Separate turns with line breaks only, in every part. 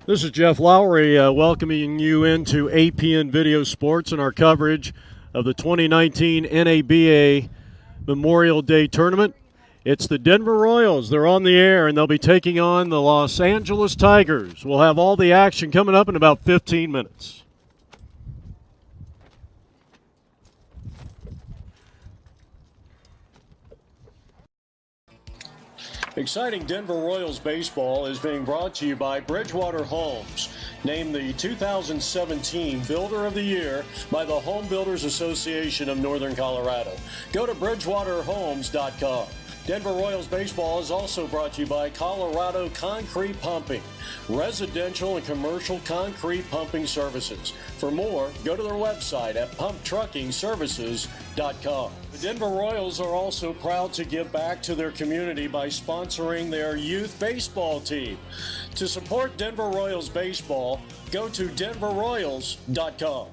This is Jeff Lowry welcoming you into APN Video Sports and our coverage of the 2019 NABA Memorial Day Tournament. It's the Denver Royals. They're on the air, and they'll be taking on the Los Angeles Tigers. We'll have all the action coming up in about 15 minutes. Exciting Denver Royals baseball is being brought to you by Bridgewater Homes, named the 2017 Builder of the Year by the Home Builders Association of Northern Colorado. Go to bridgewaterhomes.com. Denver Royals baseball is also brought to you by Colorado Concrete Pumping, residential and commercial concrete pumping services. For more, go to their website at pumptruckingservices.com. The Denver Royals are also proud to give back to their community by sponsoring their youth baseball team. To support Denver Royals baseball, go to denverroyals.com.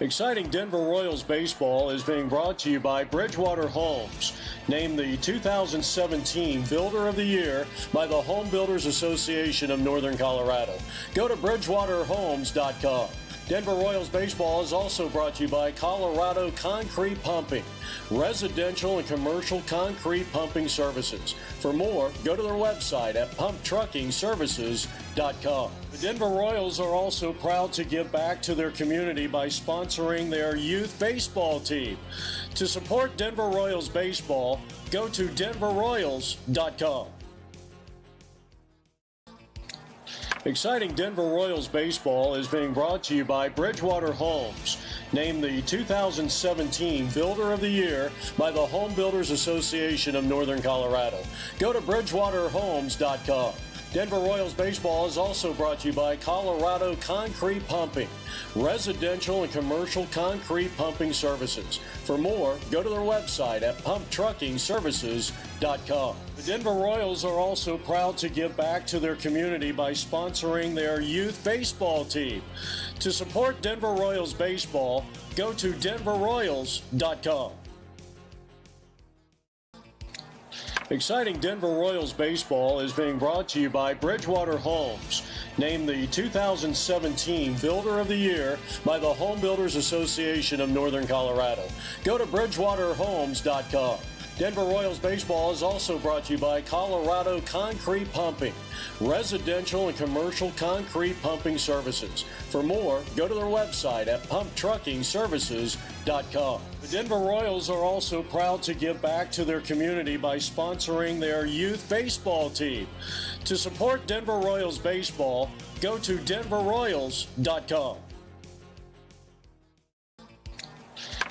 Exciting Denver Royals baseball is being brought to you by Bridgewater Homes, named the 2017 Builder of the Year by the Home Builders Association of Northern Colorado. Go to bridgewaterhomes.com. Denver Royals baseball is also brought to you by Colorado Concrete Pumping, residential and commercial concrete pumping services. For more, go to their website at pumptruckingservices.com. The Denver Royals are also proud to give back to their community by sponsoring their youth baseball team. To support Denver Royals baseball, go to denverroyals.com. Exciting Denver Royals baseball is being brought to you by Bridgewater Homes, named the 2017 Builder of the Year by the Home Builders Association of Northern Colorado. Go to bridgewaterhomes.com. Denver Royals baseball is also brought to you by Colorado Concrete Pumping, residential and commercial concrete pumping services. For more, go to their website at pumptruckingservices.com. The Denver Royals are also proud to give back to their community by sponsoring their youth baseball team. To support Denver Royals baseball, go to denverroyals.com. Exciting Denver Royals baseball is being brought to you by Bridgewater Homes, named the 2017 Builder of the Year by the Home Builders Association of Northern Colorado. Go to bridgewaterhomes.com. Denver Royals baseball is also brought to you by Colorado Concrete Pumping, residential and commercial concrete pumping services. For more, go to their website at pumptruckingservices.com. The Denver Royals are also proud to give back to their community by sponsoring their youth baseball team. To support Denver Royals baseball, go to denverroyals.com.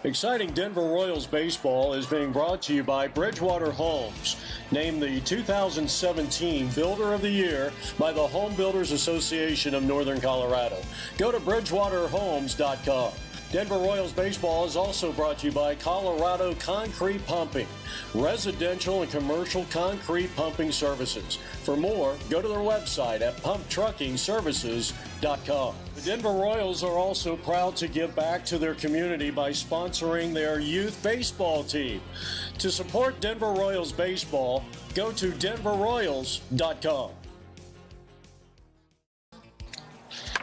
Exciting Denver Royals baseball is being brought to you by Bridgewater Homes, named the 2017 Builder of the Year by the Home Builders Association of Northern Colorado. Go to bridgewaterhomes.com. Denver Royals baseball is also brought to you by Colorado Concrete Pumping, residential and commercial concrete pumping services. For more, go to their website at pumptruckingservices.com. The Denver Royals are also proud to give back to their community by sponsoring their youth baseball team. To support Denver Royals baseball, go to denverroyals.com.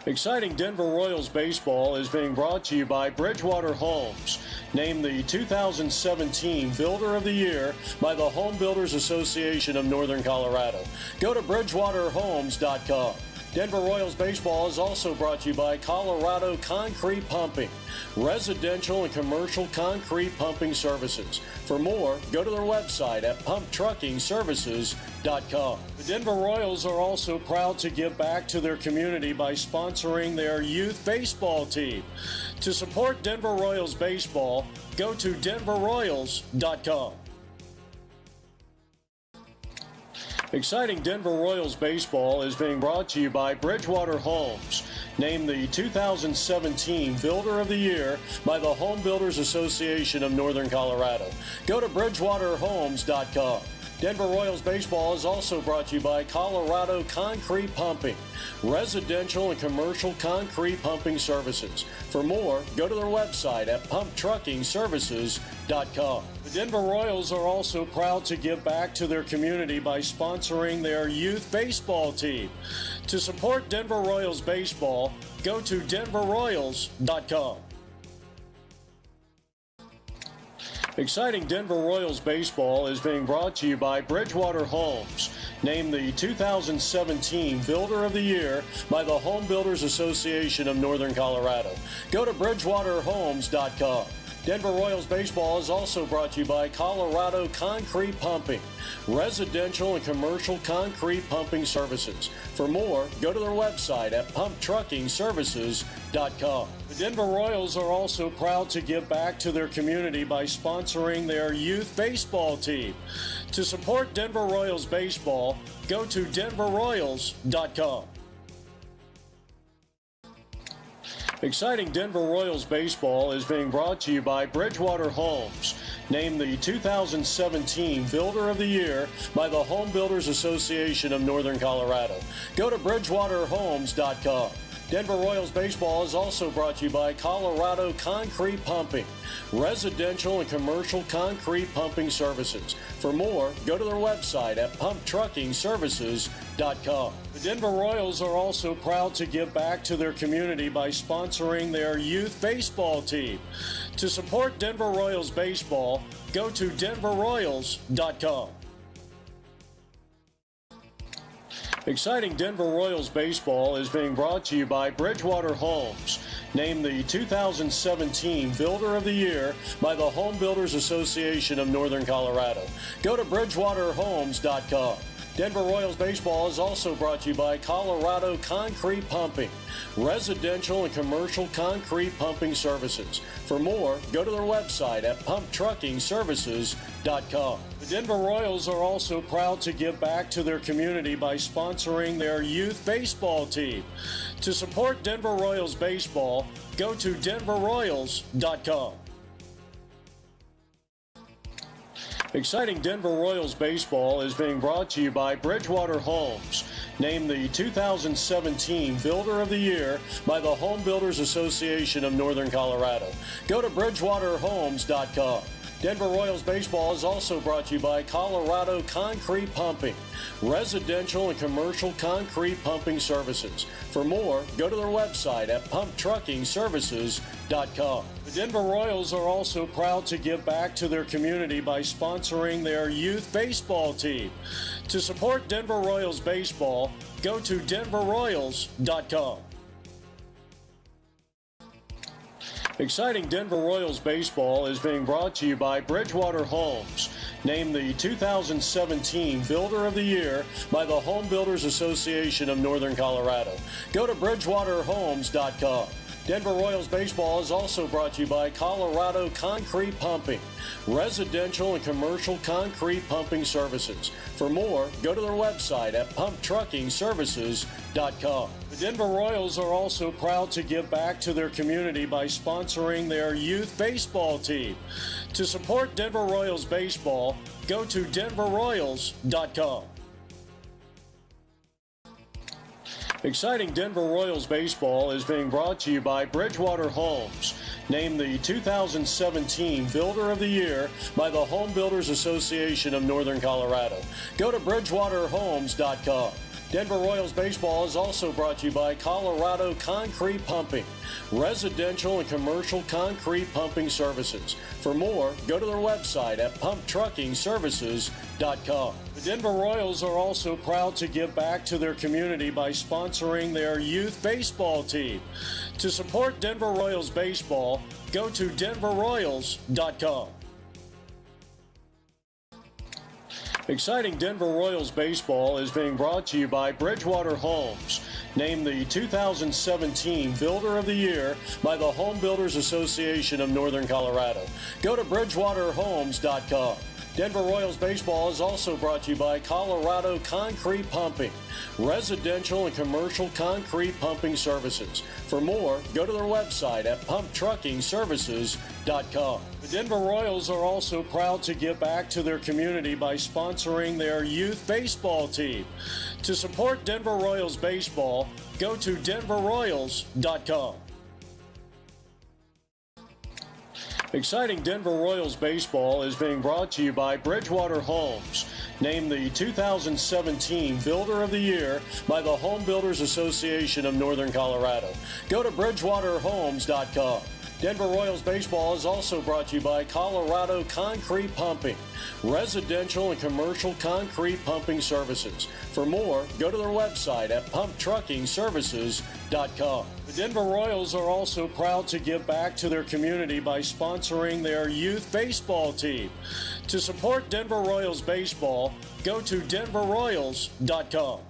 Exciting Denver Royals baseball is being brought to you by Bridgewater Homes, named the 2017 Builder of the Year by the Home Builders Association of Northern Colorado. Go to bridgewaterhomes.com. Denver Royals baseball is also brought to you by Colorado Concrete Pumping, residential and commercial concrete pumping services. For more, go to their website at pumptruckingservices.com. The Denver Royals are also proud to give back to their community by sponsoring their youth baseball team. To support Denver Royals baseball, go to denverroyals.com. Exciting Denver Royals baseball is being brought to you by Bridgewater Homes, named the 2017 Builder of the Year by the Home Builders Association of Northern Colorado. Go to bridgewaterhomes.com. Denver Royals baseball is also brought to you by Colorado Concrete Pumping, residential and commercial concrete pumping services. For more, go to their website at pumptruckingservices.com. The Denver Royals are also proud to give back to their community by sponsoring their youth baseball team. To support Denver Royals baseball, go to denverroyals.com. Exciting Denver Royals baseball is being brought to you by Bridgewater Homes, named the 2017 Builder of the Year by the Home Builders Association of Northern Colorado. Go to bridgewaterhomes.com. Denver Royals baseball is also brought to you by Colorado Concrete Pumping, residential and commercial concrete pumping services. For more, go to their website at pumptruckingservices.com. The Denver Royals are also proud to give back to their community by sponsoring their youth baseball team. To support Denver Royals baseball, go to denverroyals.com. Exciting Denver Royals baseball is being brought to you by Bridgewater Homes, named the 2017 Builder of the Year by the Home Builders Association of Northern Colorado. Go to bridgewaterhomes.com. Denver Royals baseball is also brought to you by Colorado Concrete Pumping, residential and commercial concrete pumping services. For more, go to their website at pumptruckingservices.com. The Denver Royals are also proud to give back to their community by sponsoring their youth baseball team. To support Denver Royals baseball, go to denverroyals.com. Exciting Denver Royals baseball is being brought to you by Bridgewater Homes, named the 2017 Builder of the Year by the Home Builders Association of Northern Colorado. Go to bridgewaterhomes.com. Denver Royals baseball is also brought to you by Colorado Concrete Pumping, residential and commercial concrete pumping services. For more, go to their website at pumptruckingservices.com. The Denver Royals are also proud to give back to their community by sponsoring their youth baseball team. To support Denver Royals baseball, go to denverroyals.com. Exciting Denver Royals baseball is being brought to you by Bridgewater Homes, named the 2017 Builder of the Year by the Home Builders Association of Northern Colorado. Go to bridgewaterhomes.com. Denver Royals baseball is also brought to you by Colorado Concrete Pumping, residential and commercial concrete pumping services. For more, go to their website at pumptruckingservices.com. The Denver Royals are also proud to give back to their community by sponsoring their youth baseball team. To support Denver Royals baseball, go to denverroyals.com. Exciting Denver Royals baseball is being brought to you by Bridgewater Homes, named the 2017 Builder of the Year by the Home Builders Association of Northern Colorado. Go to bridgewaterhomes.com. Denver Royals baseball is also brought to you by Colorado Concrete Pumping, residential and commercial concrete pumping services. For more, go to their website at pumptruckingservices.com. The Denver Royals are also proud to give back to their community by sponsoring their youth baseball team. To support Denver Royals baseball, go to denverroyals.com. Exciting Denver Royals baseball is being brought to you by Bridgewater Homes, named the 2017 Builder of the Year by the Home Builders Association of Northern Colorado. Go to bridgewaterhomes.com. Denver Royals baseball is also brought to you by Colorado Concrete Pumping, residential and commercial concrete pumping services. For more, go to their website at pumptruckingservices.com. The Denver Royals are also proud to give back to their community by sponsoring their youth baseball team. To support Denver Royals baseball, go to denverroyals.com. Exciting Denver Royals baseball is being brought to you by Bridgewater Homes, named the 2017 Builder of the Year by the Home Builders Association of Northern Colorado. Go to bridgewaterhomes.com. Denver Royals baseball is also brought to you by Colorado Concrete Pumping, residential and commercial concrete pumping services. For more, go to their website at pumptruckingservices.com. The Denver Royals are also proud to give back to their community by sponsoring their youth baseball team. To support Denver Royals baseball, go to denverroyals.com. Exciting Denver Royals baseball is being brought to you by Bridgewater Homes, named the 2017 Builder of the Year by the Home Builders Association of Northern Colorado. Go to bridgewaterhomes.com. Denver Royals baseball is also brought to you by Colorado Concrete Pumping, residential and commercial concrete pumping services. For more, go to their website at pumptruckingservices.com. The Denver Royals are also proud to give back to their community by sponsoring their youth baseball team. To support Denver Royals baseball, go to denverroyals.com.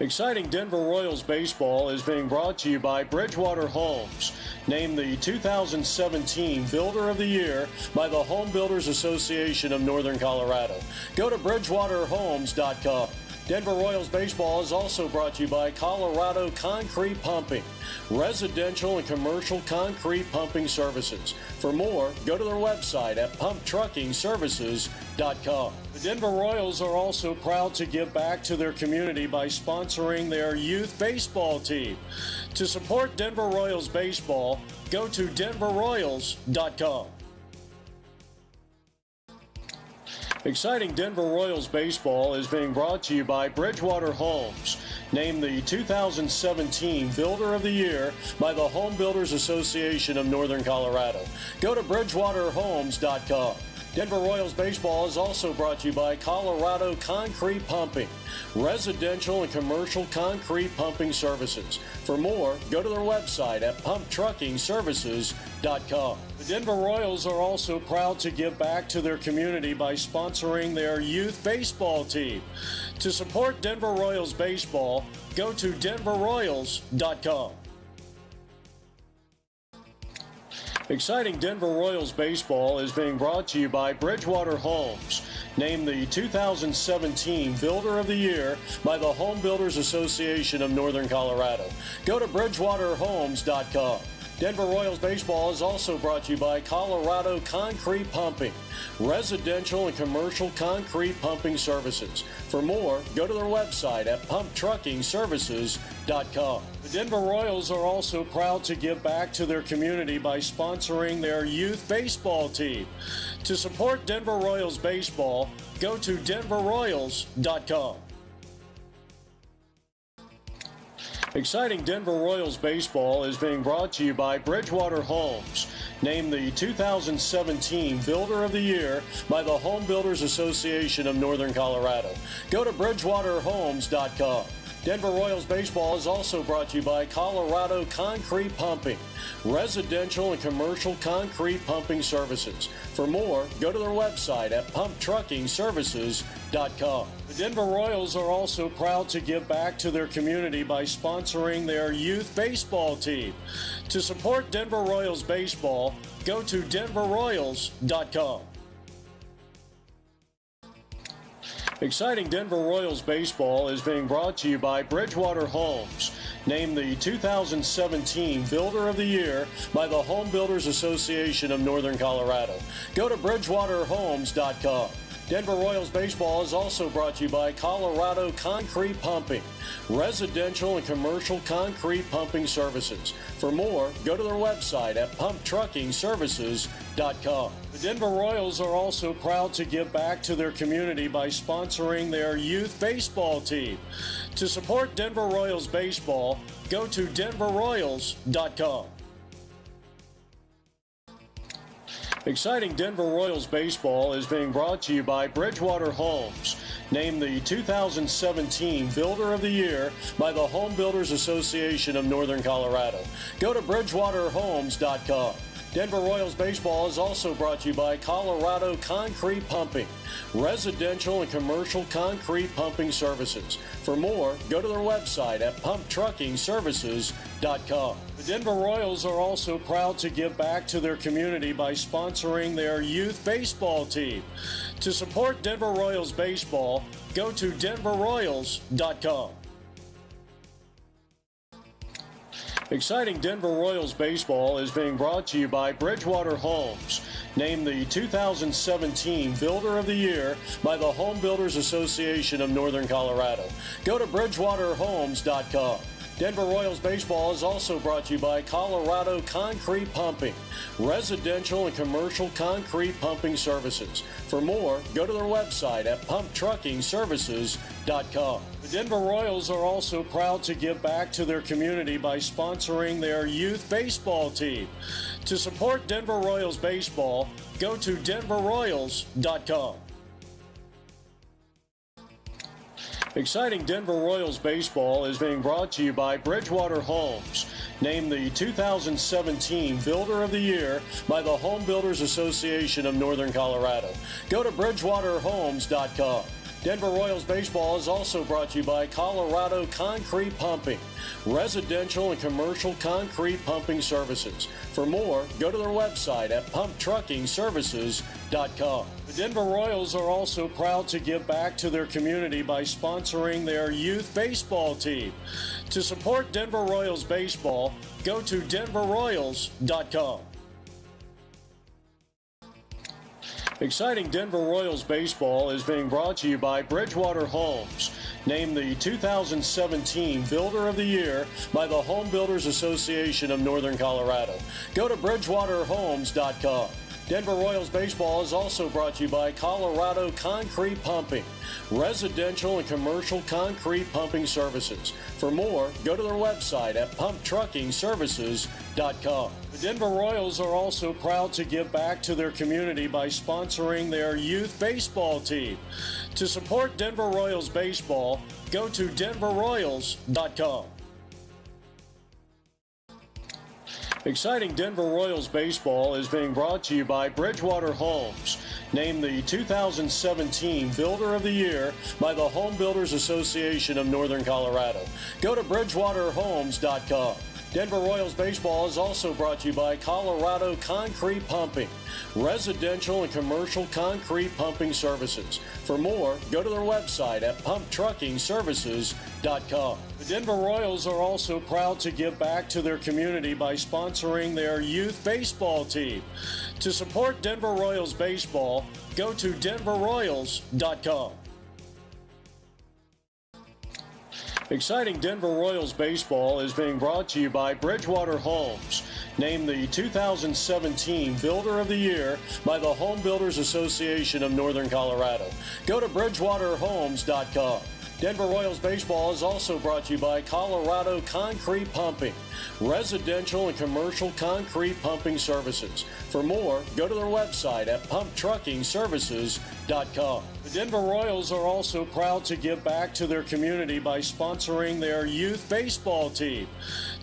Exciting Denver Royals baseball is being brought to you by Bridgewater Homes, named the 2017 Builder of the Year by the Home Builders Association of Northern Colorado. Go to bridgewaterhomes.com. Denver Royals baseball is also brought to you by Colorado Concrete Pumping, residential and commercial concrete pumping services. For more, go to their website at pumptruckingservices.com. The Denver Royals are also proud to give back to their community by sponsoring their youth baseball team. To support Denver Royals baseball, go to denverroyals.com. Exciting Denver Royals baseball is being brought to you by Bridgewater Homes, named the 2017 Builder of the Year by the Home Builders Association of Northern Colorado. Go to bridgewaterhomes.com. Denver Royals baseball is also brought to you by Colorado Concrete Pumping, residential and commercial concrete pumping services. For more, go to their website at pumptruckingservices.com. The Denver Royals are also proud to give back to their community by sponsoring their youth baseball team. To support Denver Royals baseball, go to denverroyals.com. Exciting Denver Royals baseball is being brought to you by Bridgewater Homes, named the 2017 Builder of the Year by the Home Builders Association of Northern Colorado. Go to bridgewaterhomes.com. Denver Royals baseball is also brought to you by Colorado Concrete Pumping, residential and commercial concrete pumping services. For more, go to their website at pumptruckingservices.com. The Denver Royals are also proud to give back to their community by sponsoring their youth baseball team. To support Denver Royals baseball, go to denverroyals.com. Exciting Denver Royals baseball is being brought to you by Bridgewater Homes, named the 2017 Builder of the Year by the Home Builders Association of Northern Colorado. Go to bridgewaterhomes.com. Denver Royals baseball is also brought to you by Colorado Concrete Pumping, residential and commercial concrete pumping services. For more, go to their website at pumptruckingservices.com. The Denver Royals are also proud to give back to their community by sponsoring their youth baseball team. To support Denver Royals baseball, go to denverroyals.com. Exciting Denver Royals baseball is being brought to you by Bridgewater Homes, named the 2017 Builder of the Year by the Home Builders Association of Northern Colorado. Go to bridgewaterhomes.com. Denver Royals baseball is also brought to you by Colorado Concrete Pumping, residential and commercial concrete pumping services. For more, go to their website at pumptruckingservices.com. The Denver Royals are also proud to give back to their community by sponsoring their youth baseball team. To support Denver Royals baseball, go to denverroyals.com. Exciting Denver Royals baseball is being brought to you by Bridgewater Homes, named the 2017 Builder of the Year by the Home Builders Association of Northern Colorado. Go to bridgewaterhomes.com. Denver Royals baseball is also brought to you by Colorado Concrete Pumping, residential and commercial concrete pumping services. For more, go to their website at pumptruckingservices.com. The Denver Royals are also proud to give back to their community by sponsoring their youth baseball team. To support Denver Royals baseball, go to denverroyals.com. Exciting Denver Royals baseball is being brought to you by Bridgewater Homes, named the 2017 Builder of the Year by the Home Builders Association of Northern Colorado. Go to bridgewaterhomes.com. Denver Royals baseball is also brought to you by Colorado Concrete Pumping, residential and commercial concrete pumping services. For more, go to their website at pumptruckingservices.com. The Denver Royals are also proud to give back to their community by sponsoring their youth baseball team. To support Denver Royals baseball, go to denverroyals.com. Exciting Denver Royals baseball is being brought to you by Bridgewater Homes, named the 2017 Builder of the Year by the Home Builders Association of Northern Colorado. Go to bridgewaterhomes.com. Denver Royals baseball is also brought to you by Colorado Concrete Pumping, residential and commercial concrete pumping services. For more, go to their website at pumptruckingservices.com. The Denver Royals are also proud to give back to their community by sponsoring their youth baseball team. To support Denver Royals baseball, go to denverroyals.com. Exciting Denver Royals baseball is being brought to you by Bridgewater Homes, named the 2017 Builder of the Year by the Home Builders Association of Northern Colorado. Go to bridgewaterhomes.com. Denver Royals baseball is also brought to you by Colorado Concrete Pumping, residential and commercial concrete pumping services. For more, go to their website at pumptruckingservices.com. The Denver Royals are also proud to give back to their community by sponsoring their youth baseball team. To support Denver Royals baseball, go to denverroyals.com. Exciting Denver Royals baseball is being brought to you by Bridgewater Homes, named the 2017 Builder of the Year by the Home Builders Association of Northern Colorado. Go to bridgewaterhomes.com. Denver Royals baseball is also brought to you by Colorado Concrete Pumping, residential and commercial concrete pumping services. For more, go to their website at pumptruckingservices.com. The Denver Royals are also proud to give back to their community by sponsoring their youth baseball team. To support Denver Royals baseball, go to denverroyals.com. Exciting Denver Royals baseball is being brought to you by Bridgewater Homes, named the 2017 Builder of the Year by the Home Builders Association of Northern Colorado. Go to bridgewaterhomes.com. Denver Royals baseball is also brought to you by Colorado Concrete Pumping, residential and commercial concrete pumping services. For more, go to their website at pumptruckingservices.com. The Denver Royals are also proud to give back to their community by sponsoring their youth baseball team.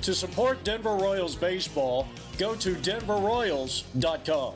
To support Denver Royals baseball, go to denverroyals.com.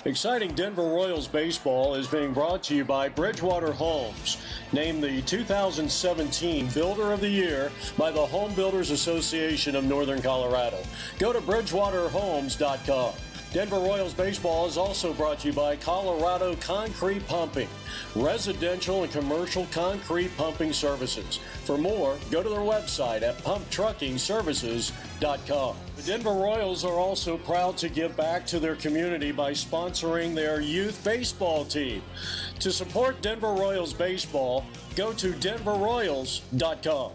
Exciting Denver Royals baseball is being brought to you by Bridgewater Homes, named the 2017 Builder of the Year by the Home Builders Association of Northern Colorado. Go to bridgewaterhomes.com. Denver Royals baseball is also brought to you by Colorado Concrete Pumping, residential and commercial concrete pumping services. For more, go to their website at pumptruckingservices.com. The Denver Royals are also proud to give back to their community by sponsoring their youth baseball team. To support Denver Royals baseball, go to denverroyals.com.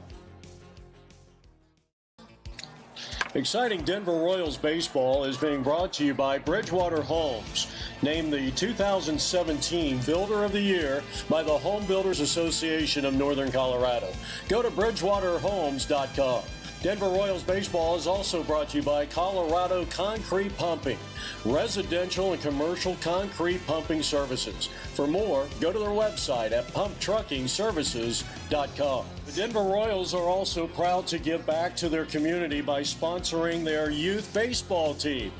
Exciting Denver Royals baseball is being brought to you by Bridgewater Homes, named the 2017 Builder of the Year by the Home Builders Association of Northern Colorado. Go to bridgewaterhomes.com. Denver Royals baseball is also brought to you by Colorado Concrete Pumping, residential and commercial concrete pumping services. For more, go to their website at pumptruckingservices.com. The Denver Royals are also proud to give back to their community by sponsoring their youth baseball team.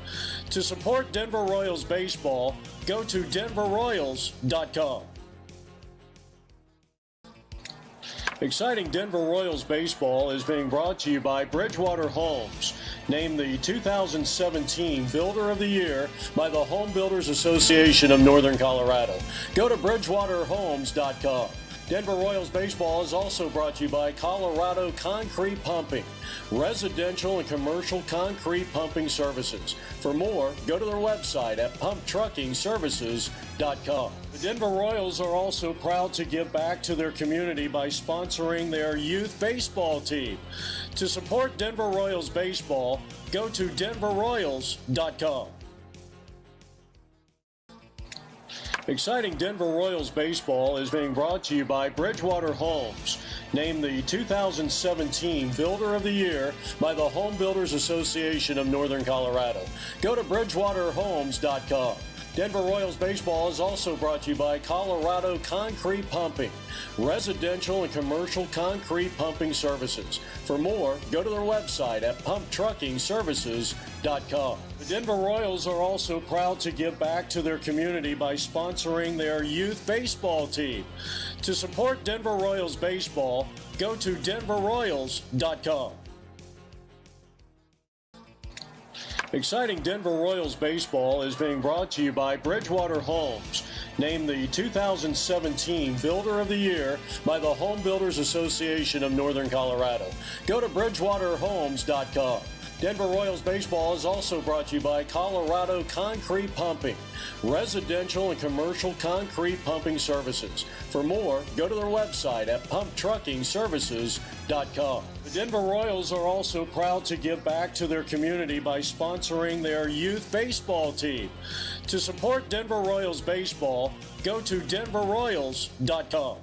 To support Denver Royals baseball, go to denverroyals.com. Exciting Denver Royals baseball is being brought to you by Bridgewater Homes, named the 2017 Builder of the Year by the Home Builders Association of Northern Colorado. Go to bridgewaterhomes.com. Denver Royals baseball is also brought to you by Colorado Concrete Pumping, residential and commercial concrete pumping services. For more, go to their website at pumptruckingservices.com. The Denver Royals are also proud to give back to their community by sponsoring their youth baseball team. To support Denver Royals baseball, go to denverroyals.com. Exciting Denver Royals baseball is being brought to you by Bridgewater Homes, named the 2017 Builder of the Year by the Home Builders Association of Northern Colorado. Go to bridgewaterhomes.com. Denver Royals baseball is also brought to you by Colorado Concrete Pumping, residential and commercial concrete pumping services. For more, go to their website at pumptruckingservices.com. The Denver Royals are also proud to give back to their community by sponsoring their youth baseball team. To support Denver Royals baseball, go to denverroyals.com. Exciting Denver Royals baseball is being brought to you by Bridgewater Homes, named the 2017 Builder of the Year by the Home Builders Association of Northern Colorado. Go to bridgewaterhomes.com. Denver Royals baseball is also brought to you by Colorado Concrete Pumping, residential and commercial concrete pumping services. For more, go to their website at pumptruckingservices.com. The Denver Royals are also proud to give back to their community by sponsoring their youth baseball team. To support Denver Royals baseball, go to denverroyals.com.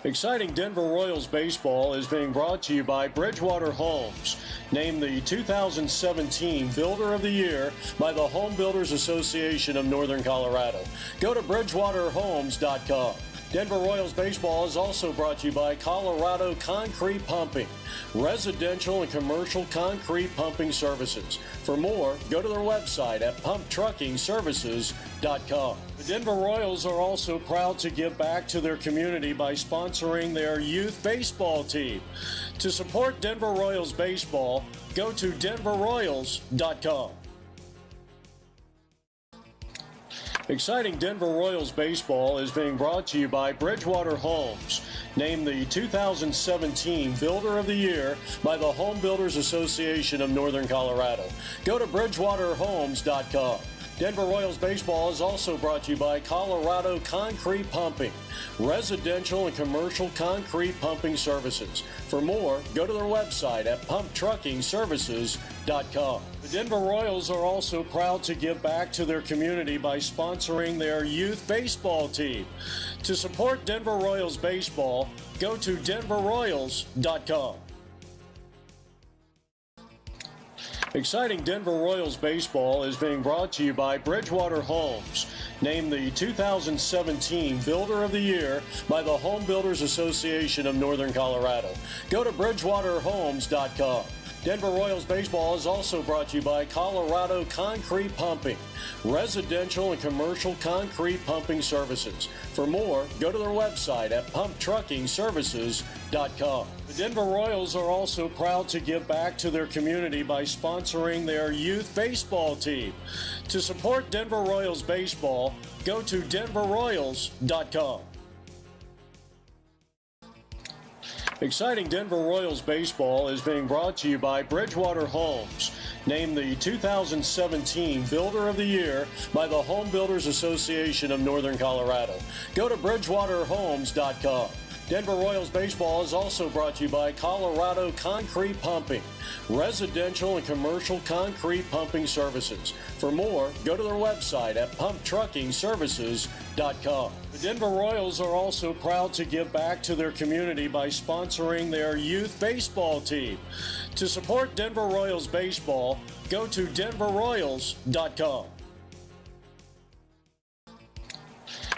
Exciting Denver Royals baseball is being brought to you by Bridgewater Homes, named the 2017 Builder of the Year by the Home Builders Association of Northern Colorado. Go to bridgewaterhomes.com. Denver Royals baseball is also brought to you by Colorado Concrete Pumping, residential and commercial concrete pumping services. For more, go to their website at pumptruckingservices.com. The Denver Royals are also proud to give back to their community by sponsoring their youth baseball team. To support Denver Royals baseball, go to denverroyals.com. Exciting Denver Royals baseball is being brought to you by Bridgewater Homes, named the 2017 Builder of the Year by the Home Builders Association of Northern Colorado. Go to bridgewaterhomes.com. Denver Royals baseball is also brought to you by Colorado Concrete Pumping, residential and commercial concrete pumping services. For more, go to their website at pumptruckingservices.com. The Denver Royals are also proud to give back to their community by sponsoring their youth baseball team. To support Denver Royals baseball, go to denverroyals.com. Exciting Denver Royals baseball is being brought to you by Bridgewater Homes, named the 2017 Builder of the Year by the Home Builders Association of Northern Colorado. Go to bridgewaterhomes.com. Denver Royals baseball is also brought to you by Colorado Concrete Pumping, residential and commercial concrete pumping services. For more, go to their website at pumptruckingservices.com. The Denver Royals are also proud to give back to their community by sponsoring their youth baseball team. To support Denver Royals baseball, go to denverroyals.com. Exciting Denver Royals baseball is being brought to you by Bridgewater Homes, named the 2017 Builder of the Year by the Home Builders Association of Northern Colorado. Go to bridgewaterhomes.com. Denver Royals baseball is also brought to you by Colorado Concrete Pumping, residential and commercial concrete pumping services. For more, go to their website at pumptruckingservices.com. The Denver Royals are also proud to give back to their community by sponsoring their youth baseball team. To support Denver Royals baseball, go to denverroyals.com.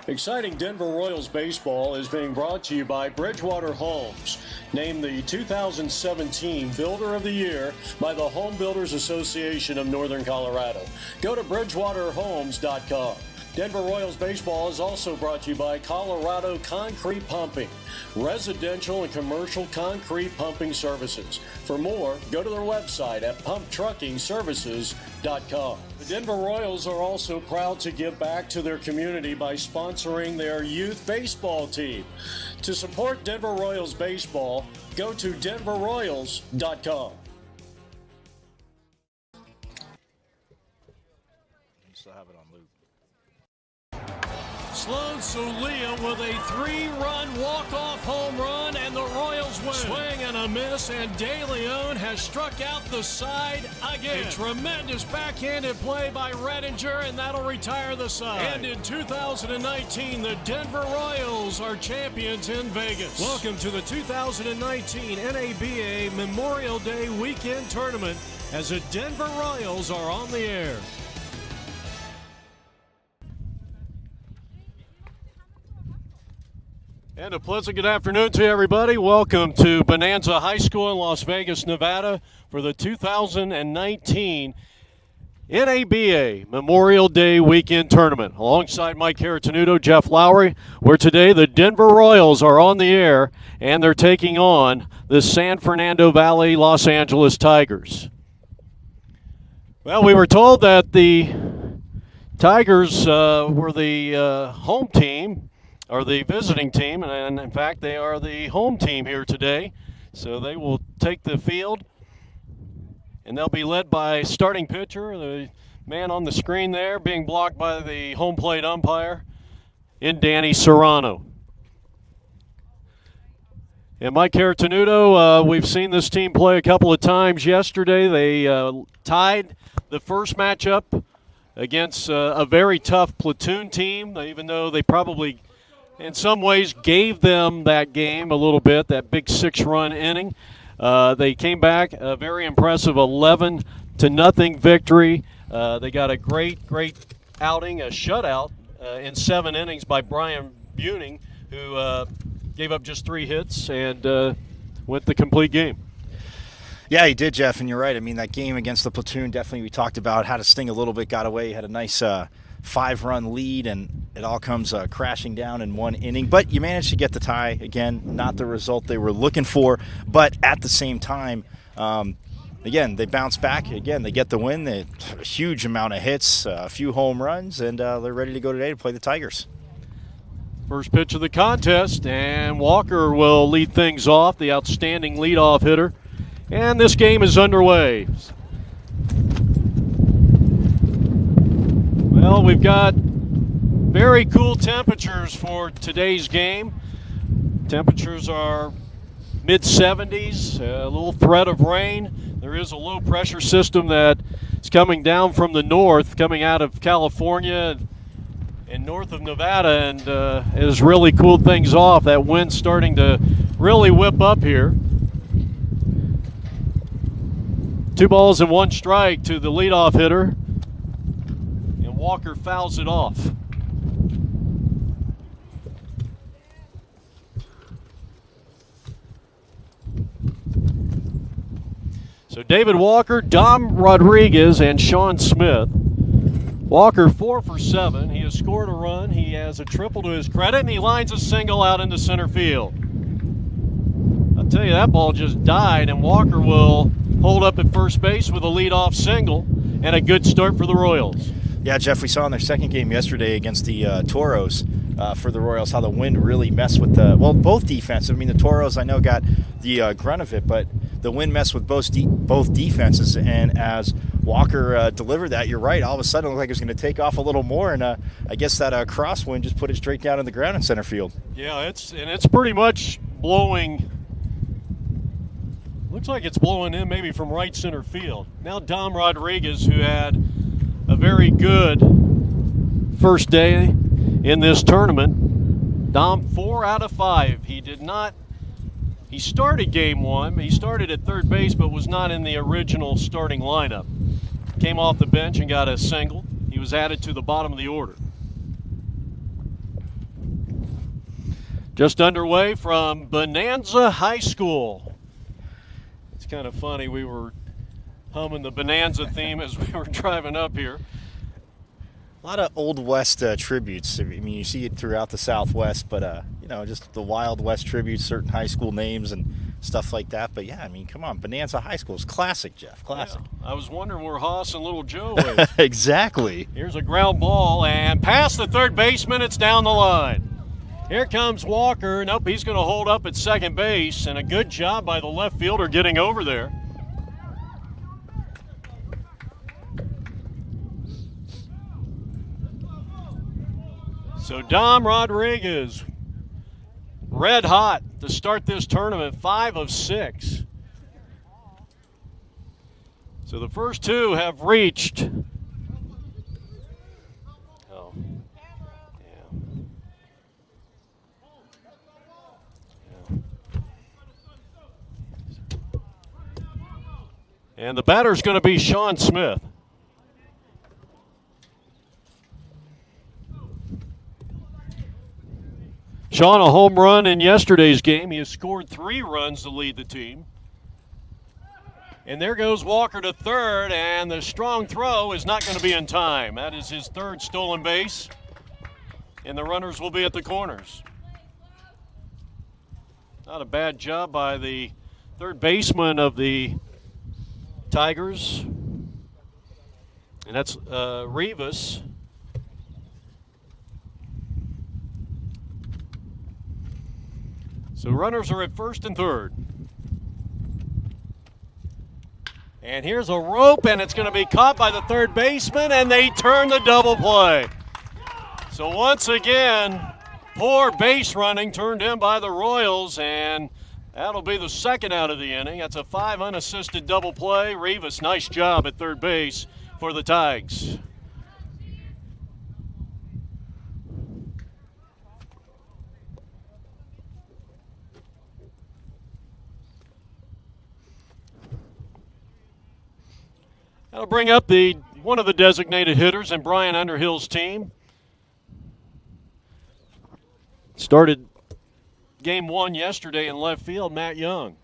Exciting Denver Royals baseball is being brought to you by Bridgewater Homes, named the 2017 Builder of the Year by the Home Builders Association of Northern Colorado. Go to bridgewaterhomes.com. Denver Royals baseball is also brought to you by Colorado Concrete Pumping, residential and commercial concrete pumping services. For more, go to their website at pumptruckingservices.com. The Denver Royals are also proud to give back to their community by sponsoring their youth baseball team. To support Denver Royals baseball, go to denverroyals.com.
Still have it on loop.
Sloan Sulia with a 3-run walk-off home run, and the Royals win. Swing and a miss, and De Leon has struck out the side again. A tremendous backhanded play by Redinger, and that'll retire the side. And in 2019, the Denver Royals are champions in Vegas. Welcome to the 2019 NABA Memorial Day Weekend Tournament as the Denver Royals are on the air. And a pleasant good afternoon to everybody. Welcome to Bonanza High School in Las Vegas, Nevada for the 2019 NABA Memorial Day Weekend Tournament. Alongside Mike Caratanudo, Jeff Lowry, where today the Denver Royals are on the air and they're taking on the San Fernando Valley Los Angeles Tigers. Well, we were told that the Tigers were the home team, or the visiting team, and in fact they are the home team here today. So they will take the field, and they'll be led by starting pitcher, the man on the screen there, being blocked by the home plate umpire in Danny Serrano. And Mike Caratanudo, we've seen this team play a couple of times yesterday. They tied the first matchup against a very tough platoon team, even though they probably in some ways gave them that game a little bit, that big 6-run inning. They came back, a very impressive 11-0 victory. They got a great outing, a shutout in 7 innings by Brian Buning, who gave up just 3 hits and went the complete game.
Yeah, he did, Jeff, and you're right. I mean, that game against the platoon, definitely we talked about, had a sting a little bit, got away, had a nice 5-run lead, and it all comes crashing down in 1 inning. But you managed to get the tie. Again, not the result they were looking for, but at the same time, again, they bounce back. Again, they get the win. They have a huge amount of hits, a few home runs, and they're ready to go today to play the Tigers.
First pitch of the contest, and Walker will lead things off, the outstanding leadoff hitter. And this game is underway. Well, we've got very cool temperatures for today's game. Temperatures are mid-70s, a little threat of rain. There is a low pressure system that is coming down from the north, coming out of California and north of Nevada, and has really cooled things off. That wind's starting to really whip up here. 2 balls and 1 strike to the leadoff hitter. Walker fouls it off. So David Walker, Dom Rodriguez, and Sean Smith. Walker 4 for 7. He has scored a run. He has a triple to his credit, and he lines a single out into center field. I'll tell you, that ball just died, and Walker will hold up at first base with a leadoff single and a good start for the Royals.
Yeah, Jeff, we saw in their second game yesterday against the Toros for the Royals how the wind really messed with both defenses. I mean, the Toros, I know, got the grunt of it, but the wind messed with both defenses. And as Walker delivered that, you're right, all of a sudden it looked like it was going to take off a little more, and I guess that crosswind just put it straight down on the ground in center field.
Yeah, it's pretty much blowing. Looks like it's blowing in maybe from right center field. Now Dom Rodriguez, who had a very good first day in this tournament. Dom 4 out of 5. He started game 1. He started at third base, but was not in the original starting lineup. Came off the bench and got a single. He was added to the bottom of the order. Just underway from Bonanza High School. It's kind of funny. We were humming the Bonanza theme as we were driving up here.
A lot of Old West tributes. I mean, you see it throughout the Southwest, but, just the Wild West tributes, certain high school names and stuff like that. But, yeah, I mean, come on. Bonanza High School is classic, Jeff. Classic.
Yeah, I was wondering where Haas and Little Joe is.
Exactly.
Here's a ground ball, and past the third baseman, it's down the line. Here comes Walker. Nope, he's going to hold up at second base, and a good job by the left fielder getting over there. So Dom Rodriguez, red hot to start this tournament, 5 of 6. So the first 2 have reached. Oh, yeah. And the batter's going to be Sean Smith. Sean, a home run in yesterday's game. He has scored 3 runs to lead the team. And there goes Walker to third, and the strong throw is not going to be in time. That is his 3rd stolen base, and the runners will be at the corners. Not a bad job by the third baseman of the Tigers, and that's Rivas. So runners are at first and third. And here's a rope, and it's going to be caught by the third baseman, and they turn the double play. So once again, poor base running turned in by the Royals, and that'll be the 2nd out of the inning. That's a 5 unassisted double play. Rivas, nice job at third base for the Tigers. That'll bring up one of the designated hitters in Brian Underhill's team. Started game 1 yesterday in left field, Matt Young.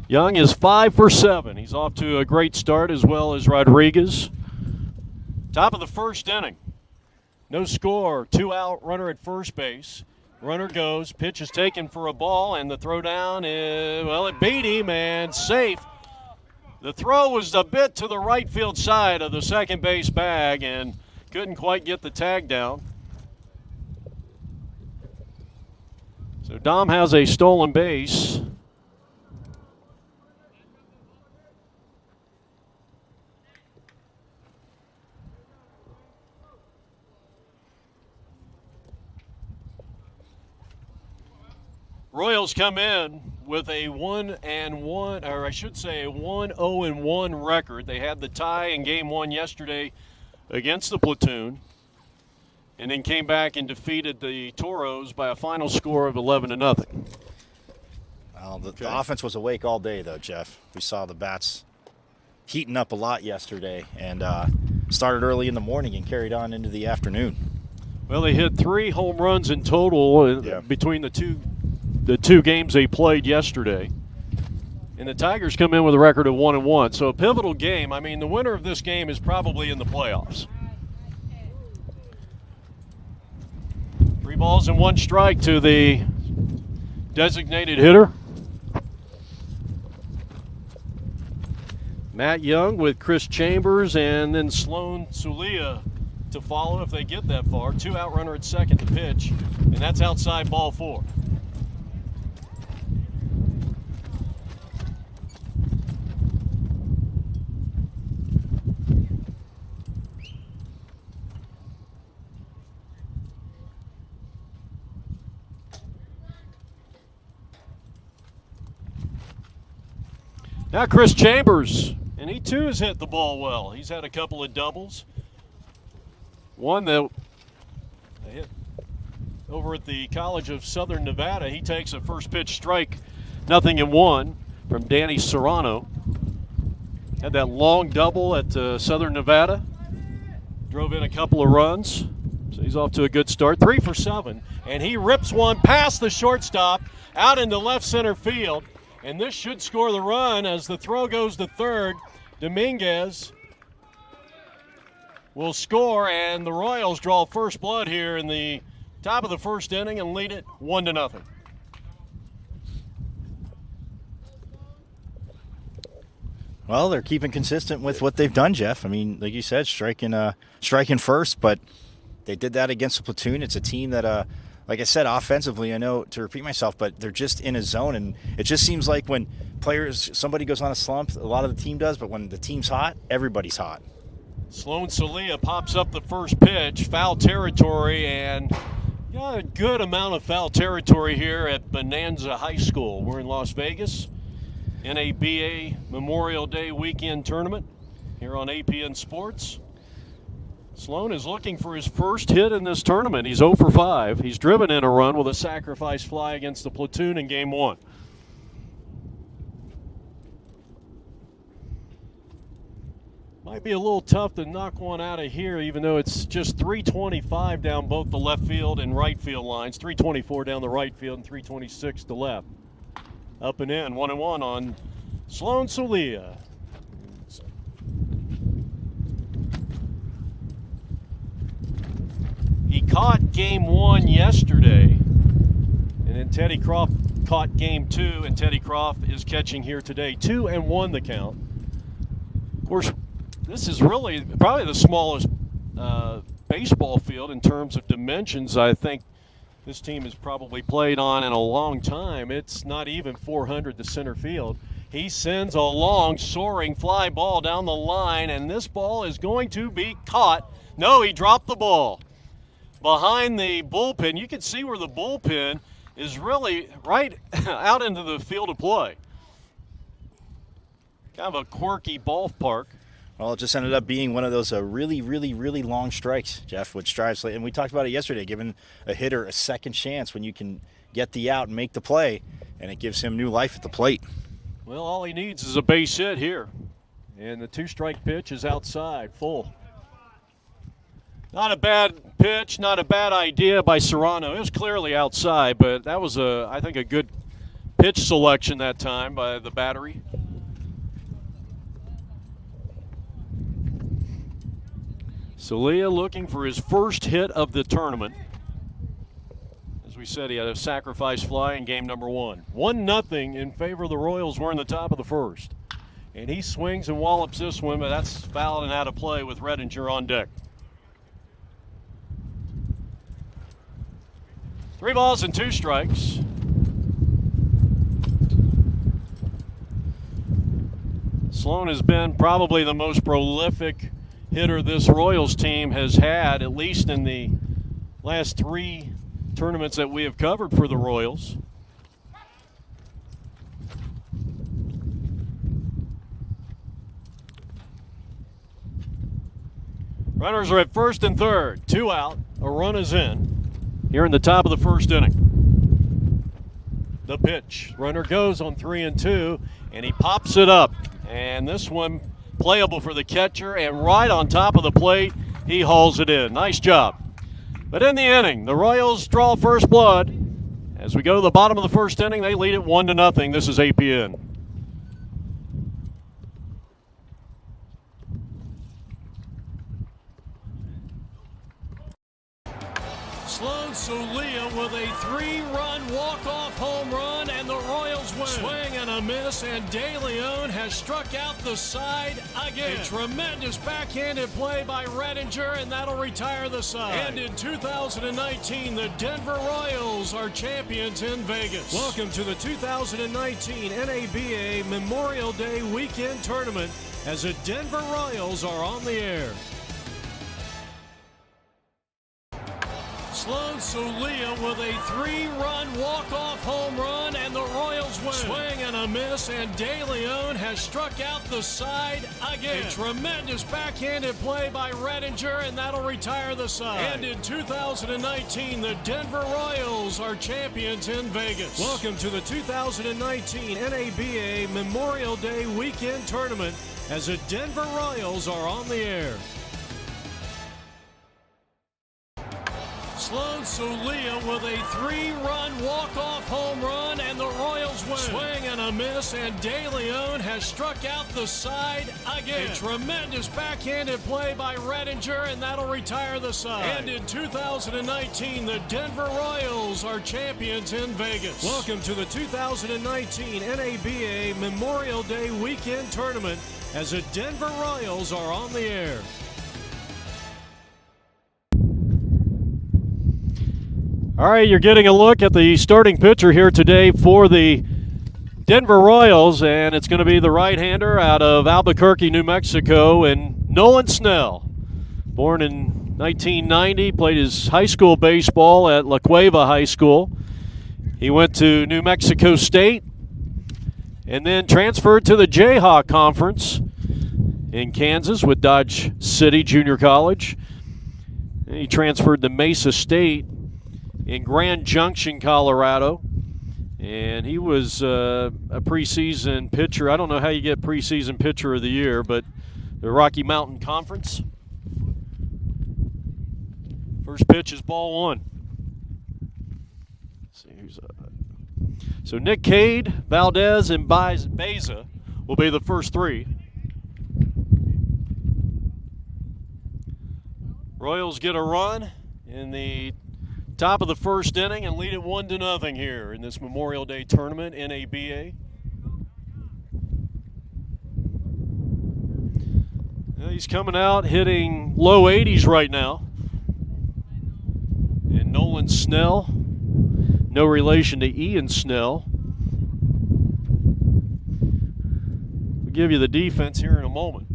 Young is 5 for 7. He's off to a great start, as well as Rodriguez. Top of the first inning. No score, 2 out, runner at first base. Runner goes, pitch is taken for a ball, and the throw down is, well, it beat him and safe. The throw was a bit to the right field side of the second base bag and couldn't quite get the tag down. So Dom has a stolen base. Royals come in with a 1-1, or I should say a 1-0-1 record. They had the tie in game 1 yesterday against the Platoon, and then came back and defeated the Toros by a final score of 11-0.
Well, the offense was awake all day, though, Jeff. We saw the bats heating up a lot yesterday, and started early in the morning and carried on into the afternoon.
Well, they hit 3 home runs in total between the two games they played yesterday. And the Tigers come in with a record of 1-1. So a pivotal game. I mean, the winner of this game is probably in the playoffs. 3 balls and 1 strike to the designated hitter. Matt Young with Chris Chambers and then Sloan Sulia to follow if they get that far. 2 out, runner at second to pitch. And that's outside ball 4. Now Chris Chambers, and he too has hit the ball well. He's had a couple of doubles. One that hit over at the College of Southern Nevada. He takes a first pitch strike, 0-1 from Danny Serrano. Had that long double at Southern Nevada. Drove in a couple of runs. So he's off to a good start. 3 for 7. And he rips one past the shortstop out into left center field. And this should score the run as the throw goes to third. Dominguez will score, and the Royals draw first blood here in the top of the first inning and lead it 1-0.
Well, they're keeping consistent with what they've done, Jeff. I mean, like you said, striking first, but they did that against the Platoon. It's a team that, like I said, offensively, I know to repeat myself, but they're just in a zone, and it just seems like when somebody goes on a slump, a lot of the team does, but when the team's hot, everybody's hot.
Sloan Celia pops up the first pitch, foul territory, and got a good amount of foul territory here at Bonanza High School. We're in Las Vegas. NABA Memorial Day weekend tournament here on APN Sports. Sloan is looking for his first hit in this tournament. He's 0 for 5. He's driven in a run with a sacrifice fly against the Platoon in Game 1. Might be a little tough to knock one out of here, even though it's just 325 down both the left field and right field lines. 324 down the right field and 326 to left. Up and in, 1-1 on Sloan Celia. He caught Game 1 yesterday, and then Teddy Croft caught Game 2, and Teddy Croft is catching here today. 2-1 the count. Of course, this is really probably the smallest baseball field in terms of dimensions I think this team has probably played on in a long time. It's not even 400 to center field. He sends a long, soaring fly ball down the line, and this ball is going to be caught. No, he dropped the ball behind the bullpen. You can see where the bullpen is really right out into the field of play. Kind of a quirky ballpark.
Well, it just ended up being one of those really, really, really long strikes, Jeff, which drives, and we talked about it yesterday, giving a hitter a second chance when you can get the out and make the play, and it gives him new life at the plate.
Well, all he needs is a base hit here, and the 2-strike pitch is outside, full. Not a bad pitch, not a bad idea by Serrano. It was clearly outside, but that was, I think, a good pitch selection that time by the battery. Celia looking for his first hit of the tournament. As we said, he had a sacrifice fly in game number 1. 1-0 in favor of the Royals. We're in the top of the first. And he swings and wallops this one, but that's fouled and out of play with Redinger on deck. 3 balls and 2 strikes. Sloan has been probably the most prolific hitter this Royals team has had, at least in the last 3 tournaments that we have covered for the Royals. Runners are at first and third, 2 out, a run is in here in the top of the first inning. The pitch, runner goes on 3-2, and he pops it up, and this one playable for the catcher, and right on top of the plate, he hauls it in. Nice job. But in the inning, the Royals draw first blood. As we go to the bottom of the first inning, they lead it 1-0. This is APN. Sloan Celia with a 3-run walk-off home run, and the Royals win. Swing and a miss, and De Leon has struck out the side again. A tremendous backhanded play by Redinger, and that'll retire the side. And in 2019, the Denver Royals are champions in Vegas. Welcome to the 2019 NABA Memorial Day weekend tournament as the Denver Royals are on the air. Sloan Celia with a 3-run walk-off home run, and the Royals win. Swing and a miss, and De Leon has struck out the side again. A tremendous backhanded play by Redinger, and that'll retire the side. And in 2019, the Denver Royals are champions in Vegas. Welcome to the 2019 NABA Memorial Day weekend tournament as the Denver Royals are on the air. Sloan Sulia with a 3-run walk-off home run, and the Royals win. Swing and a miss, and De Leon has struck out the side again. A tremendous backhanded play by Redinger, and that'll retire the side. And in 2019, the Denver Royals are champions in Vegas. Welcome to the 2019 NABA Memorial Day Weekend Tournament as the Denver Royals are on the air. All right, you're getting a look at the starting pitcher here today for the Denver Royals, and it's going to be the right-hander out of Albuquerque, New Mexico, and Nolan Snell. Born in 1990, played his high school baseball at La Cueva High School. He went to New Mexico State and then transferred to the Jayhawk Conference in Kansas with Dodge City Junior College. And he transferred to Mesa State in Grand Junction, Colorado, and he was a preseason pitcher. I don't know how you get preseason pitcher of the year, but the Rocky Mountain Conference. First pitch is ball one. Let's see who's up. So Nick Cade, Valdez, and Beza will be the first three. Royals get a run in the top of the first inning and lead it 1-0 here in this Memorial Day tournament, NABA. Now he's coming out hitting low 80s right now. And Nolan Snell, no relation to Ian Snell. We'll give you the defense here in a moment.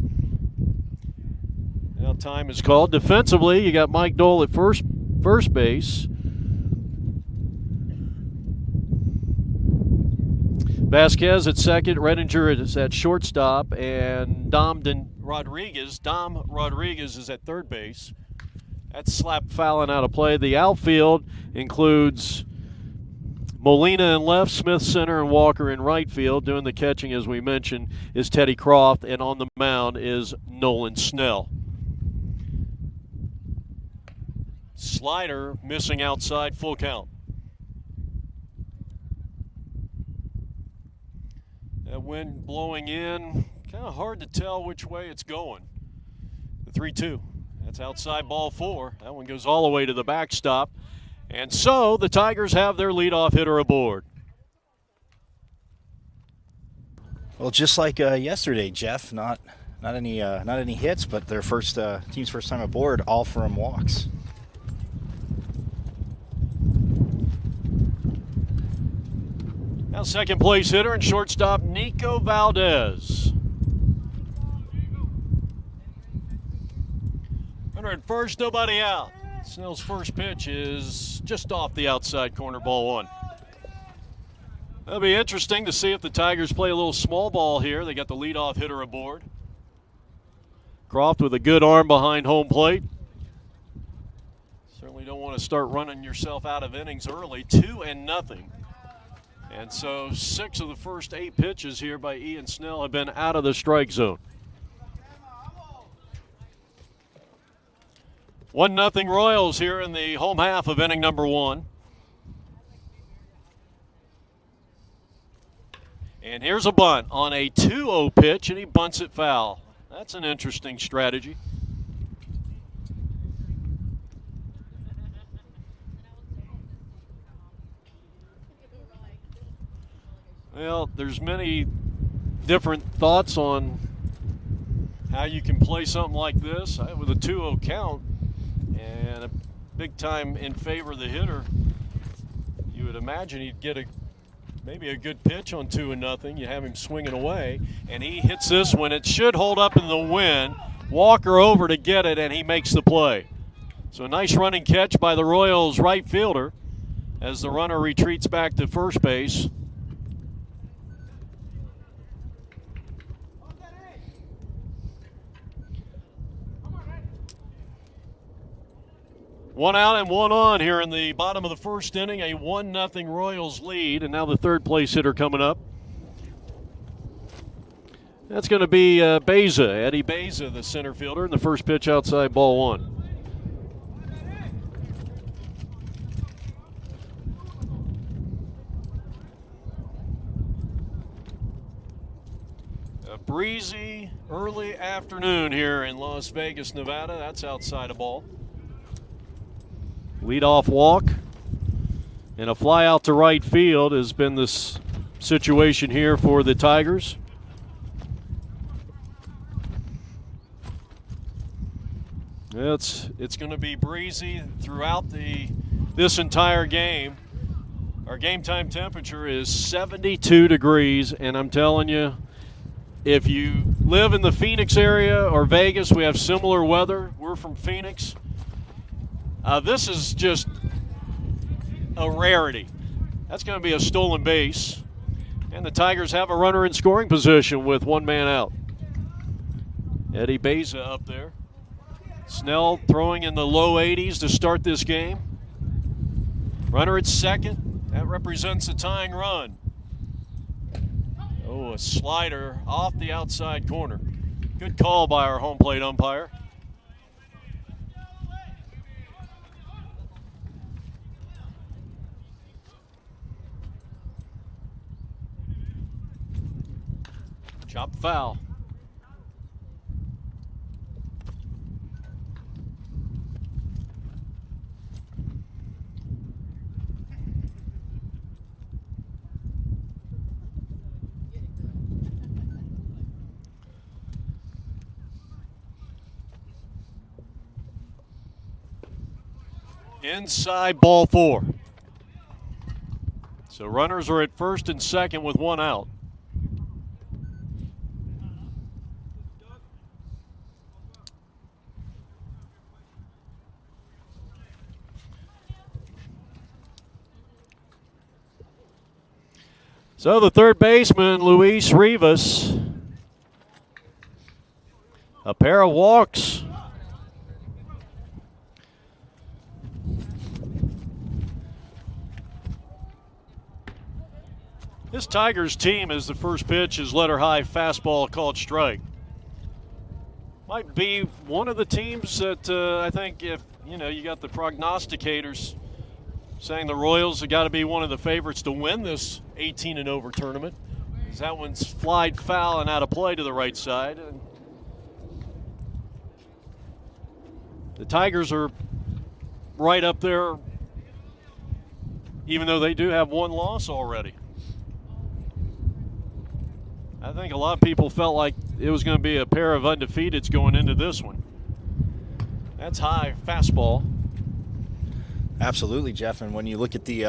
Now time is called. Defensively, you got Mike Dole at first base. Vasquez at second, Redinger is at shortstop, and Dom Rodriguez is at third base. That's slap fouling out of play. The outfield includes Molina in left, Smith center, and Walker in right field. Doing the catching, as we mentioned, is Teddy Croft, and on the mound is Nolan Snell. Slider missing outside, full count. That wind blowing in, kind of hard to tell which way it's going. The 3-2, that's outside ball four. That one goes all the way to the backstop. And so the Tigers have their leadoff hitter aboard.
Well, just like yesterday, Jeff, not any hits, but their team's first time aboard, all from walks.
Now second place hitter and shortstop Nico Valdez. Runner at first, nobody out. Snell's first pitch is just off the outside corner, ball one. That'll be interesting to see if the Tigers play a little small ball here. They got the leadoff hitter aboard. Croft with a good arm behind home plate. Certainly don't want to start running yourself out of innings early. 2-0. And so 6 of the first 8 pitches here by Ian Snell have been out of the strike zone. 1-0 Royals here in the home half of inning number 1. And here's a bunt on a 2-0 pitch, and he bunts it foul. That's an interesting strategy. Well, there's many different thoughts on how you can play something like this. With a 2-0 count and a big time in favor of the hitter, you would imagine he'd get maybe a good pitch on 2-0. You have him swinging away, and he hits this one. It should hold up in the wind. Walker over to get it, and he makes the play. So a nice running catch by the Royals right fielder as the runner retreats back to first base. One out and one on here in the bottom of the first inning. A 1-0 Royals lead, and now the third place hitter coming up. That's going to be Beza, Eddie Beza, the center fielder, and the first pitch outside ball one. breezy early afternoon here in Las Vegas, Nevada. That's outside a ball. Leadoff walk and a fly out to right field has been this situation here for the Tigers. It's going to be breezy throughout this entire game. Our game time temperature is 72 degrees, and I'm telling you, if you live in the Phoenix area or Vegas, we have similar weather. We're from Phoenix. This is just a rarity. That's going to be a stolen base, and the Tigers have a runner in scoring position with one man out. Eddie Beza up there. Snell throwing in the low 80s to start this game. Runner at second. That represents a tying run. Oh, a slider off the outside corner. Good call by our home plate umpire. Chop foul. Inside ball 4. So runners are at first and second with one out. So the third baseman, Luis Rivas, a pair of walks. This Tigers team, as the first pitch is letter high fastball called strike. Might be one of the teams that I think if, you got the prognosticators saying the Royals have got to be one of the favorites to win this 18 and over tournament. Because that one's flied foul and out of play to the right side. And the Tigers are right up there, even though they do have one loss already. I think a lot of people felt like it was going to be a pair of undefeateds going into this one. That's high fastball.
Absolutely, Jeff. And when you look at the,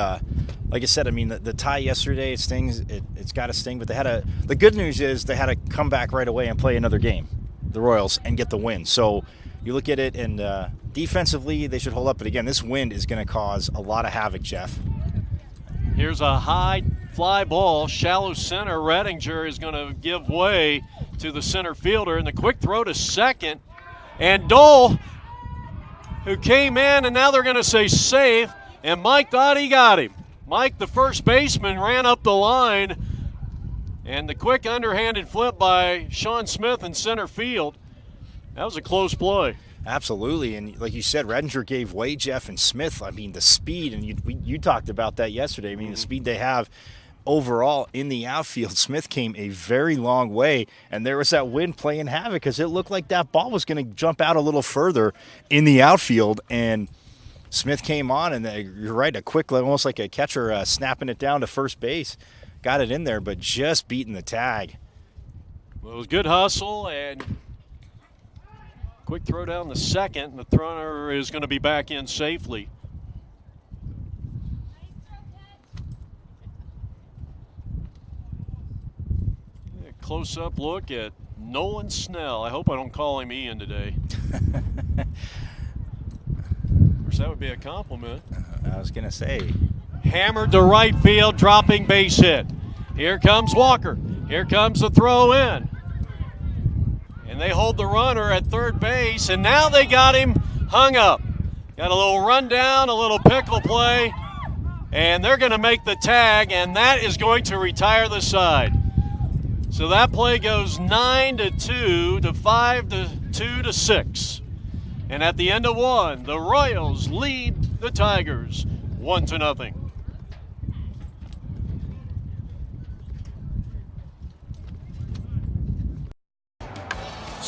like I said, I mean, the tie yesterday, it stings. It's got to sting. But the good news is they had to come back right away and play another game, the Royals, and get the win. So you look at it, and defensively, they should hold up. But again, this wind is going to cause a lot of havoc, Jeff.
Here's a high fly ball, shallow center. Redinger is going to give way to the center fielder, and the quick throw to second. And Dole, who came in, and now they're going to say safe, and Mike thought he got him. Mike, the first baseman, ran up the line, and the quick underhanded flip by Sean Smith in center field. That was a close play.
Absolutely, and like you said, Redinger gave way, Jeff, and Smith, I mean, the speed, and you talked about that yesterday. I mean, the speed they have overall in the outfield. Smith came a very long way, and there was that wind playing havoc because it looked like that ball was going to jump out a little further in the outfield, and Smith came on, and you're right, a quick, almost like a catcher snapping it down to first base. Got it in there, but just beating the tag.
Well, it was good hustle, and quick throw down the second, and the thrower is going to be back in safely. Close-up look at Nolan Snell. I hope I don't call him Ian today. Of course, that would be a compliment.
I was going to say.
Hammered to right field, dropping base hit. Here comes Walker. Here comes the throw in. And they hold the runner at third base, and now they got him hung up. Got a little rundown, a little pickle play, and they're going to make the tag, and that is going to retire the side. So that play goes 9-2 to 5-2 to 6. And at the end of one, the Royals lead the Tigers 1-0.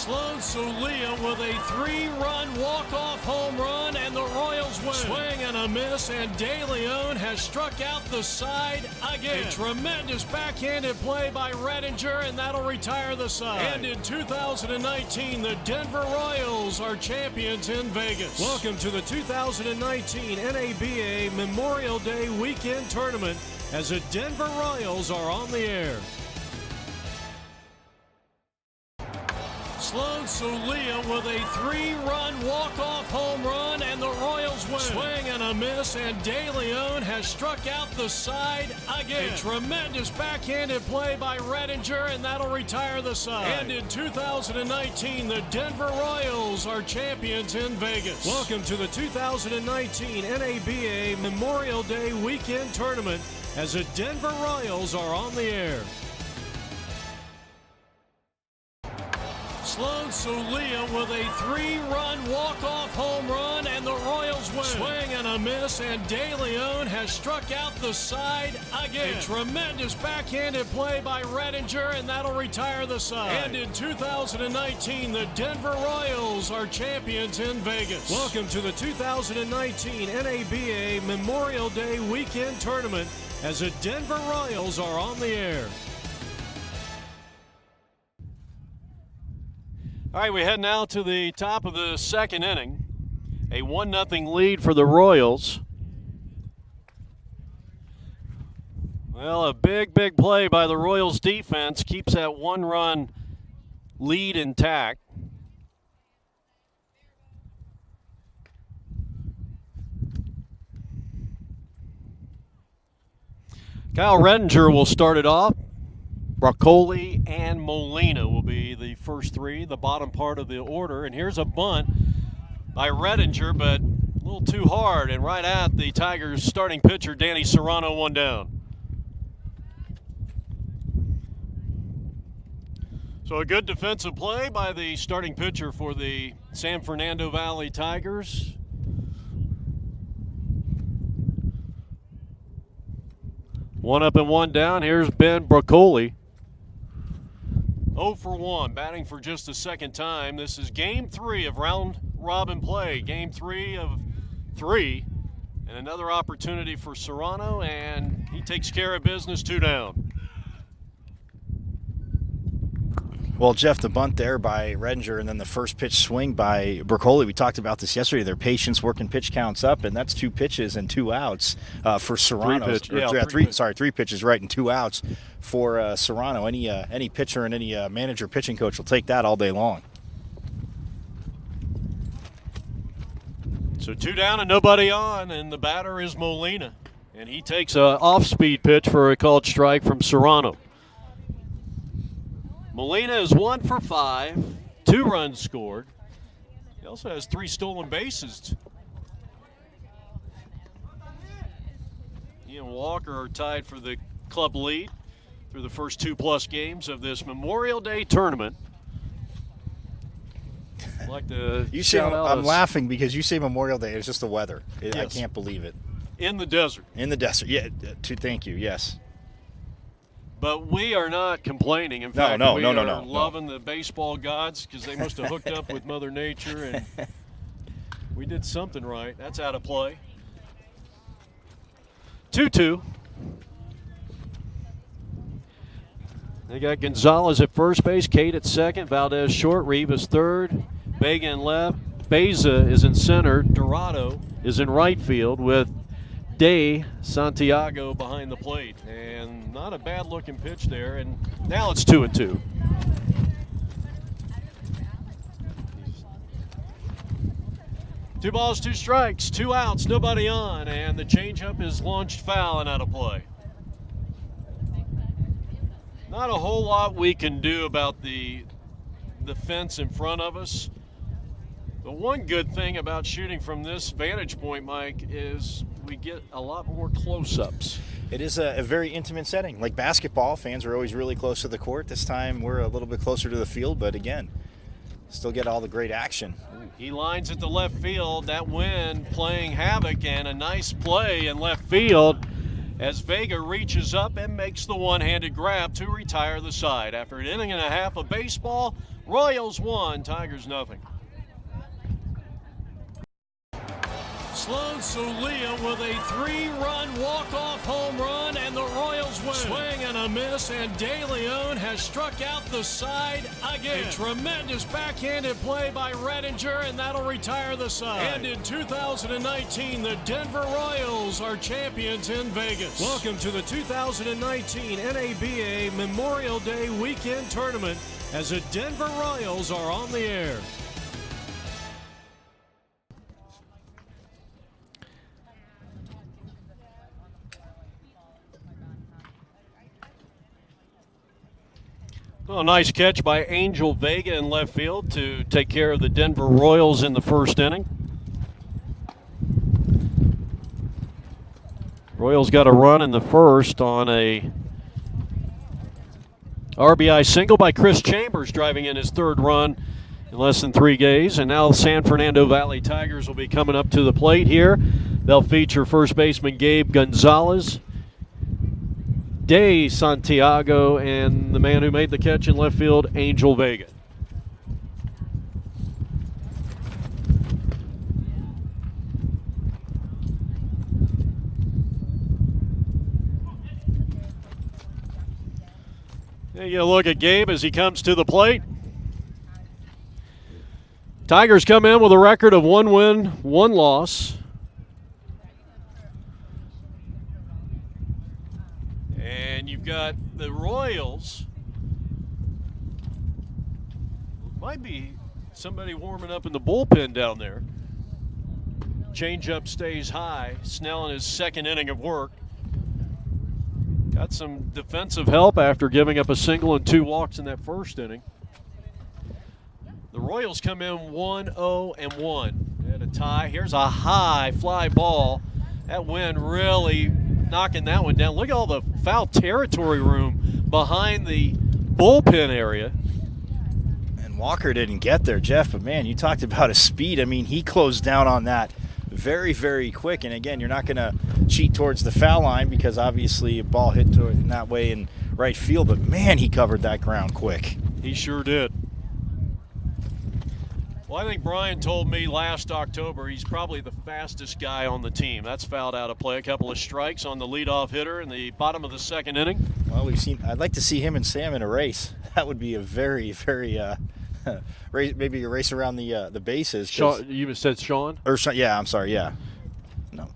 Sloan Solia with a 3-run walk-off home run, and the Royals win. Swing and a miss, and De Leon has struck out the side again. A tremendous backhanded play by Redinger, and that'll retire the side. And in 2019, the Denver Royals are champions in Vegas. Welcome to the 2019 NABA Memorial Day Weekend Tournament as the Denver Royals are on the air. Sloan Solia with a 3-run walk-off home run, and the Royals win. Swing and a miss, and De Leon has struck out the side again. A tremendous backhanded play by Redinger, and that'll retire the side. And in 2019, the Denver Royals are champions in Vegas. Welcome to the 2019 NABA Memorial Day Weekend Tournament as the Denver Royals are on the air. Sloan Solia with a 3-run walk-off home run, and the Royals win. Swing and a miss, and De Leon has struck out the side again. A tremendous backhanded play by Redinger, and that'll retire the side. And in 2019, the Denver Royals are champions in Vegas. Welcome to the 2019 NABA Memorial Day Weekend Tournament as the Denver Royals are on the air. All right, we head now to the top of the second inning. A 1-0 lead for the Royals. Well, a big play by the Royals defense keeps that 1-run lead intact. Kyle Redinger will start it off. Broccoli and Molina will be the first three, the bottom part of the order. And here's a bunt by Redinger, but a little too hard, and right at the Tigers' starting pitcher, Danny Serrano, one down. So a good defensive play by the starting pitcher for the San Fernando Valley Tigers. One up and one down. Here's Ben Broccoli. 0 for 1, batting for just the second time. This is game 3 of round-robin play. Game 3 of 3. And another opportunity for Serrano, and he takes care of business, 2 down.
Well, Jeff, the bunt there by Redinger and then the first pitch swing by Broccoli. We talked about this yesterday. Their patience working pitch counts up, and that's 2 pitches and 2 outs for Serrano. 3 pitches, right, and 2 outs for Serrano. Any pitcher and any manager pitching coach will take that all day long.
So 2 down and nobody on, and the batter is Molina. And he takes a off-speed pitch for a called strike from Serrano. Molina is 1 for 5, 2 runs scored. He also has 3 stolen bases. He and Walker are tied for the club lead through the first 2+ games of this Memorial Day tournament. I'd like to
I'm laughing because you say Memorial Day. It's just the weather.
Yes.
I can't believe it.
In the desert.
In the desert, yeah. Thank you, yes.
But we are not complaining. In fact, we are loving the baseball gods because they must have hooked up with Mother Nature, and we did something right. That's out of play. 2-2. They got Gonzalez at first base, Cade at second, Valdez short, Rivas third, Vega in left, Beza is in center, Dorado is in right field with De Santiago behind the plate, and not a bad looking pitch there, and now it's 2-2. Two balls, 2 strikes, 2 outs, nobody on, and the changeup is launched foul and out of play. Not a whole lot we can do about the fence in front of us. The one good thing about shooting from this vantage point, Mike, is we get a lot more close-ups.
It is a very intimate setting. Like basketball, fans are always really close to the court. This time we're a little bit closer to the field, but again, still get all the great action.
He lines it to left field. That wind playing havoc, and a nice play in left field as Vega reaches up and makes the one-handed grab to retire the side. After an inning and a half of baseball, Royals 1, Tigers nothing. Sloan Solia with a 3-run walk-off home run, and the Royals win. Swing and a miss, and De Leon has struck out the side again. A tremendous backhanded play by Redinger, and that'll retire the side. And in 2019, the Denver Royals are champions in Vegas. Welcome to the 2019 NABA Memorial Day Weekend Tournament as the Denver Royals are on the air. Well, a nice catch by Angel Vega in left field to take care of the Denver Royals in the first inning. Royals got a run in the first on a RBI single by Chris Chambers, driving in his third run in less than 3 days. And now the San Fernando Valley Tigers will be coming up to the plate here. They'll feature first baseman Gabe Gonzalez, De Santiago, and the man who made the catch in left field, Angel Vega. There you look at Gabe as he comes to the plate. Tigers come in with a record of 1 win, 1 loss. And you've got the Royals. Might be somebody warming up in the bullpen down there. Changeup stays high. Snell in his second inning of work. Got some defensive help after giving up a single and 2 walks in that first inning. The Royals come in 1-0-1 at a tie. Here's a high fly ball. That wind really knocking that one down. Look at all the foul territory room behind the bullpen area.
And Walker didn't get there, Jeff, but man, you talked about his speed. I mean, he closed down on that very, very quick. And again, you're not going to cheat towards the foul line because obviously a ball hit to it in that way in right field. But man, he covered that ground quick.
He sure did. Well, I think Brian told me last October he's probably the fastest guy on the team. That's fouled out of play. A couple of strikes on the leadoff hitter in the bottom of the second inning.
Well, I'd like to see him and Sam in a race. That would be a very, very maybe a race around the bases.
Sean, you said Sean?
Or yeah, I'm sorry, yeah. No.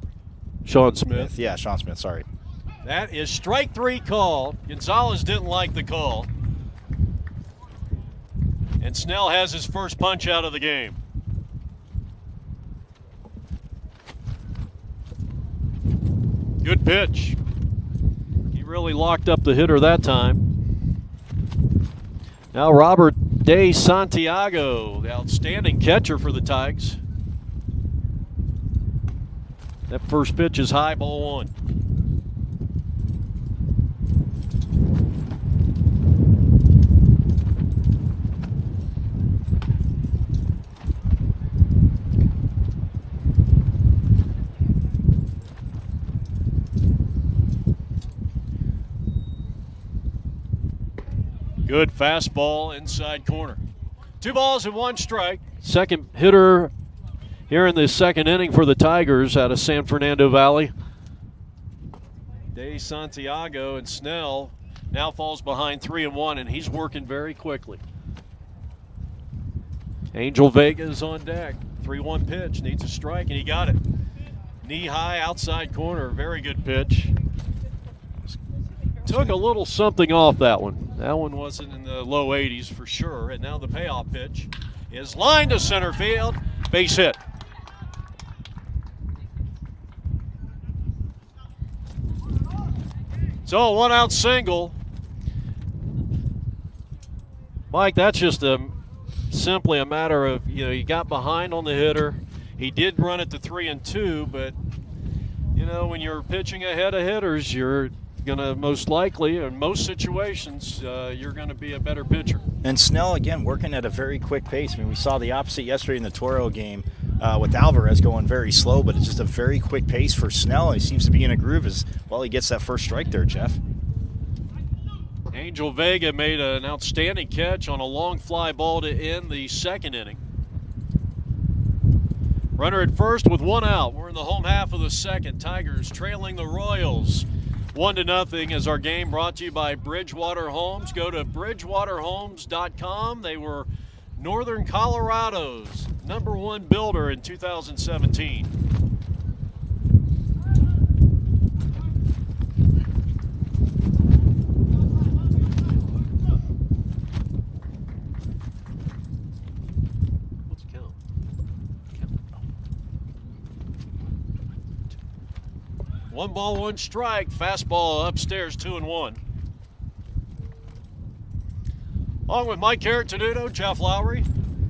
Sean Smith.
Yeah, Sean Smith, sorry.
That is strike 3 call. Gonzalez didn't like the call. And Snell has his first punch out of the game. Good pitch. He really locked up the hitter that time. Now Robert De Santiago, the outstanding catcher for the Tigers. That first pitch is high, ball 1. Good fastball inside corner. 2 balls and 1 strike. Second hitter here in the second inning for the Tigers out of San Fernando Valley. De Santiago, and Snell now falls behind 3-1, and he's working very quickly. Angel Vega is on deck. 3-1 pitch, needs a strike, and he got it. Knee high outside corner, very good pitch. Took a little something off that one. That one wasn't in the low 80s for sure. And now the payoff pitch is lined to center field. Base hit. So a 1-out single. Mike, that's just simply a matter of, you got behind on the hitter. He did run it to 3-2, but, when you're pitching ahead of hitters, you're going to most likely, in most situations, you're going to be a better pitcher.
And Snell, again, working at a very quick pace. I mean, we saw the opposite yesterday in the Toro game with Alvarez going very slow, but it's just a very quick pace for Snell. He seems to be in a groove as well. He gets that first strike there, Jeff.
Angel Vega made an outstanding catch on a long fly ball to end the second inning. Runner at first with one out. We're in the home half of the second. Tigers trailing the Royals 1-0 as our game brought to you by Bridgewater Homes. Go to bridgewaterhomes.com. They were Northern Colorado's #1 builder in 2017. One ball, one strike. Fastball upstairs, 2-1. Along with Mike Carrot-Tenuto, Jeff Lowry,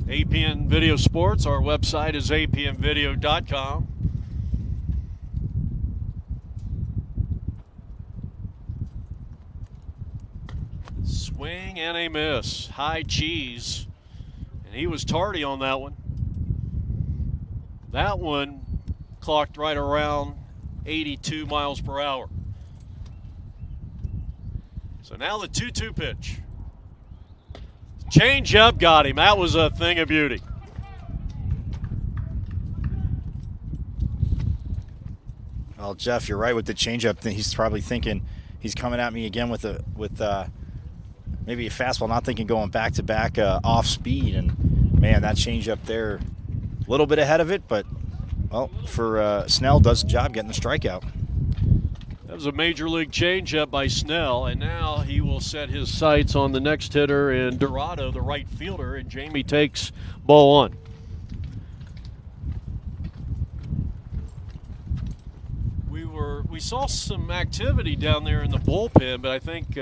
APN Video Sports. Our website is apnvideo.com. Swing and a miss. High cheese. And he was tardy on that one. That one clocked right around 82 miles per hour. So now the 2-2 pitch. Change up got him. That was a thing of beauty.
Well, Jeff, you're right with the changeup. He's probably thinking he's coming at me again with maybe a fastball, not thinking going back to back off speed. And man, that changeup there, a little bit ahead of it, but well, for Snell, does the job getting the strikeout.
That was a major league changeup by Snell, and now he will set his sights on the next hitter in Dorado, the right fielder, and Jamie takes ball one. We saw some activity down there in the bullpen, but I think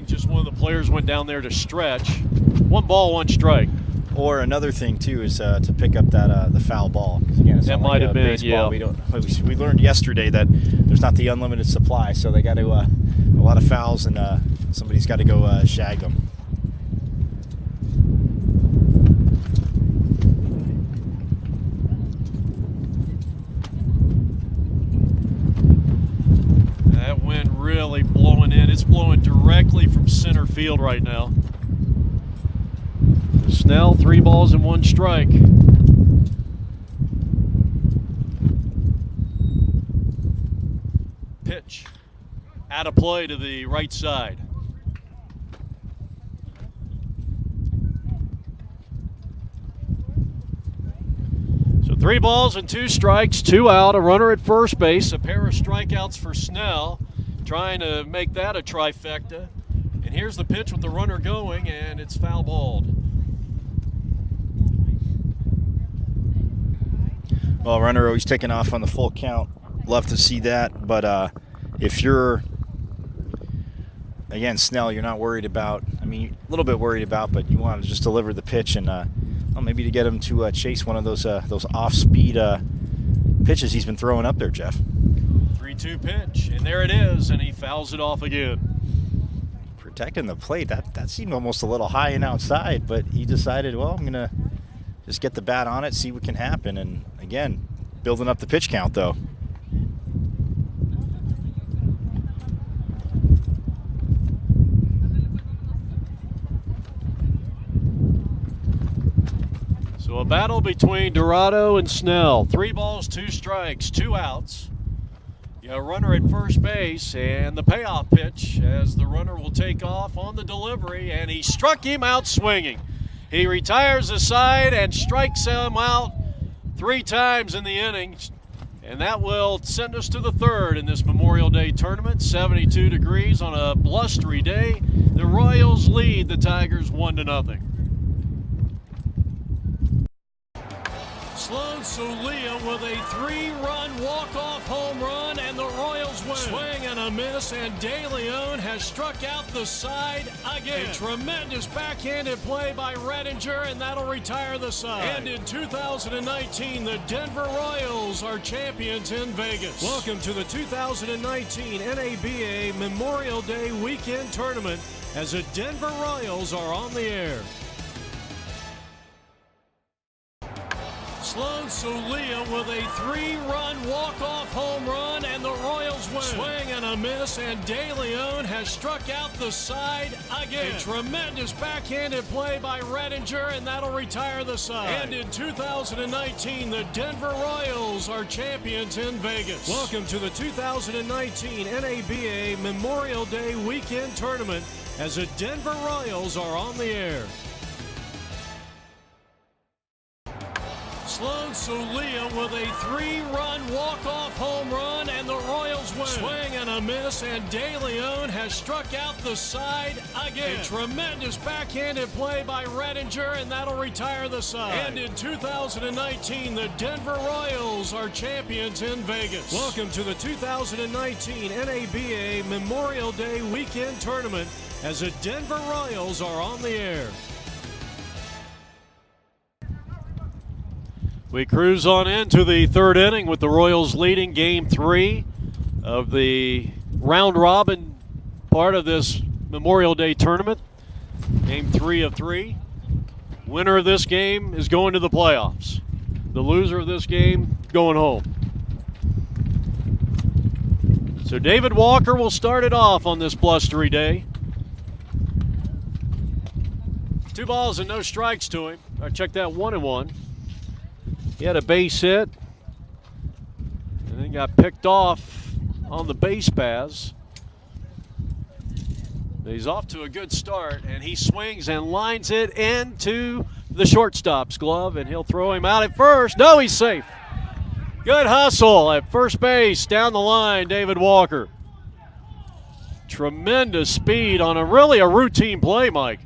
just one of the players went down there to stretch. One ball, one strike.
Or another thing too is to pick up that the foul ball. Again, it's
that might have been baseball.
Yeah. We learned yesterday that there's not the unlimited supply, so they got to a lot of fouls, and somebody's got to go shag them.
That wind really blowing in. It's blowing directly from center field right now. Snell, 3 balls and 1 strike. Pitch out of play to the right side. So 3 balls and 2 strikes, 2 out, a runner at first base, a pair of strikeouts for Snell, trying to make that a trifecta. And here's the pitch with the runner going, and it's foul balled.
Well, runner always taking off on the full count. Love to see that. But if you're, again, Snell, you're not worried about, I mean, a little bit worried about, but you want to just deliver the pitch and well, maybe to get him to chase one of those off-speed pitches he's been throwing up there, Jeff.
3-2 pitch, and there it is, and he fouls it off again.
Protecting the plate, that seemed almost a little high and outside, but he decided, well, I'm going to just get the bat on it, see what can happen. And again, building up the pitch count, though.
So a battle between Dorado and Snell. 3 balls, 2 strikes, 2 outs. You have a runner at first base, and the payoff pitch as the runner will take off on the delivery, and he struck him out swinging. He retires the side and strikes him out 3 times in the inning, and that will send us to the third in this Memorial Day tournament. 72 degrees on a blustery day. The Royals lead the Tigers 1-0. Sloan Sulia with a 3-run walk-off home run, and the Royals win. Swing and a miss, and De Leon has struck out the side again. A tremendous backhanded play by Redinger, and that'll retire the side. And in 2019, the Denver Royals are champions in Vegas. Welcome to the 2019 NABA Memorial Day Weekend Tournament as the Denver Royals are on the air. Sloan Solia with a 3-run walk-off home run, and the Royals win. Swing and a miss, and De Leon has struck out the side again. A tremendous backhanded play by Redinger, and that'll retire the side. And in 2019, the Denver Royals are champions in Vegas. Welcome to the 2019 NABA Memorial Day Weekend Tournament as the Denver Royals are on the air. Sloan Solia with a 3-run walk-off home run, and the Royals win. Swing and a miss, and De Leon has struck out the side again. A tremendous backhanded play by Redinger, and that'll retire the side. And in 2019, the Denver Royals are champions in Vegas. Welcome to the 2019 NABA Memorial Day Weekend Tournament as the Denver Royals are on the air. We cruise on into the third inning with the Royals leading Game 3 of the round-robin part of this Memorial Day tournament. Game 3 of 3. Winner of this game is going to the playoffs. The loser of this game going home. So David Walker will start it off on this blustery day. 2 balls and no strikes to him. I checked that 1-1. He had a base hit and then got picked off on the base paths. He's off to a good start, and he swings and lines it into the shortstop's glove, and he'll throw him out at first. No, he's safe. Good hustle at first base down the line, David Walker. Tremendous speed on a routine play, Mike.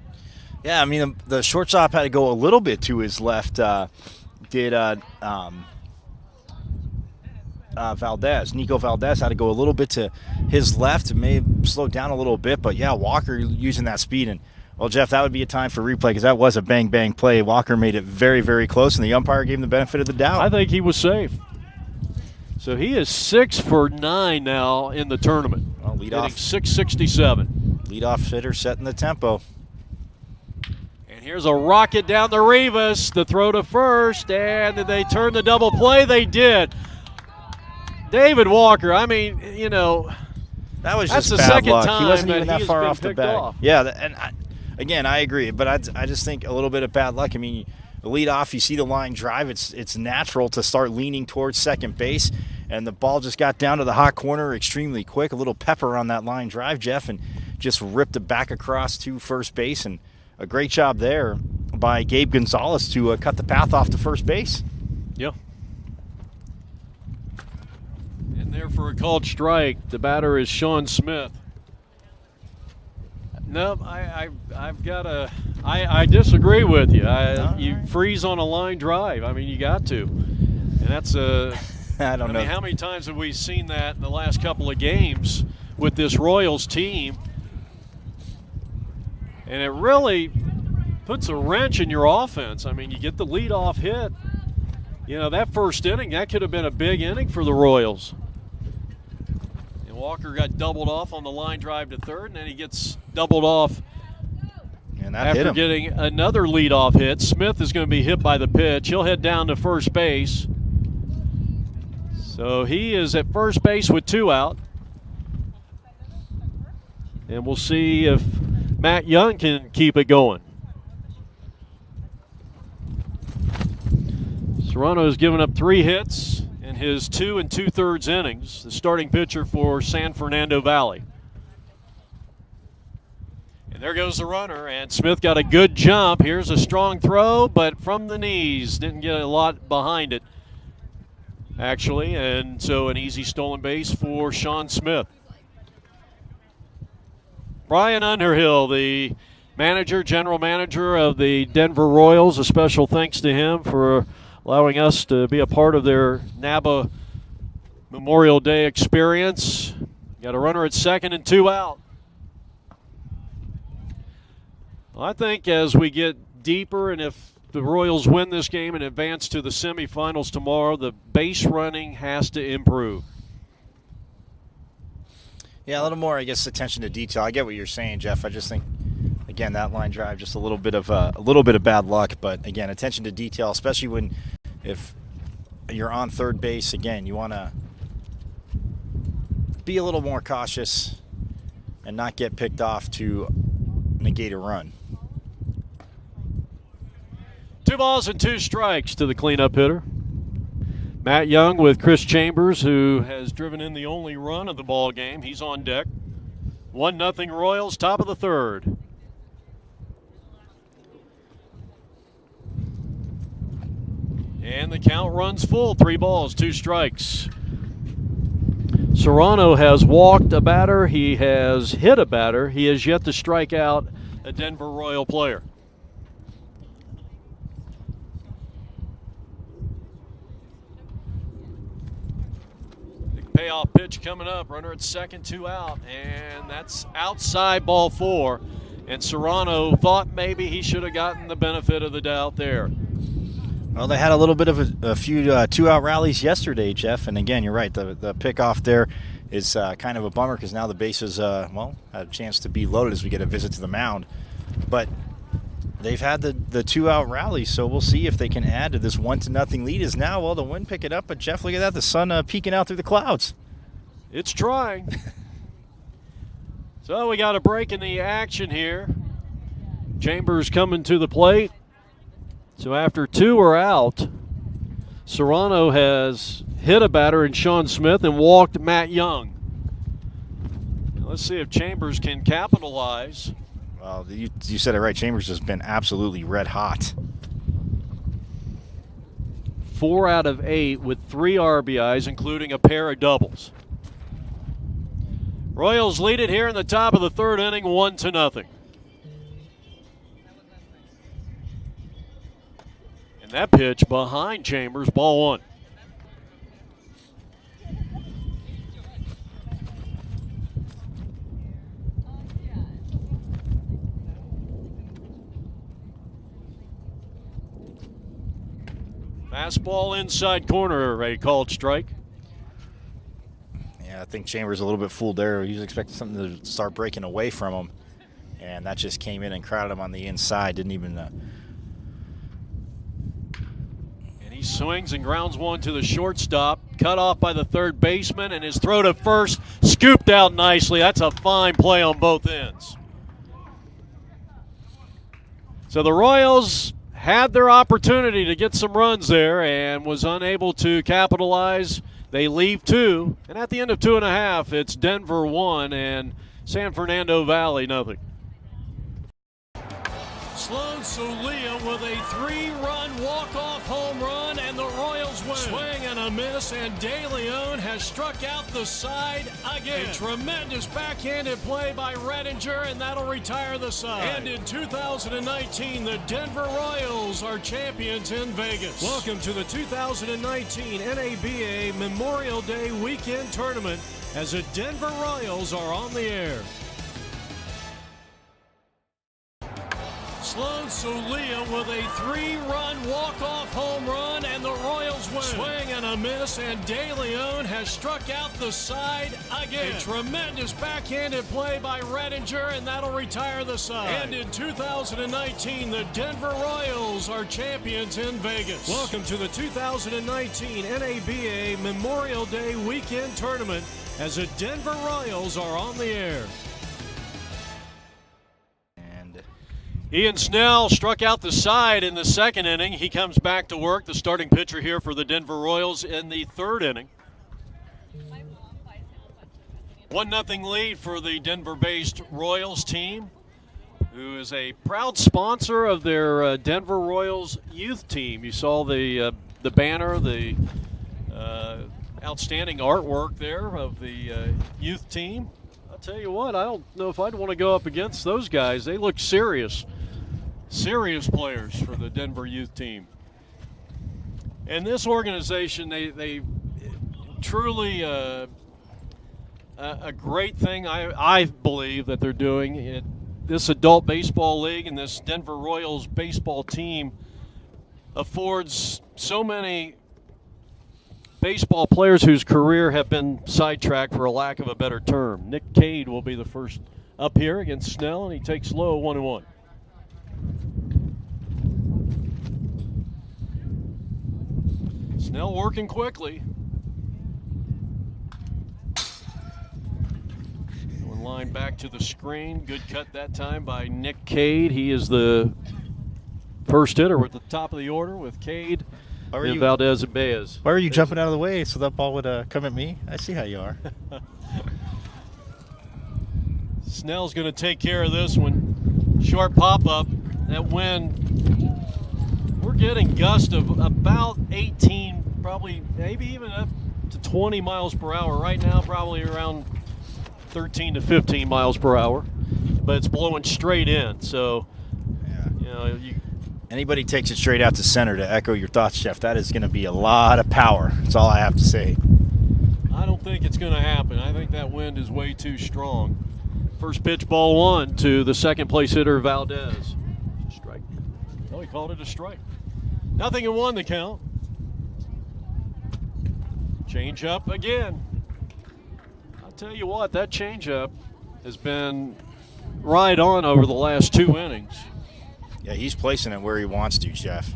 Yeah, I mean, the shortstop had to go a little bit to his left. Valdez. Nico Valdez had to go a little bit to his left. It may have slowed down a little bit, but yeah, Walker using that speed. And, well, Jeff, that would be a time for replay because that was a bang-bang play. Walker made it very, very close, and the umpire gave him the benefit of the doubt.
I think he was safe. So he is 6 for 9 now in the tournament.
Well,
hitting .667.
Leadoff hitter setting the tempo.
Here's a rocket down the Rivas, the throw to first, and did they turn the double play? They did. David Walker, I mean, you know,
that's
just
the
bad
second
luck.
time he wasn't even that far off the bag.
Off.
Yeah, again, I agree, but I just think a little bit of bad luck. I mean, the lead off, you see the line drive, it's natural to start leaning towards second base, and the ball just got down to the hot corner extremely quick. A little pepper on that line drive, Jeff, and just ripped it back across to first base, and a great job there by Gabe Gonzalez to cut the path off to first base.
Yeah. And there for a called strike. The batter is Sean Smith. No, I've got a. I disagree with you. You freeze on a line drive. I mean, you got to, and that's a.
I don't know.
Mean, how many times have we seen that in the last couple of games with this Royals team? And it really puts a wrench in your offense. I mean, you get the leadoff hit. You know, that first inning, that could have been a big inning for the Royals. And Walker got doubled off on the line drive to third, and then he gets doubled off
and that
after getting another leadoff hit. Smith is going to be hit by the pitch. He'll head down to first base. So he is at first base with 2 out. And we'll see if Matt Young can keep it going. Serrano has given up 3 hits in his 2 2/3 innings, the starting pitcher for San Fernando Valley. And there goes the runner, and Smith got a good jump. Here's a strong throw, but from the knees. Didn't get a lot behind it, actually, and so an easy stolen base for Sean Smith. Brian Underhill, the general manager of the Denver Royals, a special thanks to him for allowing us to be a part of their Naba Memorial Day experience. Got a runner at second and 2 out. Well, I think as we get deeper, and if the Royals win this game and advance to the semifinals tomorrow, the base running has to improve.
Yeah, a little more, I guess, attention to detail. I get what you're saying, Jeff. I just think, again, that line drive, just a little bit of bad luck. But again, attention to detail, especially when if you're on third base, again, you want to be a little more cautious and not get picked off to negate a run.
2 balls and 2 strikes to the cleanup hitter. Matt Young with Chris Chambers, who has driven in the only run of the ball game. He's on deck. 1-0 Royals, top of the third. And the count runs full. 3 balls, 2 strikes. Serrano has walked a batter. He has hit a batter. He has yet to strike out a Denver Royal player. Payoff pitch coming up. Runner at second, 2 out. And that's outside, ball 4. And Serrano thought maybe he should have gotten the benefit of the doubt there.
Well, they had a little bit of a few 2-out rallies yesterday, Jeff. And again, you're right. The pickoff there is kind of a bummer because now the bases, had a chance to be loaded as we get a visit to the mound. But they've had the 2-out rally, so we'll see if they can add to this 1-0 lead. Is now, well, the wind pick it up, but Jeff, look at that, the sun peeking out through the clouds.
It's trying. So we got a break in the action here. Chambers coming to the plate. So after 2 are out, Serrano has hit a batter in Sean Smith and walked Matt Young. Now let's see if Chambers can capitalize.
Well, you said it right. Chambers has been absolutely red hot.
4 out of 8 with 3 RBIs, including a pair of doubles. Royals lead it here in the top of the third inning, 1-0. And that pitch behind Chambers, ball 1. Fastball inside corner, a called strike.
Yeah, I think Chambers a little bit fooled there. He was expecting something to start breaking away from him, and that just came in and crowded him on the inside. Didn't even.
And he swings and grounds one to the shortstop, cut off by the third baseman, and his throw to first scooped out nicely. That's a fine play on both ends. So the Royals had their opportunity to get some runs there and was unable to capitalize. They leave 2, and at the end of 2.5, it's Denver 1 and San Fernando Valley nothing. Sloan Solia with a 3-run walk-off home run, and the Royals win. Swing and a miss, and De Leon has struck out the side again. A tremendous backhanded play by Redinger, and that'll retire the side. And in 2019, the Denver Royals are champions in Vegas. Welcome to the 2019 NABA Memorial Day Weekend Tournament as the Denver Royals are on the air. Sloan Solia with a 3-run walk-off home run, and the Royals win. Swing and a miss, and De Leon has struck out the side again. A tremendous backhanded play by Redinger, and that'll retire the side. And in 2019, the Denver Royals are champions in Vegas. Welcome to the 2019 NABA Memorial Day Weekend Tournament as the Denver Royals are on the air. Ian Snell struck out the side in the second inning. He comes back to work, the starting pitcher here for the Denver Royals in the third inning. 1-0 lead for the Denver-based Royals team, who is a proud sponsor of their Denver Royals youth team. You saw the banner, the outstanding artwork there of the youth team. I'll tell you what, I don't know if I'd want to go up against those guys. They look serious players for the Denver youth team. And this organization, they truly a great thing I believe that they're doing. This adult baseball league and this Denver Royals baseball team affords so many baseball players whose career have been sidetracked, for a lack of a better term. Nick Cade will be the first up here against Snell, and he takes low 1-1. Snell working quickly. Going line back to the screen. Good cut that time by Nick Cade. He is the first hitter. We're at the top of the order with Cade, and Valdez, and Baez.
Why are you jumping out of the way so that ball would come at me? I see how you are.
Snell's going to take care of this one. Short pop-up. That wind, we're getting gusts of about 18, probably maybe even up to 20 miles per hour. Right now, probably around 13 to 15 miles per hour. But it's blowing straight in. So, yeah.
Anybody takes it straight out to center to echo your thoughts, Jeff, that is going to be a lot of power. That's all I have to say.
I don't think it's going to happen. I think that wind is way too strong. First pitch, ball one to the second place hitter, Valdez. Strike. No, he called it a strike. 0-1 the count. Change up again. I'll tell you what, that change up has been right on over the last 2 innings.
Yeah, he's placing it where he wants to, Jeff.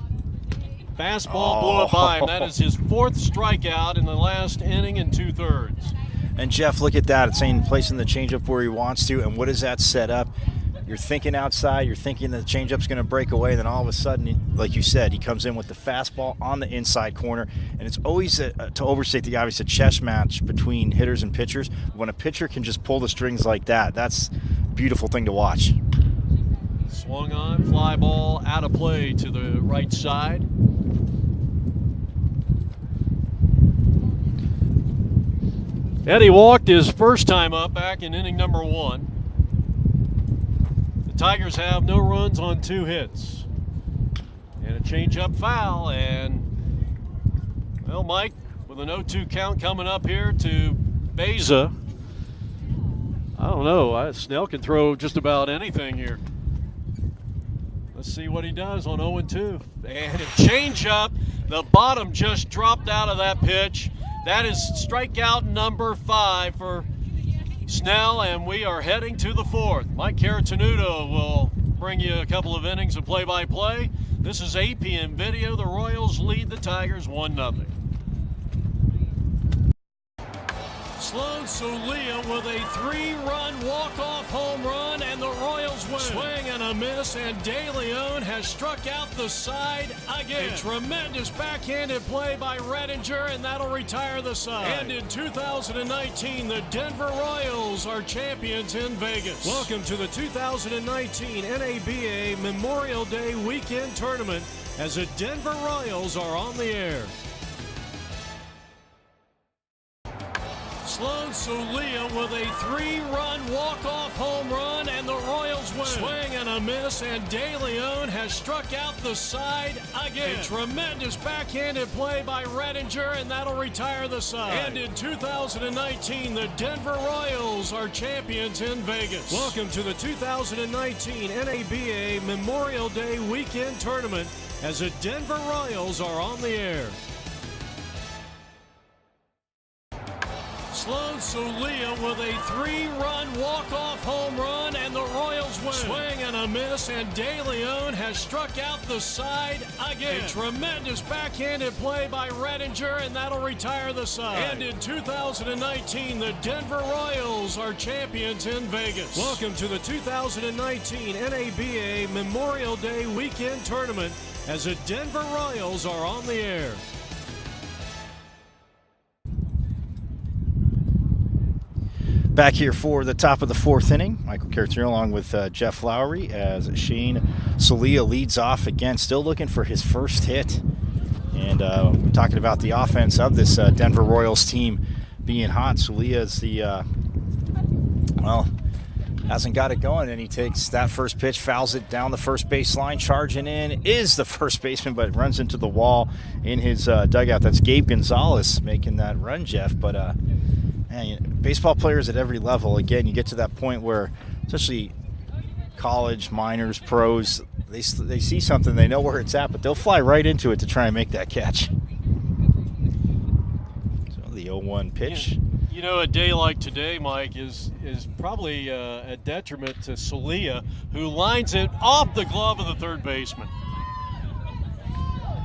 Fastball blew it by him. That is his 4th strikeout in the last inning and 2/3.
And Jeff, look at that. It's saying placing the changeup where he wants to. And what does that set up? You're thinking outside. You're thinking the changeup's going to break away. Then all of a sudden, like you said, he comes in with the fastball on the inside corner. And it's always, to overstate the obvious, a chess match between hitters and pitchers. When a pitcher can just pull the strings like that, that's a beautiful thing to watch.
Swung on, fly ball out of play to the right side. Eddie walked his first time up back in inning number 1. The Tigers have no runs on 2 hits. And a change-up foul, and, well, Mike, with an 0-2 count coming up here to Beza. I don't know, Snell can throw just about anything here. Let's see what he does on 0-2. And a change-up. The bottom just dropped out of that pitch. That is strikeout number 5 for Snell, and we are heading to the 4th. Mike Caratenuto will bring you a couple of innings of play-by-play. This is APM Video. The Royals lead the Tigers 1-0. Sloan Solia with a 3-run walk-off home run, and the Royals win. Swing and a miss, and De Leon has struck out the side again. A tremendous backhanded play by Redinger, and that'll retire the side. And in 2019, the Denver Royals are champions in Vegas. Welcome to the 2019 NABA Memorial Day Weekend Tournament as the Denver Royals are on the air. Sloan Solia with a 3-run walk-off home run, and the Royals win. Swing and a miss, and De Leon has struck out the side again. A tremendous backhanded play by Redinger, and that'll retire the side. And in 2019, the Denver Royals are champions in Vegas. Welcome to the 2019 NABA Memorial Day Weekend Tournament as the Denver Royals are on the air. Sloan Solia with a 3-run walk-off home run, and the Royals win. Swing and a miss, and De Leon has struck out the side again. A tremendous backhanded play by Redinger, and that'll retire the side. And in 2019, the Denver Royals are champions in Vegas. Welcome to the 2019 NABA Memorial Day Weekend Tournament as the Denver Royals are on the air.
Back here for the top of the 4th inning. Michael Caratenuto along with Jeff Lowry as Shane Solia leads off again, still looking for his first hit. And we're talking about the offense of this Denver Royals team being hot. Solia is the, hasn't got it going, and he takes that first pitch, fouls it down the first base line. Charging in is the first baseman, but runs into the wall in his dugout. That's Gabe Gonzalez making that run, Jeff. But man, baseball players at every level, again, you get to that point where, especially college, minors, pros, they see something, they know where it's at, but they'll fly right into it to try and make that catch. So the 0-1 pitch.
You know, a day like today, Mike, is probably a detriment to Solia, who lines it off the glove of the third baseman.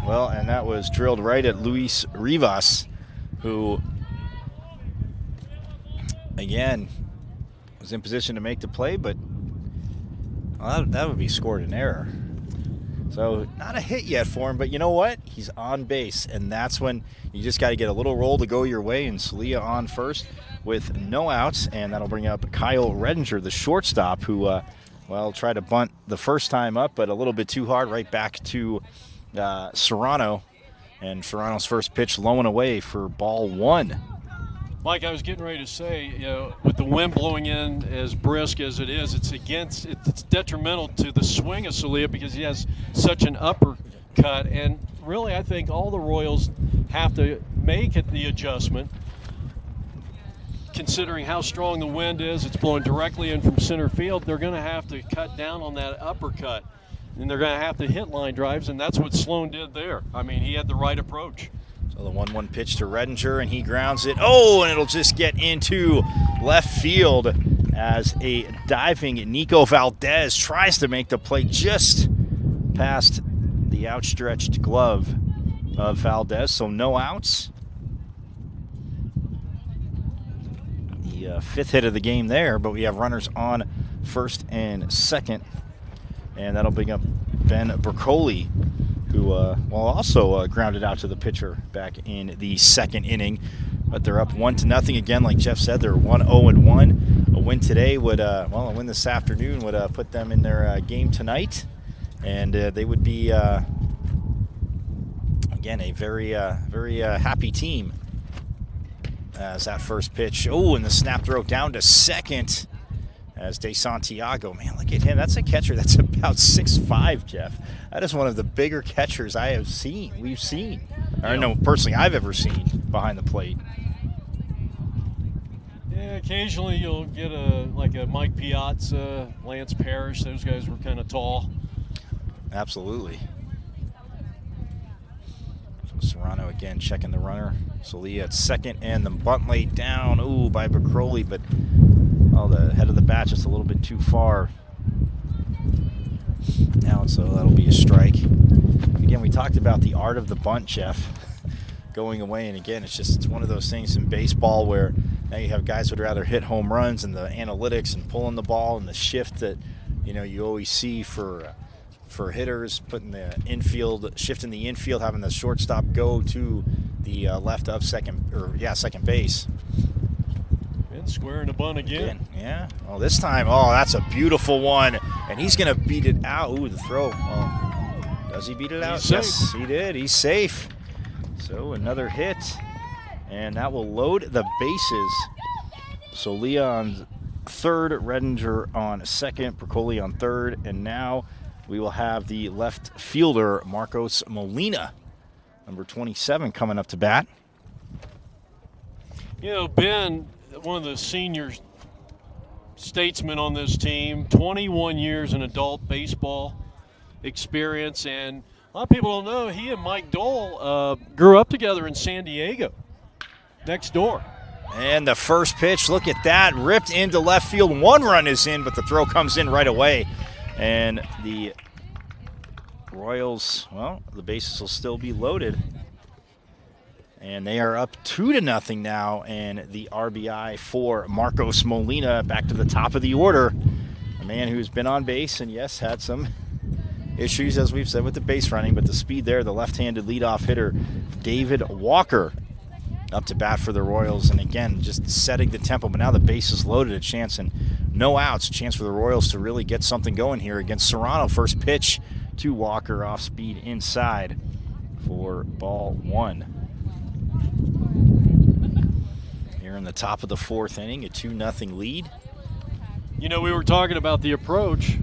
Well, and that was drilled right at Luis Rivas, who, again, was in position to make the play, but well, that would be scored in error. So not a hit yet for him, but you know what? He's on base, and that's when you just got to get a little roll to go your way, and Celia on first with no outs, and that'll bring up Kyle Redinger, the shortstop, who, well, tried to bunt the first time up, but a little bit too hard, right back to Serrano, and Serrano's first pitch low and away for ball 1.
Mike, I was getting ready to say, you know, with the wind blowing in as brisk as it is, it's detrimental to the swing of Celia because he has such an uppercut. And really, I think all the Royals have to make it the adjustment, considering how strong the wind is. It's blowing directly in from center field. They're going to have to cut down on that uppercut, and they're going to have to hit line drives, and that's what Sloan did there. I mean, he had the right approach.
So the 1-1 pitch to Redinger, and he grounds it. Oh, and it'll just get into left field as a diving Nico Valdez tries to make the play just past the outstretched glove of Valdez. So no outs. The fifth hit of the game there, but we have runners on first and second. And that'll bring up Ben Bercoli, who also grounded out to the pitcher back in the second inning. But they're up 1-0 again. Like Jeff said, they're 1-0-1. A win today would, a win this afternoon would put them in their game tonight. And they would be, again, a very happy team as that first pitch. Oh, and the snap throw down to second. As De Santiago, man, look at him. That's a catcher that's about 6'5", Jeff. That is one of the bigger catchers we've seen. Or no, personally, I've ever seen behind the plate.
Yeah, occasionally you'll get a Mike Piazza, Lance Parrish. Those guys were kind of tall.
Absolutely. So Serrano again checking the runner. Celia at second, and the bunt laid down. Ooh, by Bercoli, but the head of the bat just a little bit too far now, so that'll be a strike. Again, we talked about the art of the bunt, Jeff, going away, and again, it's one of those things in baseball where now you have guys who would rather hit home runs and the analytics and pulling the ball and the shift that you always see for hitters, putting the infield, shifting the infield, having the shortstop go to the left of second base.
Squaring the bunt again.
Yeah. Oh, this time, that's a beautiful one. And he's going to beat it out. Ooh, the throw. Oh, does he beat it out? Yes, he did. He's safe. So another hit. And that will load the bases. So Leah on third, Redinger on second, Bercoli on third. And now we will have the left fielder, Marcos Molina, number 27, coming up to bat.
Ben, one of the senior statesmen on this team, 21 years in adult baseball experience, and a lot of people don't know he and Mike Dole grew up together in San Diego, next door.
And the first pitch, look at that, ripped into left field. One run is in, but the throw comes in right away. And the Royals, the bases will still be loaded. And they are up 2-0 now, and the RBI for Marcos Molina back to the top of the order. A man who's been on base and, yes, had some issues, as we've said, with the base running, but the speed there, the left-handed leadoff hitter, David Walker, up to bat for the Royals. And, again, just setting the tempo, but now the base is loaded, a chance and no outs, a chance for the Royals to really get something going here against Serrano. First pitch to Walker, off speed inside for ball 1. Here in the top of the fourth inning, a 2-0 lead.
We were talking about the approach.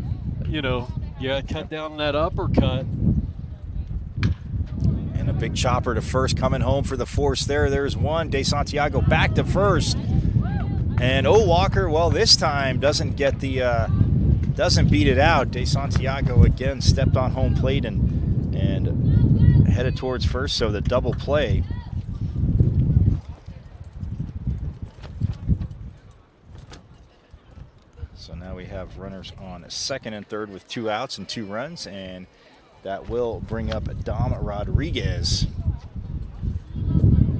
Cut down that uppercut.
And a big chopper to first coming home for the force there. There's one. De Santiago back to first. And Walker, this time doesn't get doesn't beat it out. De Santiago again stepped on home plate and headed towards first, so the double play. So now we have runners on second and third with 2 outs and 2 runs, and That will bring up Dom Rodriguez.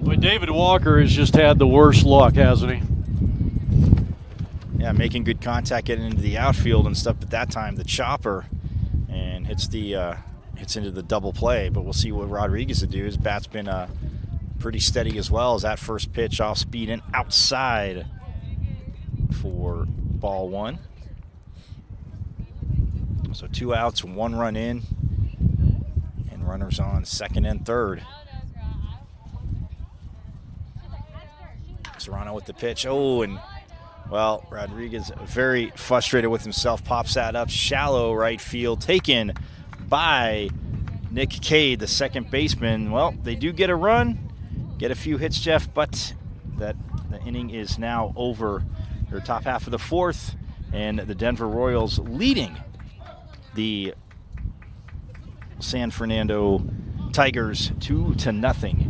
But David Walker has just had the worst luck, hasn't he?
Yeah, making good contact, getting into the outfield and stuff, but that time the chopper and hits into the double play. But we'll see what Rodriguez will do. His bat's been pretty steady as well as that first pitch off speed and outside for ball one. So 2 outs, 1 run in, and runners on second and third. Serrano with the pitch. Oh, and well, Rodriguez very frustrated with himself. Pops that up shallow right field, taken by Nick Cade, the second baseman. Well, they do get a run, get a few hits, Jeff, but the inning is now over. Their top half of the fourth, and the Denver Royals leading the San Fernando Tigers 2-0.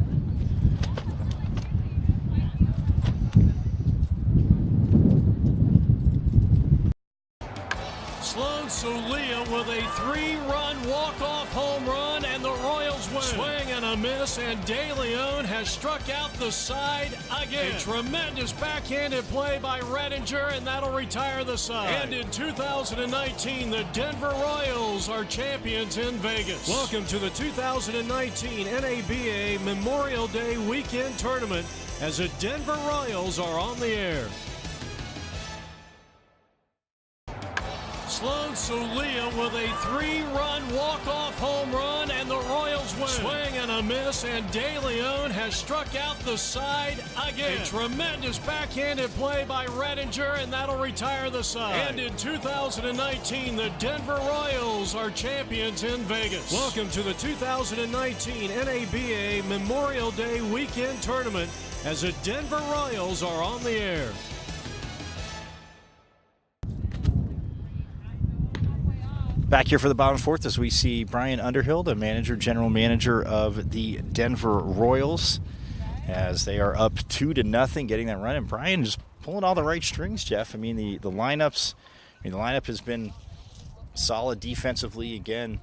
Sloan Solia with a 3-run walk-off home run, and the Royals win. Swing and a miss, and De Leon has struck out the side again. A tremendous backhanded play by Redinger, and that'll retire the side. And in 2019, the Denver Royals are champions in Vegas. Welcome to the 2019 NABA Memorial Day Weekend Tournament as the Denver Royals are on the air. Sloan Solia with a 3-run walk-off home run, and the Royals win. Swing and a miss, and De Leon has struck out the side again. A tremendous backhanded play by Redinger, and that'll retire the side. And in 2019, the Denver Royals are champions in Vegas. Welcome to the 2019 NABA Memorial Day Weekend Tournament as the Denver Royals are on the air.
Back here for the bottom fourth as we see Brian Underhill, the general manager of the Denver Royals, as they are up 2-0, getting that run. And Brian just pulling all the right strings, Jeff. I mean, the lineups, the lineup has been solid defensively. Again,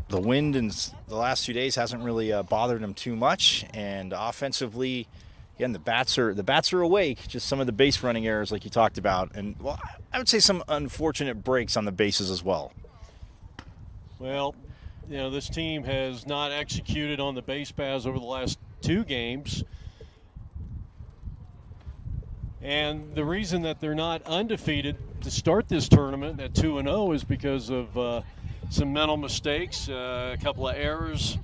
the wind in the last 2 days hasn't really bothered them too much, and offensively, again, the bats are awake. Just some of the base running errors, like you talked about, and well, I would say some unfortunate breaks on the bases as well.
Well, this team has not executed on the base paths over the last 2 games, and the reason that they're not undefeated to start this tournament at 2-0 is because of some mental mistakes, a couple of errors,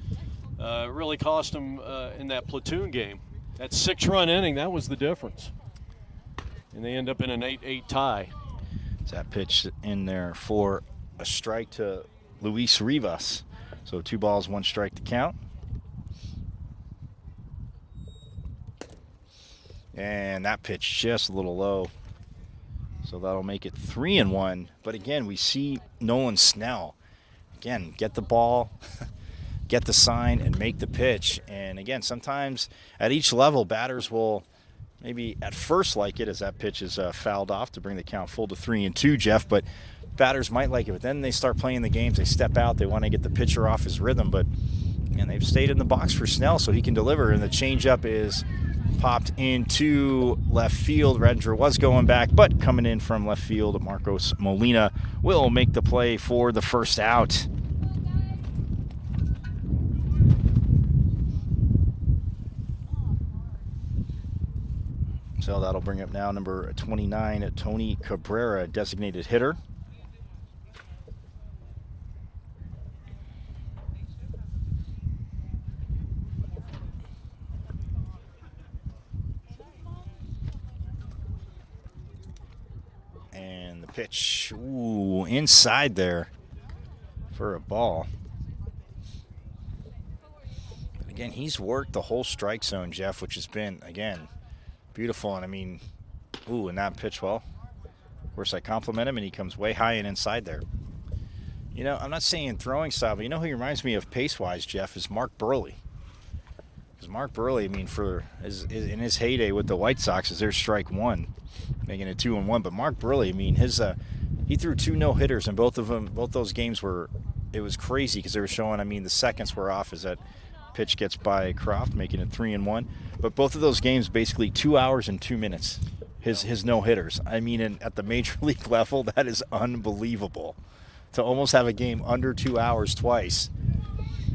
really cost them in that platoon game. That 6-run inning, that was the difference. And they end up in an 8-8 tie.
That pitch in there for a strike to Luis Rivas. So 2 balls, 1 strike to count. And that pitch just a little low. So that'll make it 3-1. But again, we see Nolan Snell. Again, get the ball. Get the sign and make the pitch. And again, sometimes at each level, batters will maybe at first like it as that pitch is fouled off to bring the count full to 3-2, Jeff. But batters might like it. But then they start playing the games. They step out. They want to get the pitcher off his rhythm. But they've stayed in the box for Snell so he can deliver. And the changeup is popped into left field. Redinger was going back, but coming in from left field, Marcos Molina will make the play for the first out. So that'll bring up now number 29, Tony Cabrera, designated hitter. And the pitch, ooh, inside there for a ball. But again, he's worked the whole strike zone, Jeff, which has been, again, beautiful. And I mean, ooh, and that pitch, well, of course I compliment him and he comes way high and inside there. I'm not saying throwing style, but who he reminds me of pace-wise, Jeff, is Mark Burley. Because Mark Burley, I mean, in his heyday with the White Sox, is their strike one, making it 2-1. But Mark Burley, I mean, he threw 2 no-hitters, and both those games were it was crazy because they were showing, I mean, the seconds were off as that pitch gets by Croft, making it 3-1. But both of those games, basically 2 hours and 2 minutes, his no-hitters. I mean, at the major league level, that is unbelievable. To almost have a game under 2 hours twice.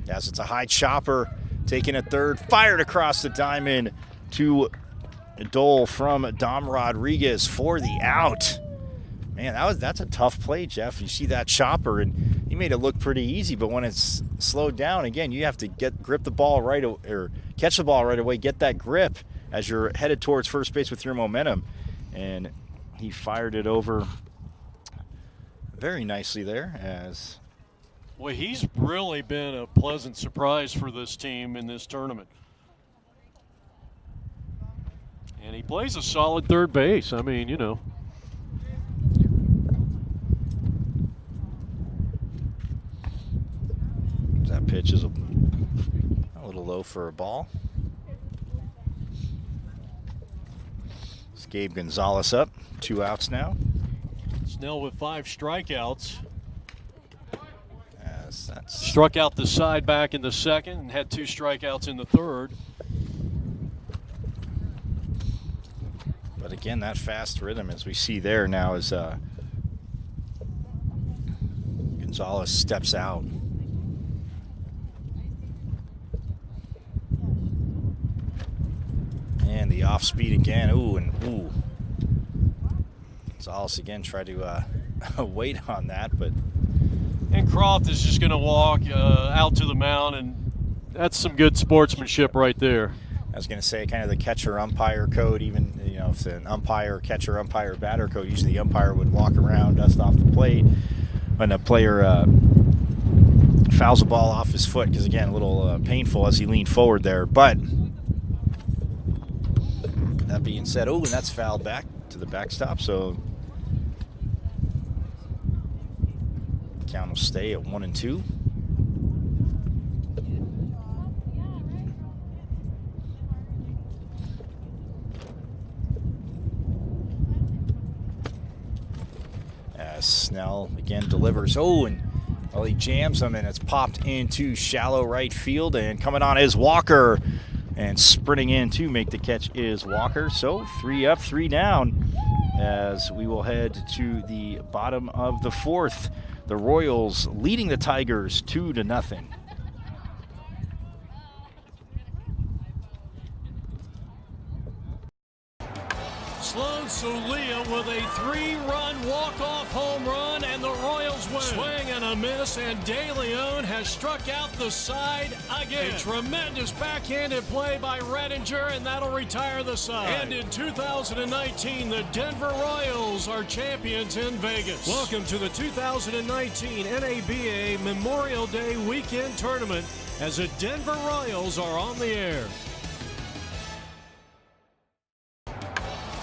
As it's a high chopper, taking a third, fired across the diamond to Dole from Dom Rodriguez for the out. Man, that's a tough play, Jeff. You see that chopper, and he made it look pretty easy, but when it's slowed down, again, you have to grip the ball right, or catch the ball right away, get that grip as you're headed towards first base with your momentum. And he fired it over very nicely there. As
well, he's really been a pleasant surprise for this team in this tournament. And he plays a solid third base. I mean, you know.
That pitch is a little low for a ball. It's Gabe Gonzalez up. 2 outs now.
Snell with 5 strikeouts.
Yes, that's
struck out the side back in the second and had 2 strikeouts in the third.
But again, that fast rhythm, as we see there now, is Gonzalez steps out. And the off speed again. Ooh, and ooh. Gonzalez again tried to wait on that, but.
And Croft is just going to walk out to the mound, and that's some good sportsmanship right there.
I was going to say kind of the catcher-umpire code, even, you know, if it's an umpire, catcher, umpire, batter code, usually the umpire would walk around, dust off the plate when a player fouls the ball off his foot, because, again, a little painful as he leaned forward there. But that being said, oh, and that's fouled back to the backstop, so count will stay at 1-2. As Snell again delivers. Oh, and well, he jams him, and it's popped into shallow right field. And coming on is Walker, and sprinting in to make the catch is Walker. So 3 up, 3 down, as we will head to the bottom of the 4th. The Royals leading the Tigers 2-0.
Sloan Solia with a 3-run walk-off home run, and the Royals win. Swing and a miss, and De Leon has struck out the side again. A tremendous backhanded play by Redinger, and that'll retire the side. And in 2019, the Denver Royals are champions in Vegas. Welcome to the 2019 NABA Memorial Day Weekend Tournament, as the Denver Royals are on the air.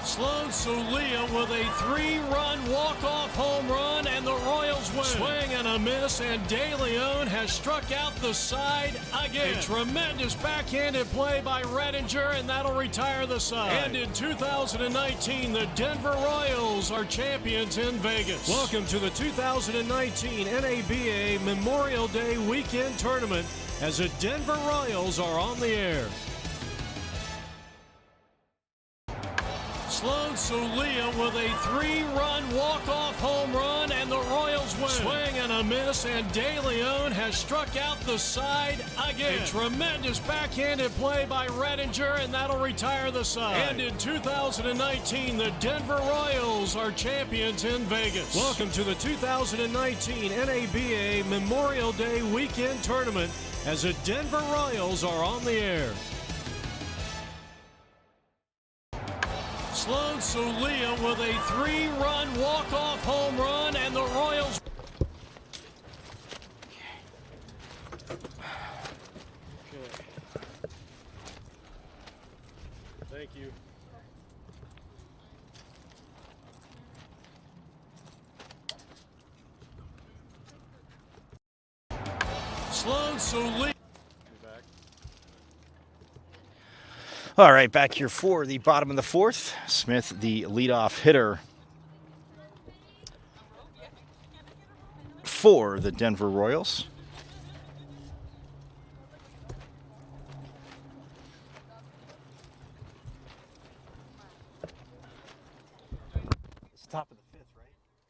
Sloan Solia with a 3-run walk-off home run, and the Royals win. Swing and a miss, and De Leon has struck out the side again. A tremendous backhanded play by Redinger, and that'll retire the side. And in 2019, the Denver Royals are champions in Vegas. Welcome to the 2019 NABA Memorial Day Weekend Tournament, as the Denver Royals are on the air. Sloan Solia with a 3-run walk-off home run, and the Royals win. Swing and a miss, and De Leon has struck out the side again. A tremendous backhanded play by Redinger, and that'll retire the side. And in 2019, the Denver Royals are champions in Vegas. Welcome to the 2019 NABA Memorial Day Weekend Tournament, as the Denver Royals are on the air. Sloan Solia with a 3-run walk-off home run, and the Royals. Okay. Thank you. Sloan Solia.
All right, back here for the bottom of the 4th. Smith, the leadoff hitter, for the Denver Royals. It's top of the fifth, right?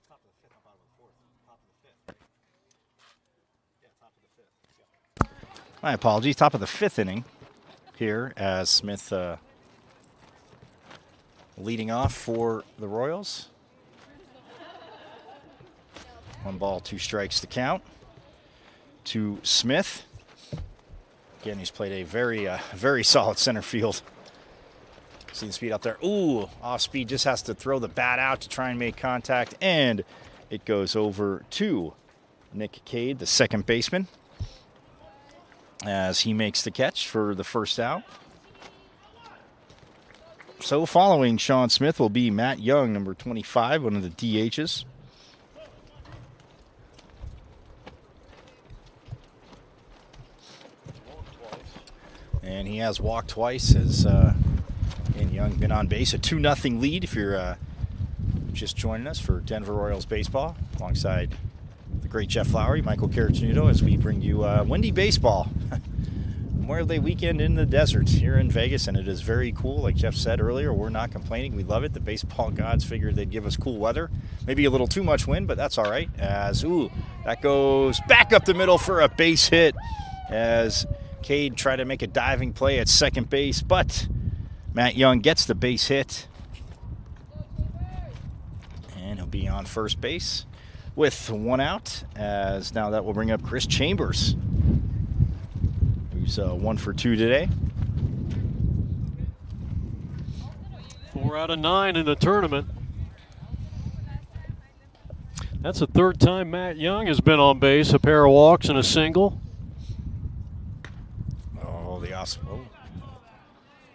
Top of the fifth, bottom of the fourth. Top of the fifth, right? Yeah, top of the fifth. My apologies. Top of the fifth inning here as Smith leading off for the Royals. 1 ball, 2 strikes to count to Smith. Again, he's played a very solid center field. See the speed out there. Ooh, off speed, just has to throw the bat out to try and make contact, and it goes over to Nick Cade, the second baseman, as he makes the catch for the first out. So following Sean Smith will be Matt Young, number 25, one of the DHs. And he has walked twice as Young been on base. A 2-0 lead if you're just joining us for Denver Royals baseball, alongside the great Jeff Lowry, Michael Caratenuto, as we bring you windy baseball. Memorial Day weekend in the desert here in Vegas, and it is very cool. Like Jeff said earlier, we're not complaining. We love it. The baseball gods figured they'd give us cool weather. Maybe a little too much wind, but that's all right. As, that goes back up the middle for a base hit as Cade tried to make a diving play at second base, but Matt Young gets the base hit. And he'll be on first base with 1 out, as now that will bring up Chris Chambers, who's 1 for 2 today.
4 out of 9 in the tournament. That's the 3rd time Matt Young has been on base, a pair of walks and a single.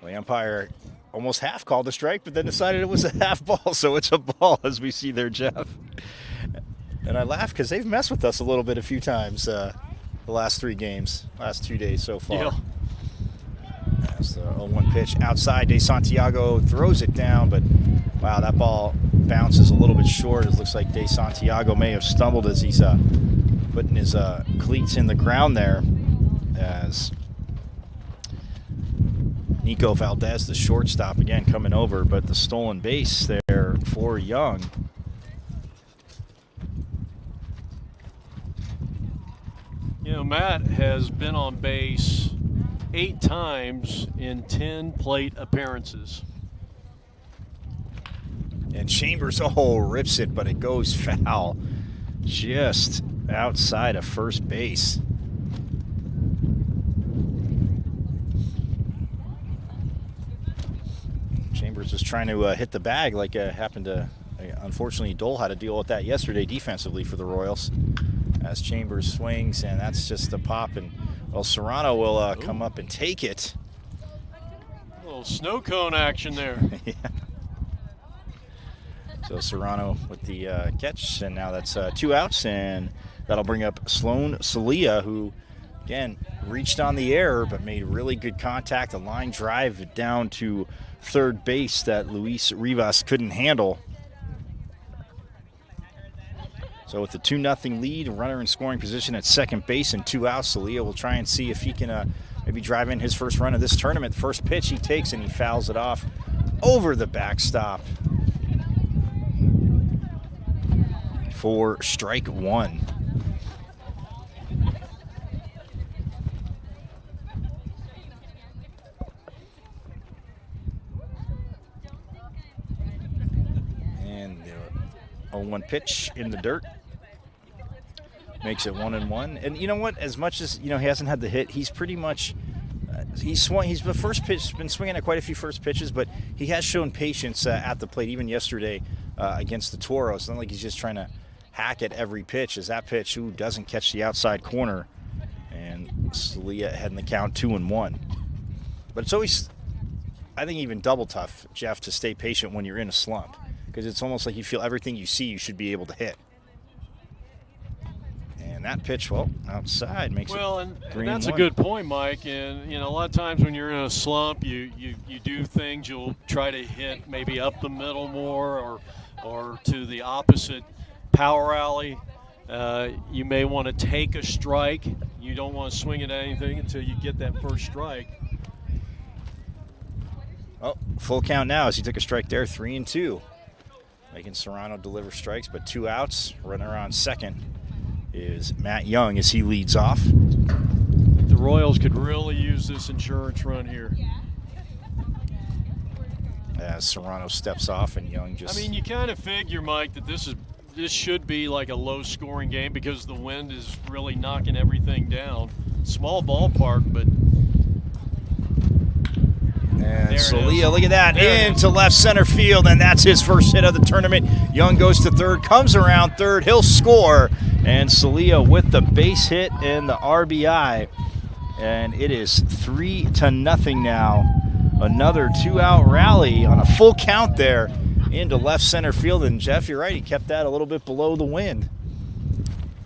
The umpire almost half called a strike, but then decided it was a half ball, so it's a ball, as we see there, Jeff. And I laugh because they've messed with us a little bit a few times the last 3 games, last 2 days so far.
Yeah. That's the 0-1 pitch outside. De Santiago throws it down, but wow, that ball bounces a little bit short. It looks like De Santiago may have stumbled as he's putting his cleats in the ground there, as Nico Valdez, the shortstop, again coming over, but the stolen base there for Young.
You know, Matt has been on base 8 times in 10 plate appearances.
And Chambers, rips it, but it goes foul just outside of first base. Chambers is trying to hit the bag like happened to, unfortunately, Dole had to deal with that yesterday defensively for the Royals. As Chambers swings, and that's just a pop, and well, Serrano will come up and take it.
A little snow cone action there.
Yeah. So Serrano with the catch, and now that's 2 outs, and that'll bring up Sloan Celia, who, again, reached on the air but made really good contact, a line drive down to third base that Luis Rivas couldn't handle. So with the 2-0 lead, runner in scoring position at second base and 2 outs, Celia will try and see if he can maybe drive in his first run of this tournament. The first pitch he takes, and he fouls it off over the backstop for strike 1. And the 0-1 pitch in the dirt makes it 1-1. And you know what? As much as he hasn't had the hit, he's pretty much he's the first pitch, been swinging at quite a few first pitches, but he has shown patience at the plate. Even yesterday against the Toros, it's not like he's just trying to hack at every pitch. As that pitch doesn't catch the outside corner, and Celia heading the count 2-1. But it's always, I think, even double tough, Jeff, to stay patient when you're in a slump, because it's almost like you feel everything you see you should be able to hit. And that pitch, outside makes it 3-1.
And that's a good point, Mike. And a lot of times when you're in a slump, you do things. You'll try to hit maybe up the middle more, or to the opposite power alley. You may want to take a strike. You don't want to swing at anything until you get that first strike.
Oh, full count now as he took a strike there, 3-2. Making Serrano deliver strikes, but 2 outs. Runner on second is Matt Young as he leads off.
The Royals could really use this insurance run here.
As Serrano steps off and Young just...
I mean, you kind of figure, Mike, that this should be like a low-scoring game because the wind is really knocking everything down. Small ballpark, but...
And Salia, look at that, into left center field, and that's his first hit of the tournament. Young goes to third, comes around third, he'll score, and Salia with the base hit and the RBI. And it is 3-0 now. Another 2-out rally on a full count there into left center field. And Jeff, you're right, he kept that a little bit below the wind.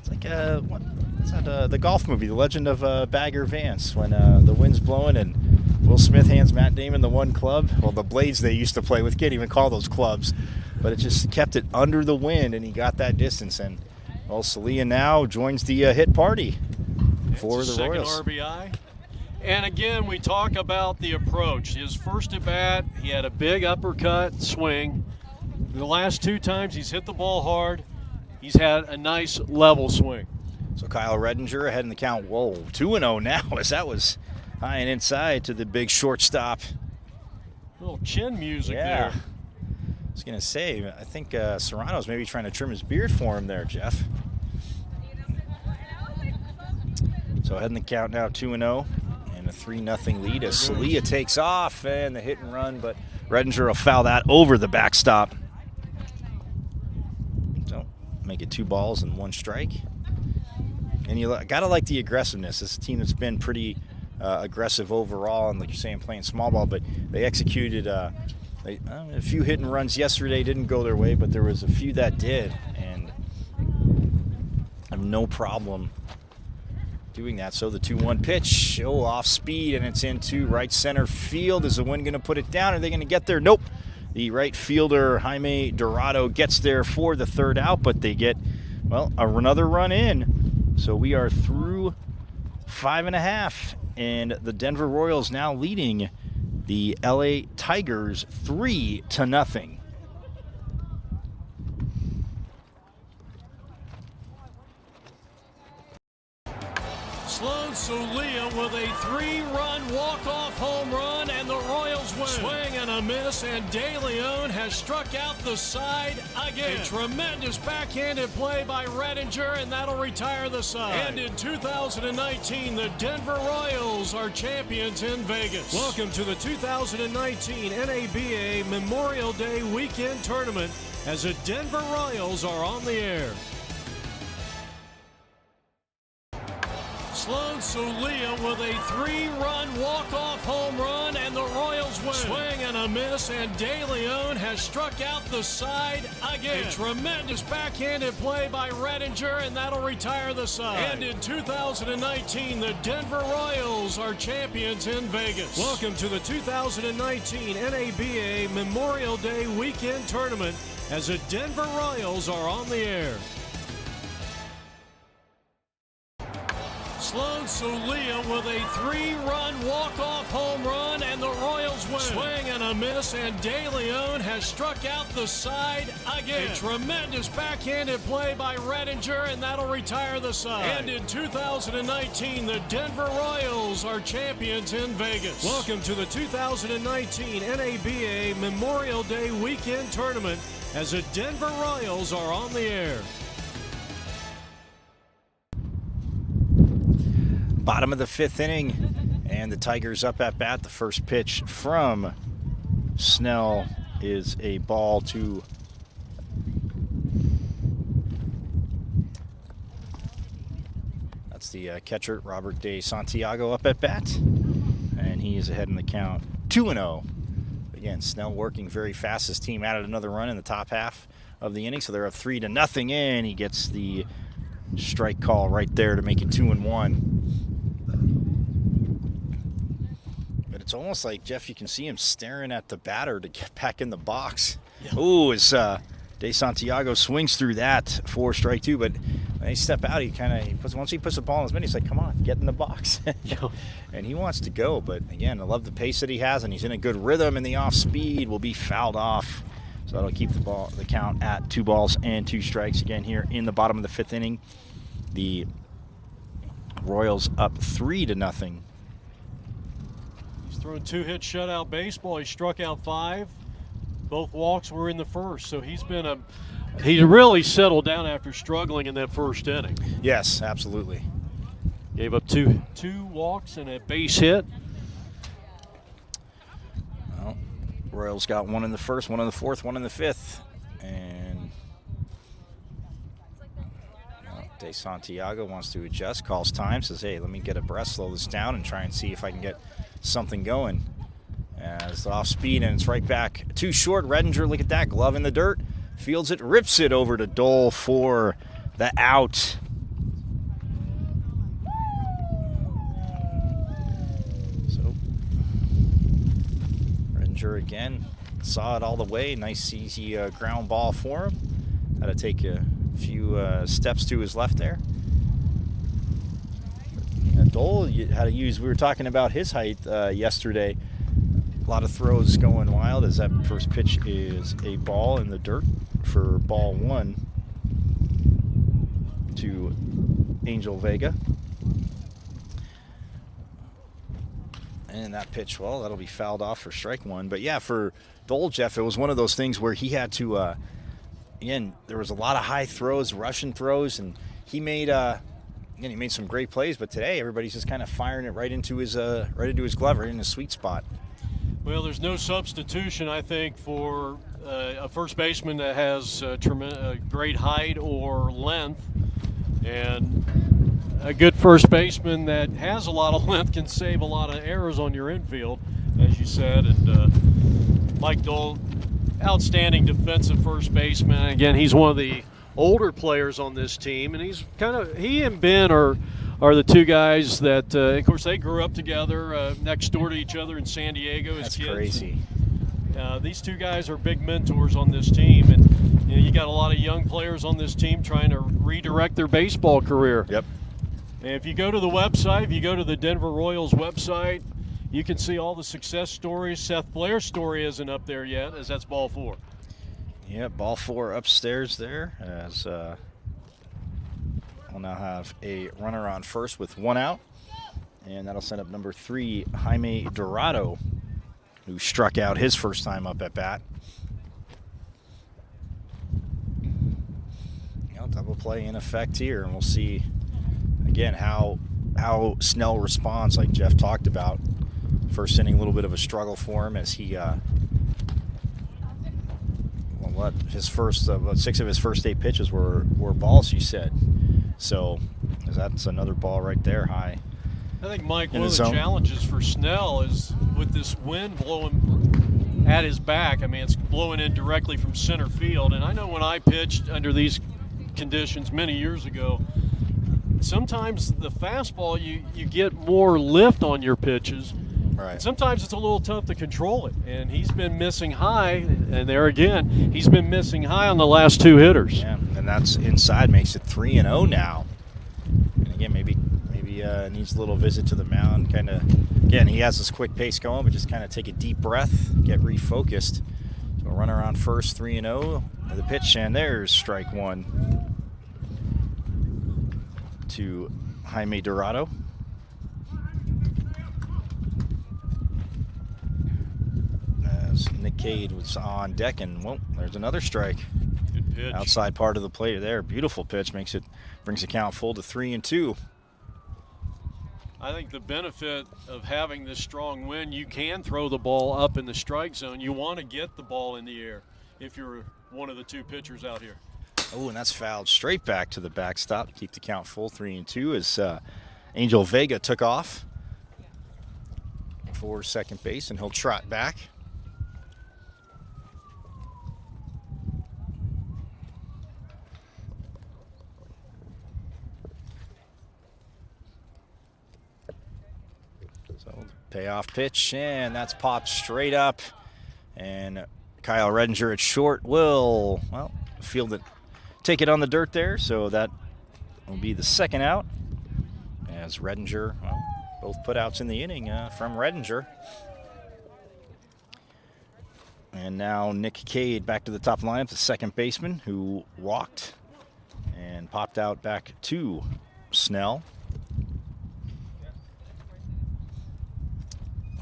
It's like the golf movie, The Legend of Bagger Vance, when the wind's blowing and Will Smith hands Matt Damon the one club. Well, the blades they used to play with, can't even call those clubs. But it just kept it under the wind, and he got that distance. And, well, Salia now joins the hit party for the Royals.
Second RBI. And, again, we talk about the approach. His first at-bat, he had a big uppercut swing. The last 2 times he's hit the ball hard. He's had a nice level swing.
So Kyle Redinger ahead in the count. Whoa, 2-0 now as that was high and inside to the big shortstop.
Little chin music
yeah.
there.
I was going to say, I think Serrano's maybe trying to trim his beard for him there, Jeff. So ahead in the count now, 2-0, and a 3-0 lead as Salia takes off, and the hit and run, but Redinger will foul that over the backstop. So make it 2 balls and 1 strike. And you got to like the aggressiveness. This is a team that's been pretty aggressive overall, and like you're saying, playing small ball, but they executed a few hit and runs yesterday. Didn't go their way, but there was a few that did, and I have no problem doing that. So the 2-1 pitch, off speed, and it's into right center field. Is the wind going to put it down? Are they going to get there? Nope. The right fielder, Jaime Dorado, gets there for the 3rd out, but they get, well, another run in. So we are through 5.5, and the Denver Royals now leading the LA Tigers 3-0.
Sloan Salia with a 3-run walk-off home run, and the Royals win. Swing and a miss, and De Leon has struck out the side again. A tremendous backhanded play by Redinger, and that'll retire the side. And in 2019, the Denver Royals are champions in Vegas. Welcome to the 2019 NABA Memorial Day Weekend Tournament as the Denver Royals are on the air. Sloan Salia with a 3-run walk-off home run, and the Royals win. Swing and a miss, and De Leon has struck out the side again. A tremendous backhanded play by Redinger, and that'll retire the side. And in 2019, the Denver Royals are champions in Vegas. Welcome to the 2019 NABA Memorial Day Weekend Tournament as the Denver Royals are on the air. Sloan Salia with a 3-run walk-off home run, and the Royals win. Swing and a miss, and De Leon has struck out the side again. A tremendous backhanded play by Redinger, and that'll retire the side. And in 2019, the Denver Royals are champions in Vegas. Welcome to the 2019 NABA Memorial Day Weekend Tournament as the Denver Royals are on the air.
Bottom of the 5th inning, and the Tigers up at bat. The first pitch from Snell is a ball to that's the catcher, Robert De Santiago, up at bat, and he is ahead in the count 2-0. Again, Snell working very fast. His team added another run in the top half of the inning, so they're up 3-0, and he gets the strike call right there to make it 2-1. It's almost like, Jeff, you can see him staring at the batter to get back in the box. Yeah. Ooh, as De Santiago swings through that for strike 2. But When they step out, once he puts the ball in his mitt, he's like, come on, get in the box. And he wants to go, but again, I love the pace that he has, and he's in a good rhythm, and the off speed will be fouled off. So that'll keep the count at 2 balls and 2 strikes again here in the bottom of the 5th inning. The Royals up 3-0.
He's throwing 2-hit shutout baseball. He struck out 5. Both walks were in the first, so he's really settled down after struggling in that first inning.
Yes, absolutely.
Gave up two walks and a base hit.
Well, Royals got 1 in the first, 1 in the 4th, 1 in the 5th. And De Santiago wants to adjust, calls time, says, hey, let me get a breath, slow this down, and try and see if I can get something going. As off speed, and it's right back too short. Redinger, look at that, glove in the dirt. Fields it, rips it over to Dole for the out. So, Redinger again, saw it all the way. Nice, easy ground ball for him. Had to take a few steps to his left there. Dole had to use, we were talking about his height yesterday. A lot of throws going wild as that first pitch is a ball in the dirt for ball 1 to Angel Vega. And that pitch, well, that'll be fouled off for strike 1. But yeah, for Dole, Jeff, it was one of those things where he had to, again, there was a lot of high throws, Russian throws, and he made, he made some great plays. But today, everybody's just kind of firing it right into his glove, right in his sweet spot.
Well, there's no substitution, I think, for a first baseman that has great height or length. And a good first baseman that has a lot of length can save a lot of errors on your infield, as you said. And Mike Dole, outstanding defensive first baseman. Again, he's one of the older players on this team, and he and Ben are the 2 guys that, of course, they grew up together next door to each other in San Diego as kids.
That's crazy.
These 2 guys are big mentors on this team, and you got a lot of young players on this team trying to redirect their baseball career.
Yep.
And if you go to the website, if you go to the Denver Royals website, you can see all the success stories. Seth Blair's story isn't up there yet, as that's ball 4.
Yeah, ball 4 upstairs there, as we'll now have a runner on first with 1 out, and that'll send up number 3, Jaime Dorado, who struck out his first time up at bat. Double play in effect here, and we'll see again how Snell responds, like Jeff talked about. First inning, a little bit of a struggle for him as he his first 6 of his first 8 pitches were balls, you said. So that's another ball right there high.
I think, Mike, one of the challenges for Snell is with this wind blowing at his back. I mean, it's blowing in directly from center field. And I know when I pitched under these conditions many years ago, sometimes the fastball, you get more lift on your pitches.
Right.
Sometimes it's a little tough to control it, and he's been missing high, and there again, he's been missing high on the last 2 hitters.
Yeah, and that's inside, makes it 3-0 now. And again, maybe needs a little visit to the mound. Kind of, again, he has this quick pace going, but just kind of take a deep breath, get refocused. So a runner on first, 3-0. The pitch, and there's strike 1 to Jaime Dorado. As Nick Cade was on deck, and well, there's another strike.
Good pitch.
Outside part of the plate there. Beautiful pitch. Brings the count full to 3-2.
I think the benefit of having this strong wind, you can throw the ball up in the strike zone. You want to get the ball in the air if you're one of the 2 pitchers out here.
Oh, and that's fouled straight back to the backstop. Keep the count full, 3-2, as Angel Vega took off for second base, and he'll trot back. So payoff pitch, and that's popped straight up. And Kyle Redinger at short will, well, field it, take it on the dirt there. So that will be the second out as Redinger, well, both putouts in the inning from Redinger. And now Nick Cade back to the top of the lineup, the second baseman who walked and popped out back to Snell.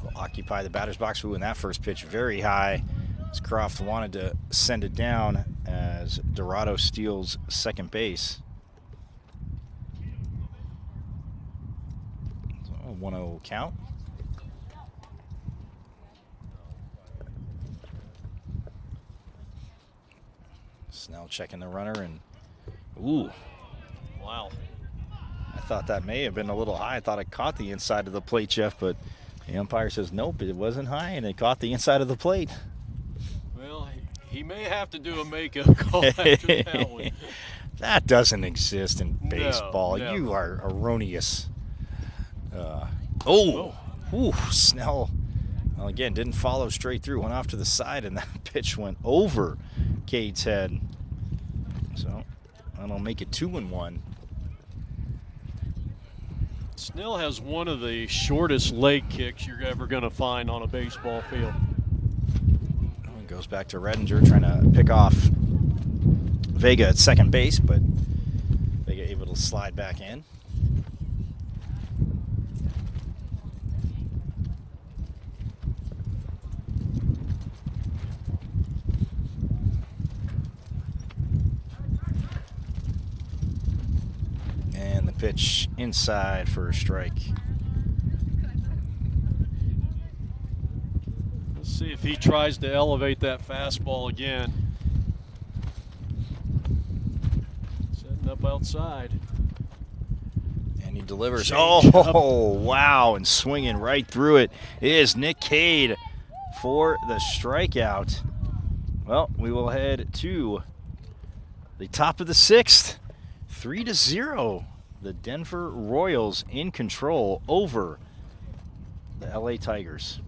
Will occupy the batter's box. Ooh, in that first pitch, very high. As Croft wanted to send it down as Dorado steals second base. So 1-0 count. Snell checking the runner and, ooh, wow. I thought that may have been a little high. I thought it caught the inside of the plate, Jeff, but the umpire says nope, it wasn't high, and it caught the inside of the plate.
Well, he may have to do a makeup call after that one.
That doesn't exist in baseball.
No.
You are erroneous. Ooh, Snell, well, again, didn't follow straight through, went off to the side, and that pitch went over Cade's head. So that'll make it 2-1.
Snell has one of the shortest leg kicks you're ever going to find on a baseball field.
It goes back to Redinger trying to pick off Vega at second base, but Vega able to slide back in. And the pitch inside for a strike.
Let's see if he tries to elevate that fastball again. Setting up outside.
And he delivers.
Change up.
Oh, wow. And swinging right through it is Nick Cade for the strikeout. Well, we will head to the top of the sixth. 3-0. The Denver Royals in control over the LA Tigers.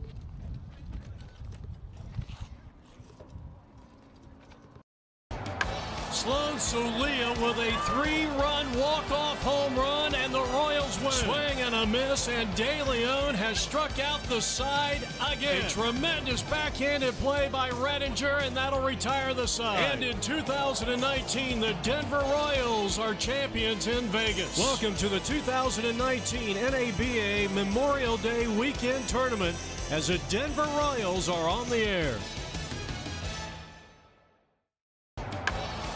Sloan Solia with a 3-run walk-off home run, and the Royals win. Swing and a miss, and De Leon has struck out the side again. A tremendous backhanded play by Redinger, and that'll retire the side. And in 2019, the Denver Royals are champions in Vegas. Welcome to the 2019 NABA Memorial Day Weekend Tournament as the Denver Royals are on the air.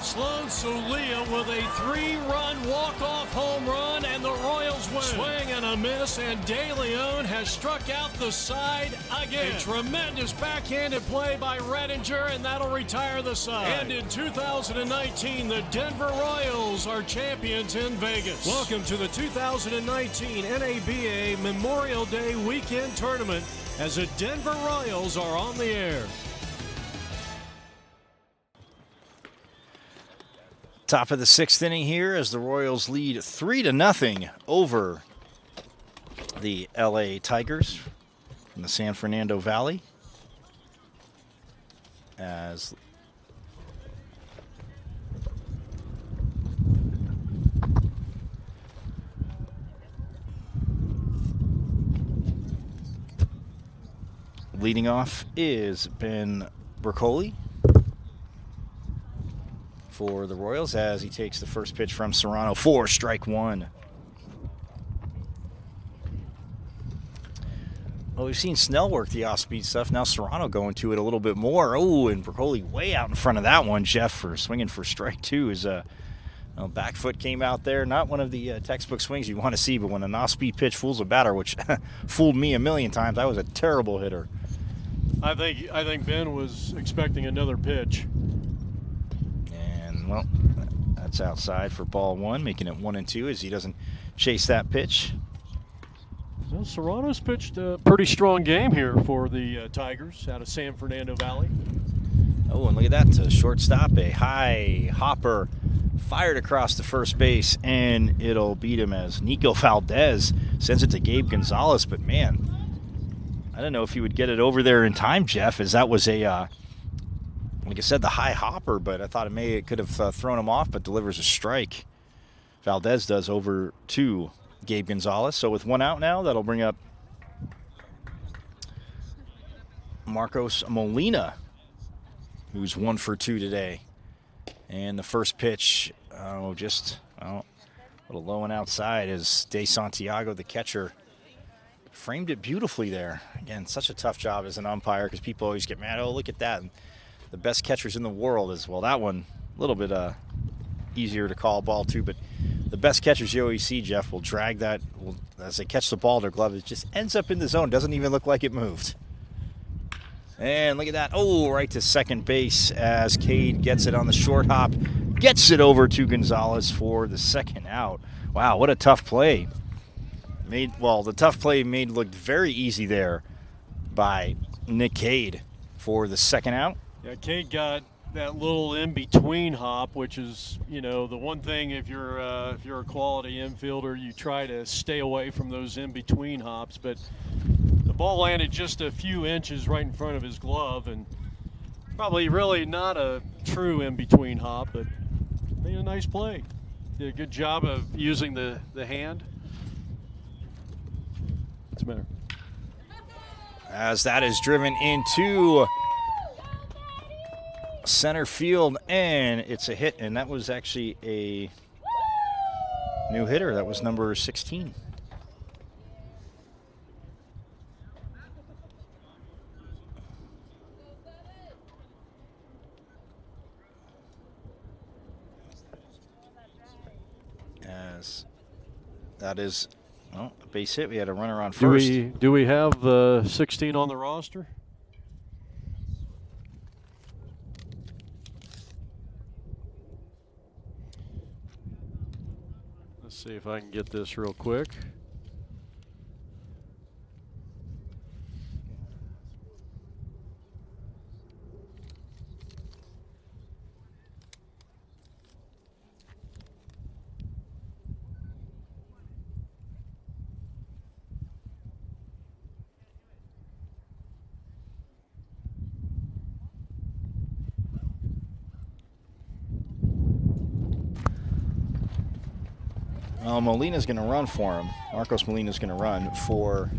Sloan Solia with a 3-run walk-off home run, and the Royals win. Swing and a miss, and De Leon has struck out the side again. A tremendous backhanded play by Redinger, and that'll retire the side. And in 2019, the Denver Royals are champions in Vegas. Welcome to the 2019 NABA Memorial Day Weekend Tournament as the Denver Royals are on the air.
Top of the sixth inning here as the Royals lead 3-0 over the LA Tigers from the San Fernando Valley. As leading off is Ben Bercoli for the Royals as he takes the first pitch from Serrano for strike one. Well, we've seen Snell work the off-speed stuff. Now Serrano going to it a little bit more. Oh, and Bercoli way out in front of that one, Jeff, for swinging for strike two. His back foot came out there. Not one of the textbook swings you want to see, but when an off-speed pitch fools a batter, which fooled me a million times, I was a terrible hitter.
I think Ben was expecting another pitch.
Well, that's outside for ball one, making it 1-2 as he doesn't chase that pitch.
Well, Serrano's pitched a pretty strong game here for the Tigers out of San Fernando Valley.
Oh, and look at that, to shortstop, a high hopper fired across the first base, and it'll beat him as Nico Valdez sends it to Gabe Gonzalez. But man, I don't know if he would get it over there in time, Jeff, as that was a like I said, the high hopper, but I thought it could have thrown him off, but delivers a strike. Valdez does, over to Gabe Gonzalez. So with one out now, that'll bring up Marcos Molina, who's 1 for 2 today. And the first pitch, just a little low and outside, as De Santiago, the catcher, framed it beautifully there. Again, such a tough job as an umpire, because people always get mad. Oh, look at that. And the best catchers in the world as well. That one, a little bit easier to call ball to, but the best catchers you always see, Jeff, will drag that, as they catch the ball, their glove, it just ends up in the zone. Doesn't even look like it moved. And look at that. Oh, right to second base as Cade gets it on the short hop. Gets it over to Gonzalez for the second out. Wow, what a tough play. The tough play looked very easy there by Nick Cade for the second out.
Yeah, Cade got that little in-between hop, which is, the one thing if you're a quality infielder, you try to stay away from those in-between hops. But the ball landed just a few inches right in front of his glove, and probably really not a true in-between hop, but made a nice play. Did a good job of using the hand. What's the matter?
As that is driven into center field, and it's a hit, and that was actually a new hitter. That was number 16. As that is a base hit. We had a runner on first.
Do we have 16 on the roster? Let's see if I can get this real quick.
Molina's going to run for him. Marcos Molina's going to run for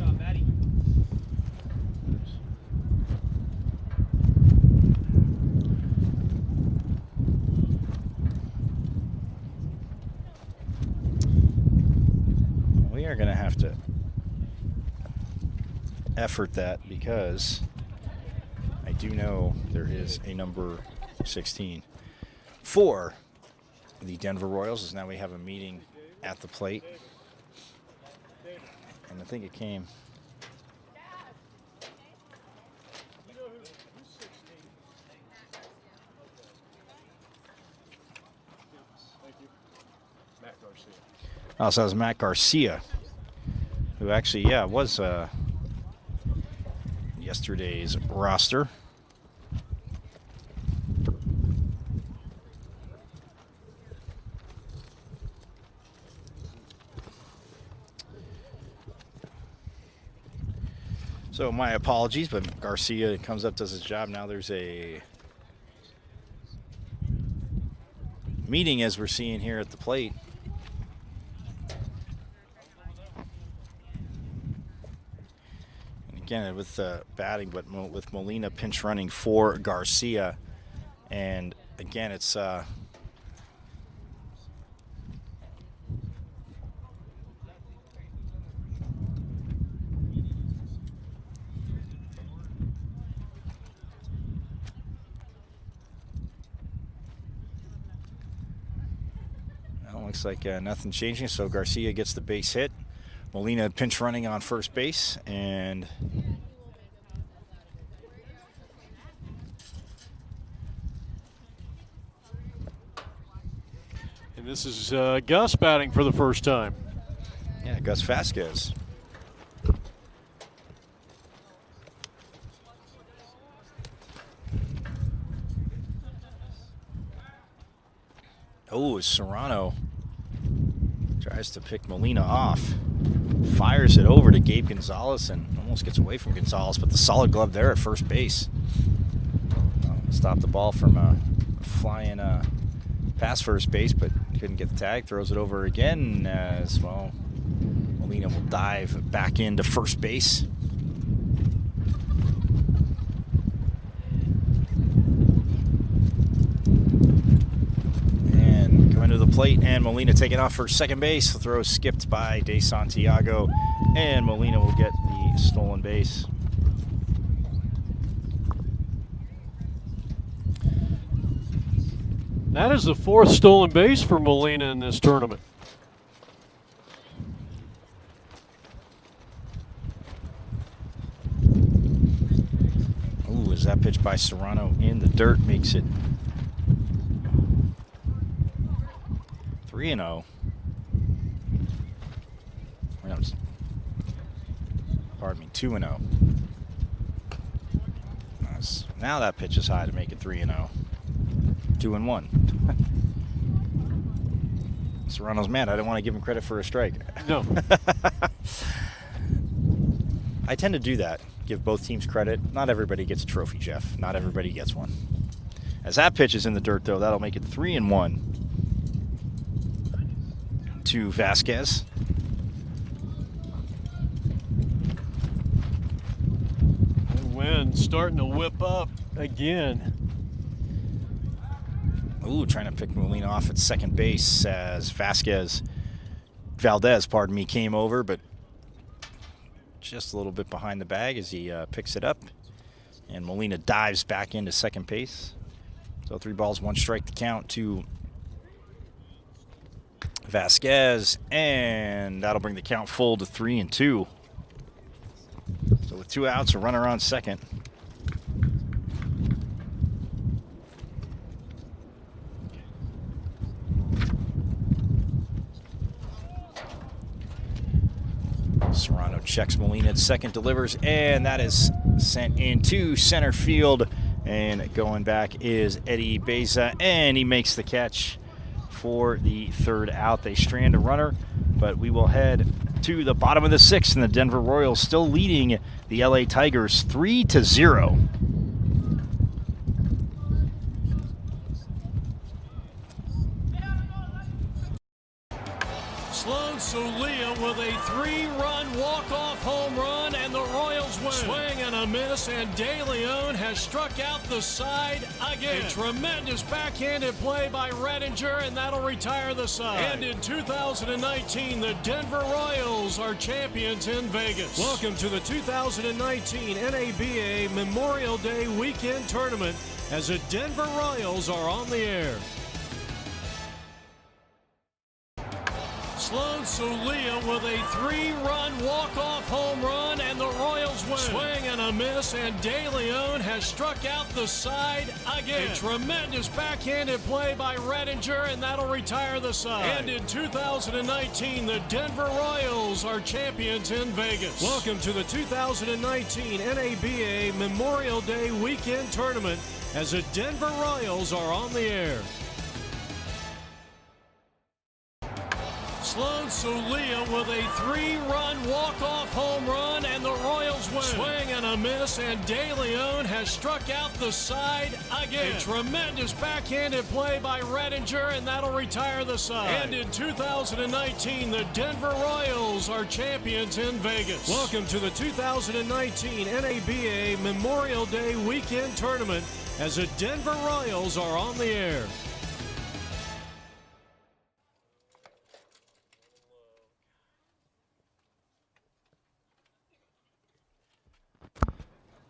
we are going to have to effort that, because I do know there is a number 16 for the Denver Royals, as now we have a meeting at the plate, and I think it came. Oh, so it was Matt Garcia, who actually, was yesterday's roster. So my apologies, but Garcia comes up, does his job. Now there's a meeting, as we're seeing here at the plate. And again, with batting, but with Molina pinch running for Garcia. And again, it's looks like nothing changing, so Garcia gets the base hit. Molina pinch running on first base, and
this is Gus batting for the first time.
Yeah, Gus Vasquez. Oh, Serrano tries to pick Molina off. Fires it over to Gabe Gonzalez and almost gets away from Gonzalez, but the solid glove there at first base. Stop the ball from flying past first base, but couldn't get the tag. Throws it over again as well. Molina will dive back into first base. And coming to the plate, and Molina taking off for second base. The throw skipped by De Santiago, and Molina will get the stolen base.
That is the 4th stolen base for Molina in this tournament.
Ooh, is that pitch by Serrano in the dirt makes it 3-0. Pardon me, 2-0. Nice. Now that pitch is high to make it 3-0. 2-1. Serrano's mad. I didn't want to give him credit for a strike.
No.
I tend to do that. Give both teams credit. Not everybody gets a trophy, Jeff. Not everybody gets one. As that pitch is in the dirt, though, that'll make it 3-1 to Vasquez.
The wind starting to whip up again.
Ooh, trying to pick Molina off at second base as Valdez, came over, but just a little bit behind the bag as he picks it up. And Molina dives back into second base. So 3 balls, 1 strike to count to Vasquez, and that'll bring the count full to 3-2. So with 2 outs, a runner on second. Serrano checks Molina at second, delivers, and that is sent into center field. And going back is Eddie Beza, and he makes the catch for the 3rd out. They strand a runner, but we will head to the bottom of the 6th, and the Denver Royals still leading the LA Tigers 3-0.
Sloan Solia with a 3-run walk-off home run, and the Royals win. Swing and a miss, and De Leon has struck out the side again. A tremendous backhanded play by Redinger, and that'll retire the side. And in 2019, the Denver Royals are champions in Vegas. Welcome to the 2019 NABA Memorial Day Weekend Tournament as the Denver Royals are on the air. Sloan Solia with a 3-run walk-off home run, and the Royals win. Swing and a miss, and De Leon has struck out the side again. A tremendous backhanded play by Redinger, and that'll retire the side. And in 2019, the Denver Royals are champions in Vegas. Welcome to the 2019 NABA Memorial Day Weekend Tournament as the Denver Royals are on the air. Sloan Solia with a 3-run walk-off home run, and the Royals win. Swing and a miss, and De Leon has struck out the side again. A tremendous backhanded play by Redinger, and that'll retire the side. And in 2019, the Denver Royals are champions in Vegas. Welcome to the 2019 NABA Memorial Day Weekend Tournament as the Denver Royals are on the air.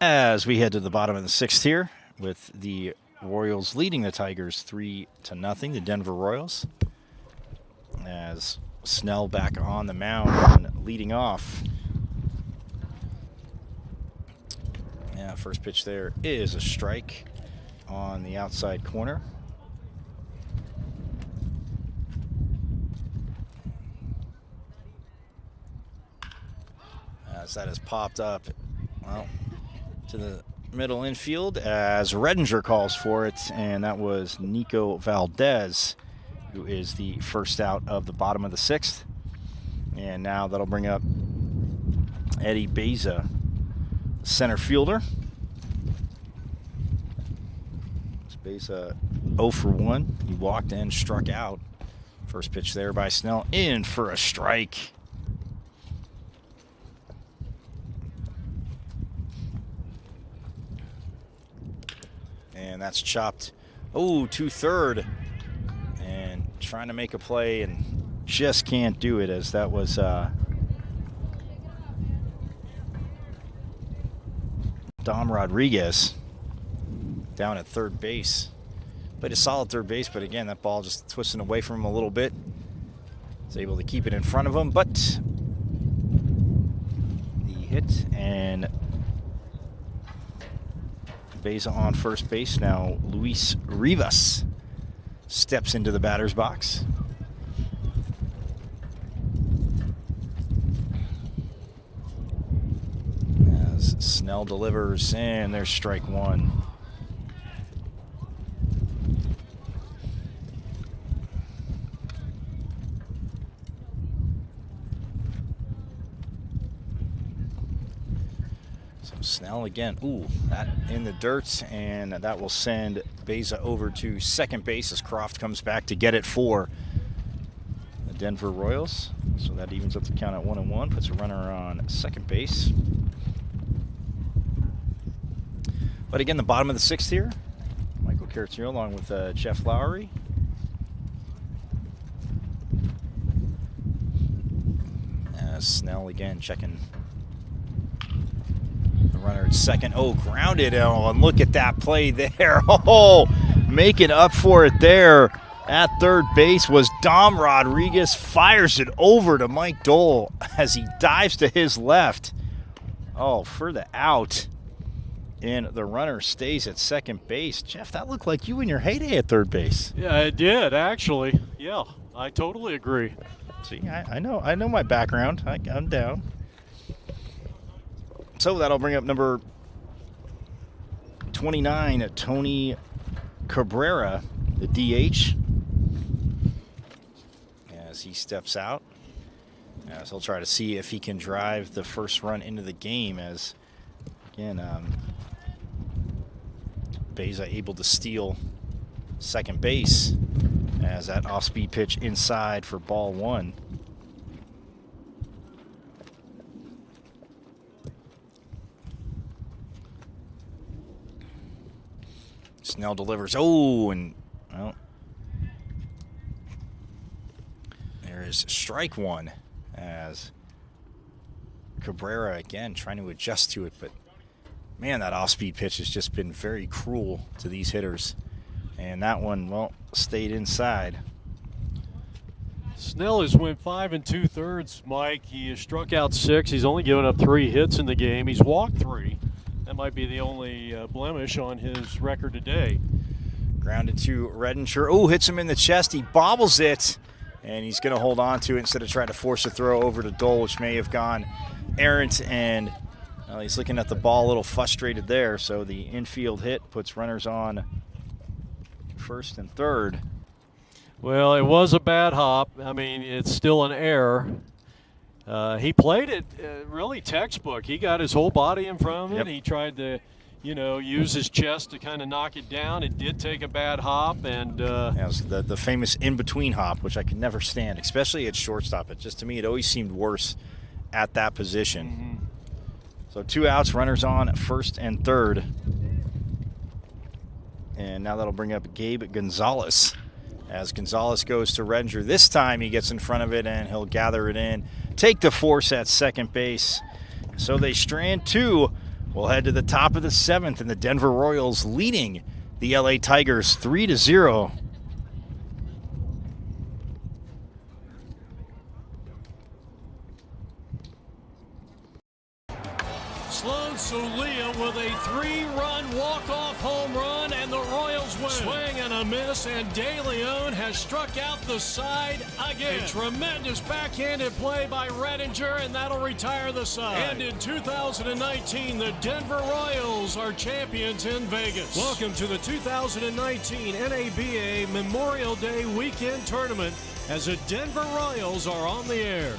As we head to the bottom of the 6th here, with the Royals leading the Tigers 3-0, the Denver Royals. As Snell back on the mound and leading off. Yeah, first pitch there is a strike on the outside corner. As that has popped up, well, to the middle infield as Redinger calls for it, and that was Nico Valdez, who is the first out of the bottom of the 6th. And now that'll bring up Eddie Beza, center fielder. Beza 0 for 1. He walked and struck out. First pitch there by Snell, in for a strike. And that's chopped. Oh, to third. And trying to make a play and just can't do it, as that was Dom Rodriguez down at third base. Played a solid third base, but again, that ball just twisting away from him a little bit. Was able to keep it in front of him, but the hit, and Beza on first base. Now Luis Rivas steps into the batter's box. As Snell delivers, and there's strike one. Snell again, ooh, that in the dirt, and that will send Beza over to second base as Croft comes back to get it for the Denver Royals. So that evens up the count at 1-1, puts a runner on second base. But again, the bottom of the sixth here, Michael Caratino along with Jeff Lowry. As Snell again checking runner at second. Oh, grounded. Oh, and look at that play there. Oh, making up for it there at third base was Dom Rodriguez. Fires it over to Mike Dole as he dives to his left. Oh, for the out. And the runner stays at second base. Jeff, that looked like you in your heyday at third base.
Yeah, it did, actually. Yeah, I totally agree.
See, I know my background. I'm down. So that'll bring up number 29, Tony Cabrera, the DH, as he steps out. As he'll try to see if he can drive the first run into the game, as, again, Beza able to steal second base as that off-speed pitch inside for ball one. Snell delivers. Oh, and well, there is strike one as Cabrera again trying to adjust to it. But man, that off-speed pitch has just been very cruel to these hitters. And that one, well, stayed inside.
Snell has went 5 2/3, Mike. He has struck out 6. He's only given up 3 hits in the game. He's walked 3. That might be the only blemish on his record today.
Grounded to Redinger. Oh, hits him in the chest. He bobbles it, and he's going to hold on to it instead of trying to force a throw over to Dole, which may have gone errant. And well, he's looking at the ball a little frustrated there. So the infield hit puts runners on first and third.
Well, it was a bad hop. I mean, it's still an error. He played it really textbook. He got his whole body in front of it.
Yep.
He tried to, use his chest to kind of knock it down. It did take a bad hop, and
yeah, it was the famous in-between hop, which I could never stand, especially at shortstop. It just, to me, it always seemed worse at that position.
Mm-hmm.
So 2 outs, runners on first and third. And now that'll bring up Gabe Gonzalez. As Gonzalez goes to Redinger. This time he gets in front of it and he'll gather it in. Take the force at second base. So they strand 2. We'll head to the top of the 7th, and the Denver Royals leading the LA Tigers 3-0.
Sloan Solia with a 3-run walk-off home run, and the Royals win. Swing and a miss, and De Leon has struck out the side again. A tremendous backhanded play by Redinger, and that'll retire the side. And in 2019, the Denver Royals are champions in Vegas. Welcome to the 2019 NABA Memorial Day Weekend Tournament, as the Denver Royals are on the air.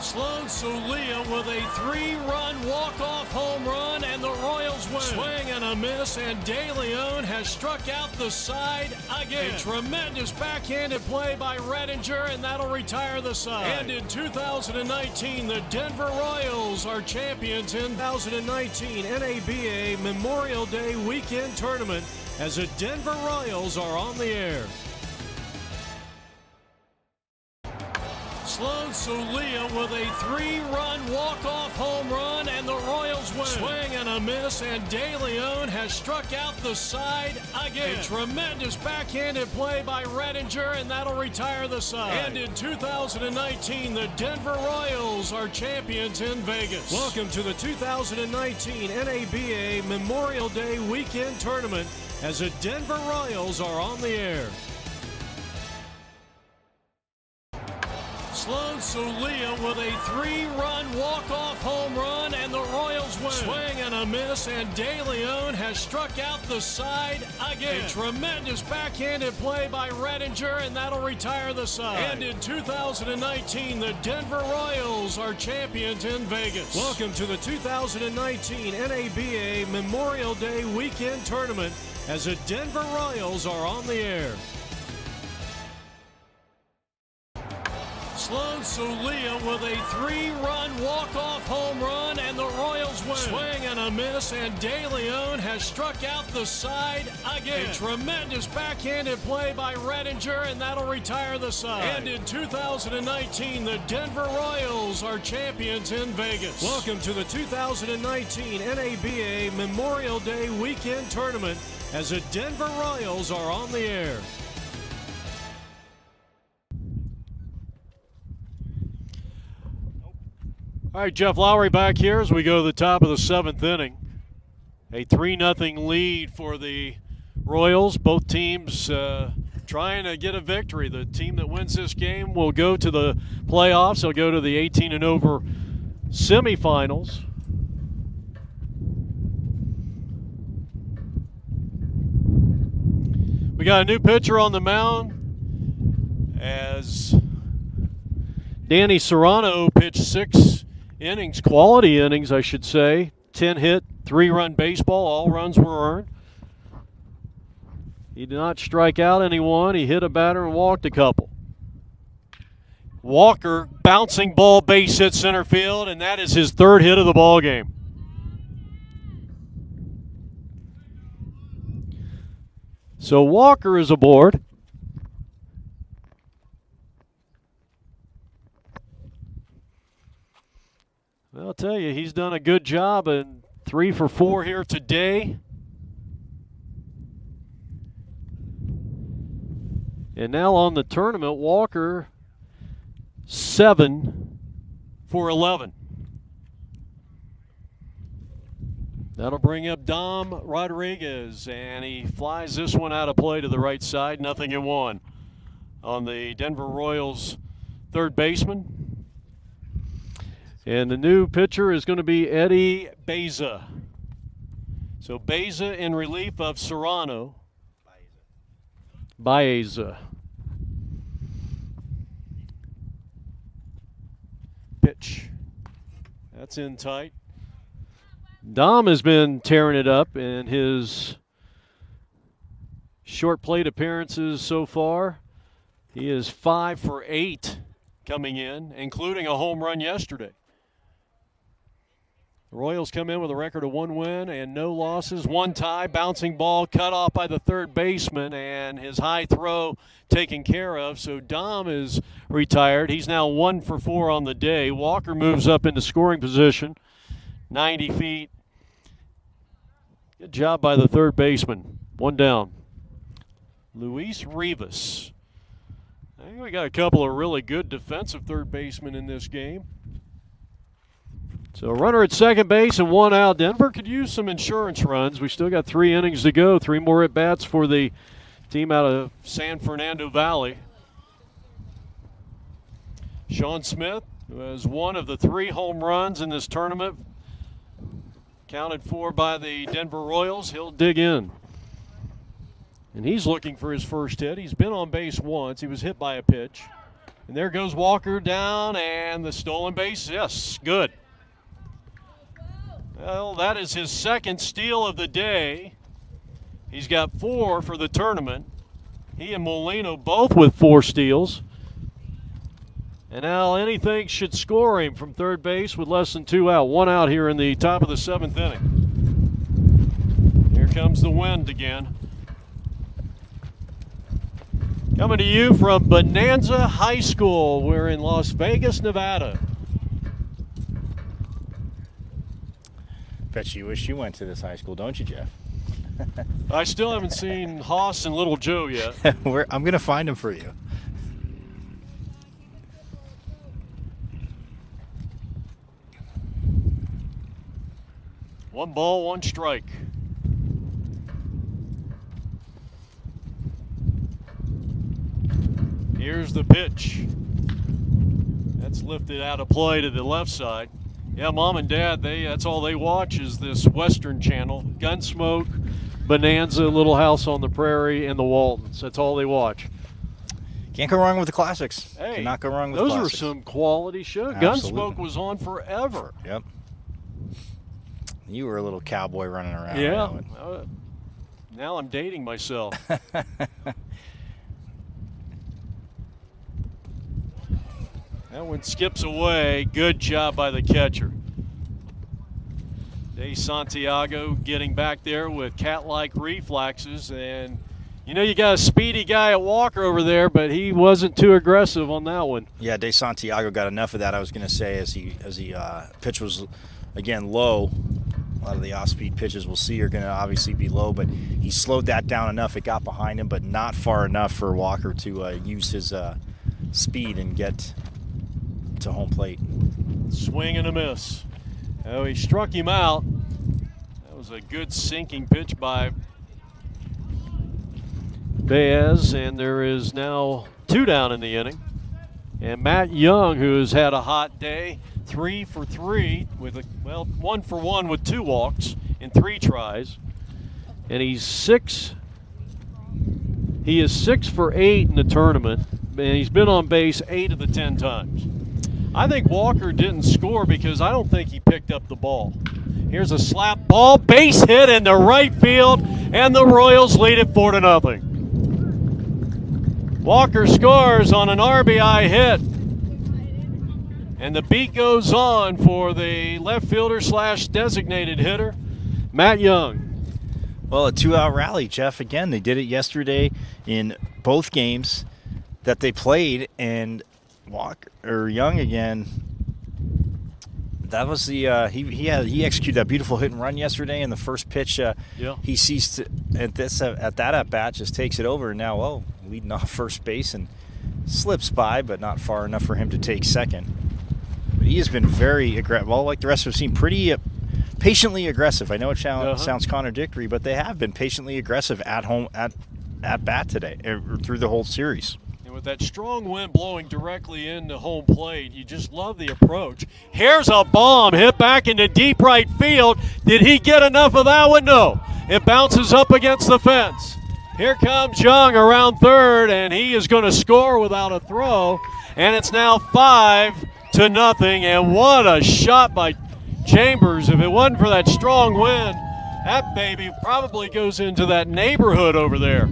Sloan Sloan Solia with a 3-run walk-off home run, and the Royals win. Swing and a miss, and De Leon has struck out the side again. A tremendous backhanded play by Redinger, and that'll retire the side. And in 2019, the Denver Royals are champions in 2019 NABA Memorial Day Weekend Tournament as the Denver Royals are on the air. Sloan Solia with a 3-run walk-off home run, and the Royals win. Swing and a miss, and De Leon has struck out the side again. A tremendous backhanded play by Redinger, and that'll retire the side. And in 2019, the Denver Royals are champions in Vegas. Welcome to the 2019 NABA Memorial Day Weekend Tournament as the Denver Royals are on the air. Sloan Solia with a 3-run walk-off home run, and the Royals win. Swing and a miss, and De Leon has struck out the side again. A tremendous backhanded play by Redinger, and that'll retire the side. And in 2019, the Denver Royals are champions in Vegas. Welcome to the 2019 NABA Memorial Day Weekend Tournament as the Denver Royals are on the air. Sloan Solia with a 3-run walk-off home run, and the Royals win. Swing and a miss, and De Leon has struck out the side again. A tremendous backhanded play by Redinger, and that'll retire the side. And in 2019, the Denver Royals are champions in Vegas. Welcome to the 2019 NABA Memorial Day Weekend Tournament as the Denver Royals are on the air. All right, Jeff Lowry back here as we go to the top of the 7th inning. A 3-0 lead for the Royals. Both teams trying to get a victory. The team that wins this game will go to the playoffs. They'll go to the 18 and over semifinals. We got a new pitcher on the mound as Danny Serrano pitched 6 innings, quality innings, I should say. 10-hit, 3-run baseball. All runs were earned. He did not strike out anyone. He hit a batter and walked a couple. Walker, bouncing ball, base hit center field, and that is his 3rd hit of the ball game. So Walker is aboard. I'll tell you, he's done a good job, and 3 for 4 here today. And now on the tournament, Walker 7 for 11. That'll bring up Dom Rodriguez, and he flies this one out of play to the right side. 0-1 on the Denver Royals' 3rd baseman. And the new pitcher is going to be Eddie Baeza. So Baeza in relief of Serrano. Baeza. Pitch. That's in tight. Dom has been tearing it up in his short plate appearances so far. He is 5 for 8 coming in, including a home run yesterday. The Royals come in with a record of 1 win and no losses. 1 tie, bouncing ball cut off by the 3rd baseman, and his high throw taken care of. So Dom is retired. He's now 1 for 4 on the day. Walker moves up into scoring position, 90 feet. Good job by the 3rd baseman. 1 down. Luis Rivas. I think we got a couple of really good defensive 3rd basemen in this game. So a runner at second base and 1 out. Denver could use some insurance runs. We still got 3 innings to go. 3 more at-bats for the team out of San Fernando Valley. Sean Smith, who has 1 of the 3 home runs in this tournament, counted for by the Denver Royals. He'll dig in. And he's looking for his first hit. He's been on base once. He was hit by a pitch. And there goes Walker down, and the stolen base. Yes, good. Well, that is his second steal of the day. He's got 4 for the tournament. He and Molino both with 4 steals. And now anything should score him from third base with less than 2 out. 1 out here in the top of the 7th inning. Here comes the wind again. Coming to you from Bonanza High School. We're in Las Vegas, Nevada.
Bet you wish you went to this high school, don't you, Jeff?
I still haven't seen Haas and Little Joe yet.
I'm going to find him for you.
One ball, 1 strike. Here's the pitch. That's lifted out of play to the left side. Yeah, Mom and Dad, that's all they watch is this Western channel. Gunsmoke, Bonanza, Little House on the Prairie, and the Waltons. That's all they watch.
Can't go wrong with the classics.
Hey,
cannot go wrong with
those
classics.
Those are some quality shows. Gunsmoke was on forever.
Yep. You were a little cowboy running around.
Yeah. Now I'm dating myself. That one skips away. Good job by the catcher. De Santiago getting back there with cat-like reflexes. And, you know, you got a speedy guy at Walker over there, but he wasn't too aggressive on that one.
Yeah, De Santiago got enough of that, I was going to say, as he pitch was, again, low. A lot of the off-speed pitches we'll see are going to obviously be low, but he slowed that down enough. It got behind him, but not far enough for Walker to use his speed and get to home plate.
Swing and a miss. Oh, he struck him out. That was a good sinking pitch by Baez, and there is now 2 down in the inning. And Matt Young, who has had a hot day, 3 for 3 with 1 for 1 with 2 walks in 3 tries, and he is 6 for 8 in the tournament, and he's been on base 8 of the 10 times. I think Walker didn't score because I don't think he picked up the ball. Here's a slap ball, base hit into right field, and the Royals lead it 4-0. Walker scores on an RBI hit. And the beat goes on for the left fielder / designated hitter, Matt Young.
Well, a 2-out rally, Jeff. Again, they did it yesterday in both games that they played, and Young again. That was the he executed that beautiful hit and run yesterday, and the first pitch he ceased at that at bat, just takes it over, and now leading off first base and slips by, but not far enough for him to take second. But he has been very aggressive. Well, like the rest of the team, pretty patiently aggressive. I know it sounds contradictory, but they have been patiently aggressive at home at bat today through the whole series.
And with that strong wind blowing directly into home plate, you just love the approach. Here's a bomb hit back into deep right field. Did he get enough of that one? No. It bounces up against the fence. Here comes Young around third, and he is going to score without a throw. And it's now 5-0. And what a shot by Chambers. If it wasn't for that strong wind, that baby probably goes into that neighborhood over there.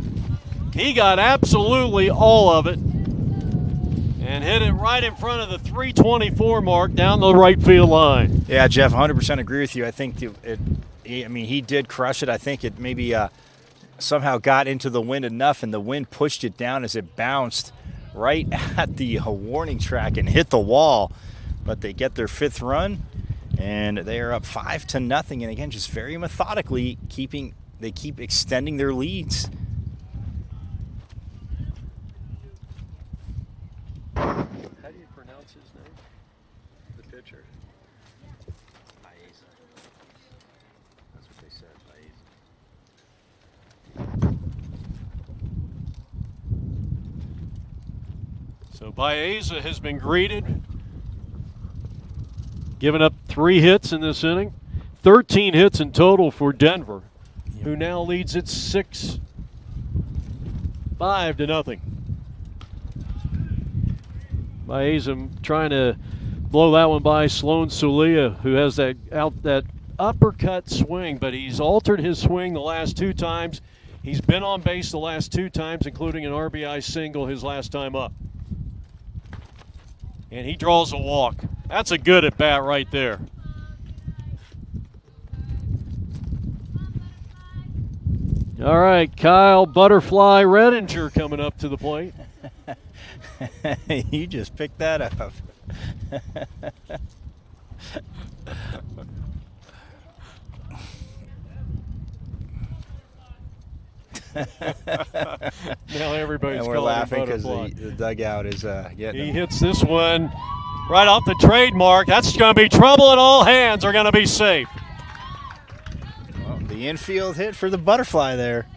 He got absolutely all of it and hit it right in front of the 324 mark down the right field line.
Yeah, Jeff, 100% agree with you. I think he did crush it. I think it maybe somehow got into the wind enough, and the wind pushed it down as it bounced right at the warning track and hit the wall. But they get their 5th run, and they are up 5-0. And again, just very methodically they keep extending their leads.
How do you pronounce his name? The pitcher.
Baeza. That's what they said, Baeza.
So Baeza has been greeted, giving up 3 hits in this inning. 13 hits in total for Denver, who now leads it 5-0. by Azam, trying to blow that one by Sloan Sulia, who has that uppercut swing, but he's altered his swing the last 2 times. He's been on base the last 2 times, including an RBI single his last time up. And he draws a walk. That's a good at bat right there. All right, Kyle Butterfly Redinger coming up to the plate.
You just picked that up.
Now everybody's
and we're laughing because the dugout is getting him.
Hits this one right off the trademark. That's going to be trouble, and all hands are going to be safe.
Well, the infield hit for the Butterfly there.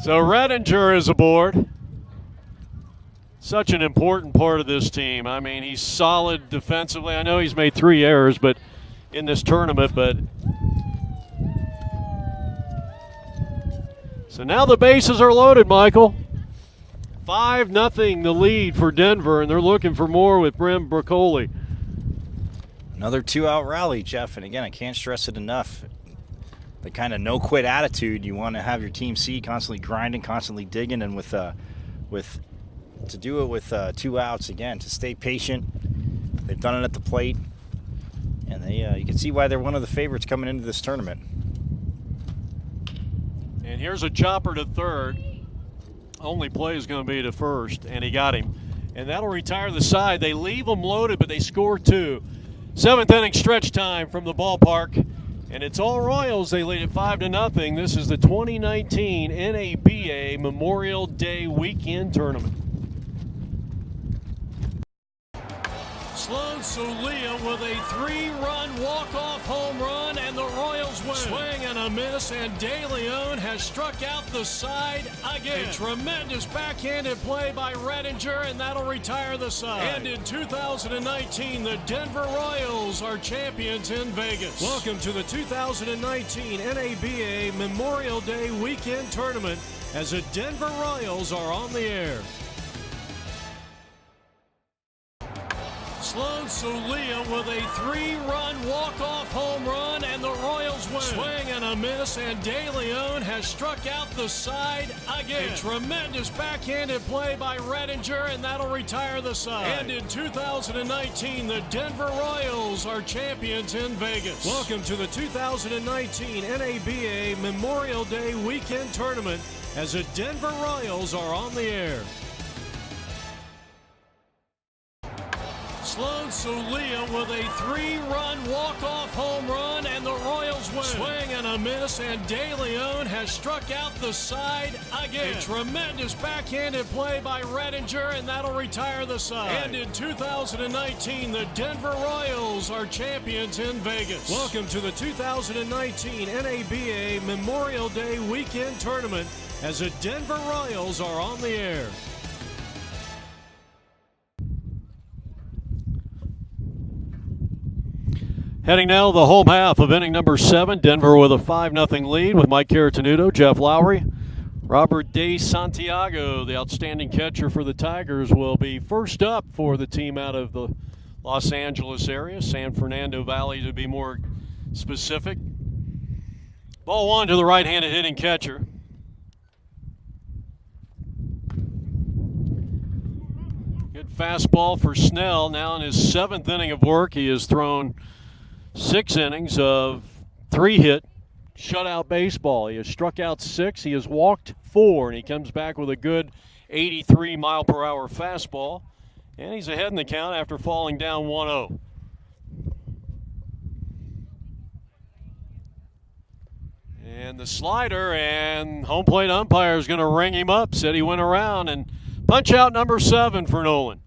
So Redinger is aboard. Such an important part of this team. I mean, he's solid defensively. I know he's made 3 errors, but in this tournament, so now the bases are loaded, Michael. 5-0 the lead for Denver, and they're looking for more with Brim Broccoli.
Another 2-out rally, Jeff, and again, I can't stress it enough. The kind of no-quit attitude you want to have your team see, constantly grinding, constantly digging, and to do it with 2 outs again, to stay patient. They've done it at the plate, and you can see why they're one of the favorites coming into this tournament.
And here's a chopper to third. Only play is going to be to first, and he got him. And that'll retire the side. They leave them loaded, but they score 2. 7th inning stretch time from the ballpark. And it's all Royals. They lead it 5-0. This is the 2019 NABA Memorial Day Weekend Tournament. Sloan Sulia with a 3-run walk-off home run, and the Royals win. Swing and a miss, and De Leon has struck out the side again. A tremendous backhanded play by Redinger, and that'll retire the side. And in 2019, the Denver Royals are champions in Vegas. Welcome to the 2019 NABA Memorial Day Weekend Tournament as the Denver Royals are on the air. Sloan Sulia with a 3-run walk-off home run, and the Royals win. Swing and a miss, and De Leon has struck out the side again. A tremendous backhanded play by Redinger, and that'll retire the side. And in 2019, the Denver Royals are champions in Vegas. Welcome to the 2019 NABA Memorial Day Weekend Tournament as the Denver Royals are on the air. Sloan Sulia with a 3-run walk-off home run, and the Royals win. Swing and a miss, and De Leon has struck out the side again. A tremendous backhanded play by Redinger, and that'll retire the side. And in 2019, the Denver Royals are champions in Vegas. Welcome to the 2019 NABA Memorial Day Weekend Tournament as the Denver Royals are on the air. Heading now to the home half of inning number 7. Denver with a 5-0 lead with Mike Caratanudo, Jeff Lowry. Robert De Santiago, the outstanding catcher for the Tigers, will be first up for the team out of the Los Angeles area, San Fernando Valley to be more specific. Ball 1 to the right-handed hitting catcher. Good fastball for Snell. Now in his 7th inning of work, he has thrown 6 innings of 3-hit shutout baseball. He has struck out 6. He has walked 4, and he comes back with a good 83-mile-per-hour fastball. And he's ahead in the count after falling down 1-0. And the slider, and home plate umpire is going to ring him up. Said he went around, and punch out number 7 for Nolan.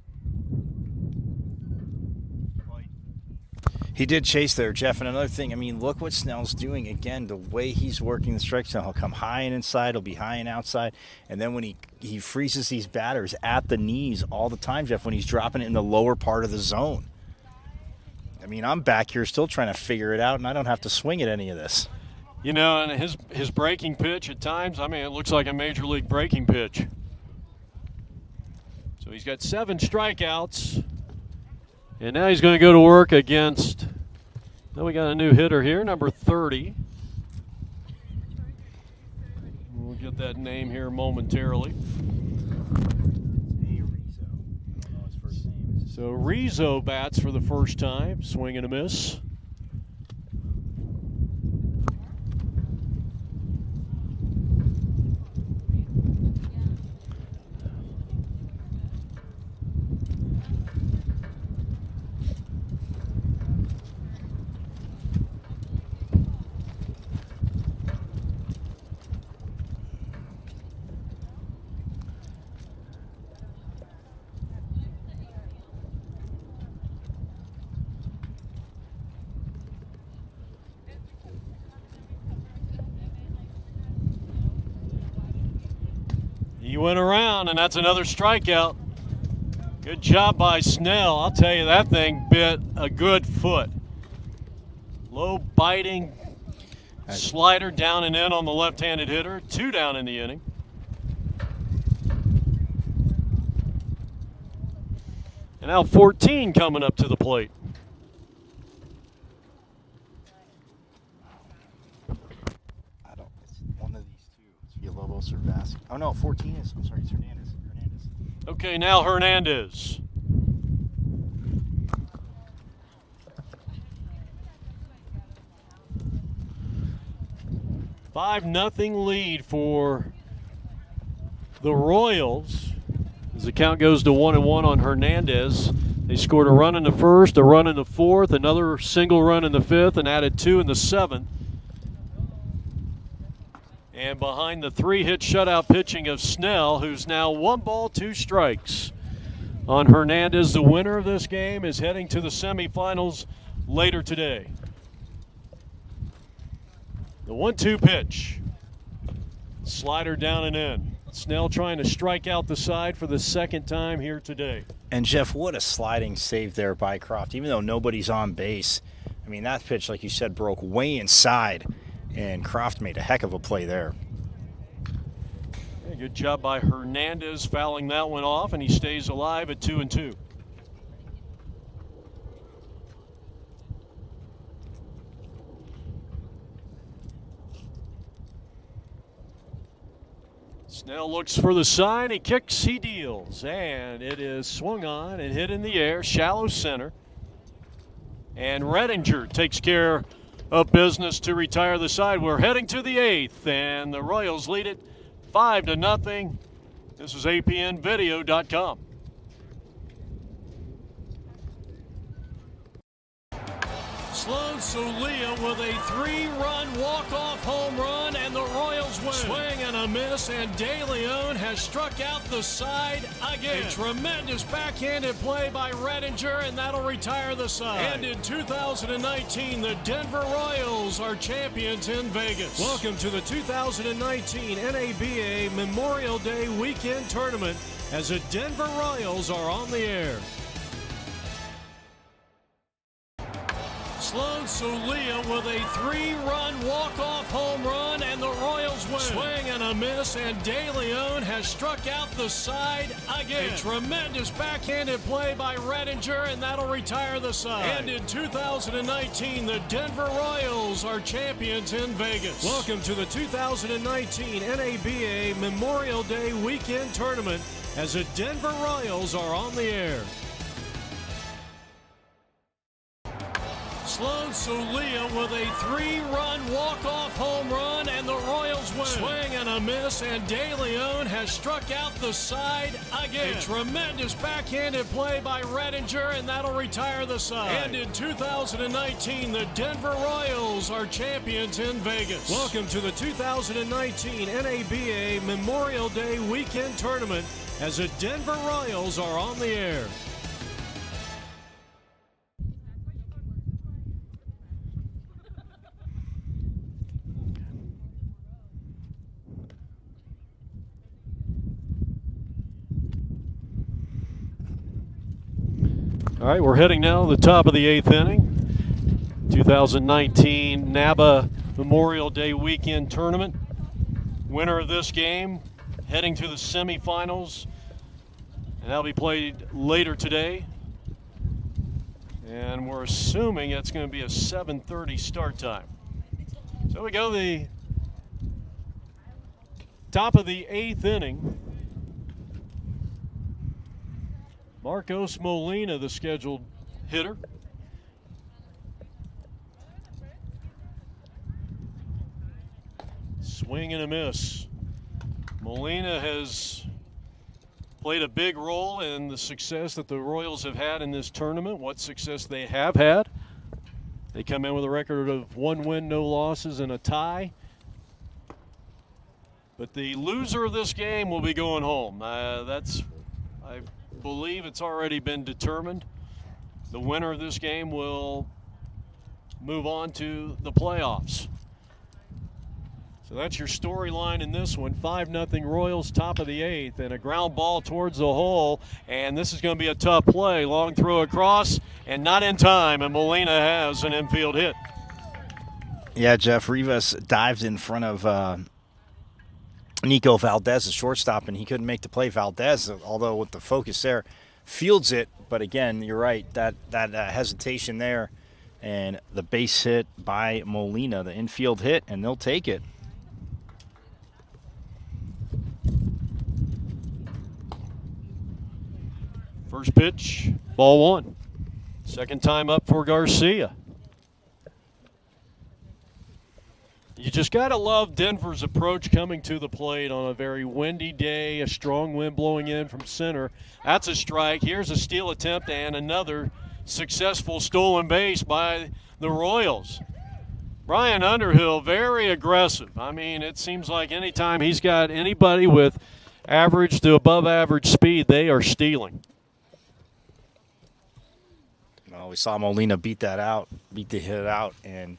He did chase there, Jeff. And another thing, I mean, look what Snell's doing. Again, the way he's working the strike zone, he'll come high and inside, he'll be high and outside. And then when he freezes these batters at the knees all the time, Jeff, when he's dropping it in the lower part of the zone. I mean, I'm back here still trying to figure it out, and I don't have to swing at any of this.
You know, and his breaking pitch at times, I mean, it looks like a major league breaking pitch. So he's got 7 strikeouts. And now he's going to go to work against, now we got a new hitter here, number 30. We'll get that name here momentarily. So Rizzo bats for the first time, swing and a miss. He went around, and that's another strikeout. Good job by Snell. I'll tell you, that thing bit a good foot. Low biting slider down and in on the left-handed hitter. 2 down in the inning. And now 14 coming up to the plate.
Villalobos or Vasquez. Oh no, 14 is. I'm sorry, it's Hernandez.
Okay, now Hernandez. $5-0 lead for the Royals. As the count goes to 1-1 on Hernandez. They scored a run in the first, a run in the fourth, another single run in the fifth, and added 2 in the seventh. And behind the 3-hit shutout pitching of Snell, who's now 1 ball, 2 strikes on Hernandez. The winner of this game is heading to the semifinals later today. The 1-2 pitch. Slider down and in. Snell trying to strike out the side for the second time here today.
And Jeff, what a sliding save there by Croft. Even though nobody's on base, I mean, that pitch, like you said, broke way inside. And Croft made a heck of a play there.
Yeah, good job by Hernandez fouling that one off, and he stays alive at 2-2. Snell looks for the side. He kicks, he deals, and it is swung on and hit in the air, shallow center. And Redinger takes care of business to retire the side. We're heading to the 8th, and the Royals lead it 5-0. This is APNvideo.com. Sloan Solia with a 3-run walk-off home run, and the Royals win. Swing and a miss, and De Leon has struck out the side again. A tremendous backhanded play by Redinger, and that'll retire the side. And in 2019, the Denver Royals are champions in Vegas. Welcome to the 2019 NABA Memorial Day Weekend Tournament as the Denver Royals are on the air. Sloan Solia with a 3-run walk-off home run, and the Royals win. Swing and a miss, and De Leon has struck out the side again. A tremendous backhanded play by Redinger, and that'll retire the side. And in 2019, the Denver Royals are champions in Vegas. Welcome to the 2019 NABA Memorial Day Weekend Tournament as the Denver Royals are on the air. Sloan Solia with a 3-run walk-off home run, and the Royals win. Swing and a miss, and De Leon has struck out the side again. A tremendous backhanded play by Redinger, and that'll retire the side. And in 2019, the Denver Royals are champions in Vegas. Welcome to the 2019 NABA Memorial Day Weekend Tournament as the Denver Royals are on the air. All right, we're heading now to the top of the 8th inning. 2019 Naba Memorial Day Weekend Tournament. Winner of this game heading to the semifinals And that'll be played later today. And we're assuming it's going to be a 7:30 start time. So we go the top of the 8th inning. Marcos Molina, the scheduled hitter. Swing and a miss. Molina has played a big role in the success that the Royals have had in this tournament, what success they have had. They come in with a record of 1 win, no losses, and a tie. But the loser of this game will be going home. I believe it's already been determined. The winner of this game will move on to the playoffs. So that's your storyline in this one. 5-0 Royals, top of the 8th, and a ground ball towards the hole. And this is going to be a tough play. Long throw across, and not in time, and Molina has an infield hit.
Yeah, Jeff, Rivas dived in front of Nico Valdez, the shortstop, and he couldn't make the play. Valdez, although with the focus there, fields it. But again, you're right, that hesitation there, and the base hit by Molina, the infield hit, and they'll take it.
First pitch, ball 1. Second time up for Garcia. You just got to love Denver's approach coming to the plate on a very windy day, a strong wind blowing in from center. That's a strike. Here's a steal attempt and another successful stolen base by the Royals. Brian Underhill, very aggressive. I mean, it seems like anytime he's got anybody with average to above average speed, they are stealing.
Well, we saw Molina beat the hit out, and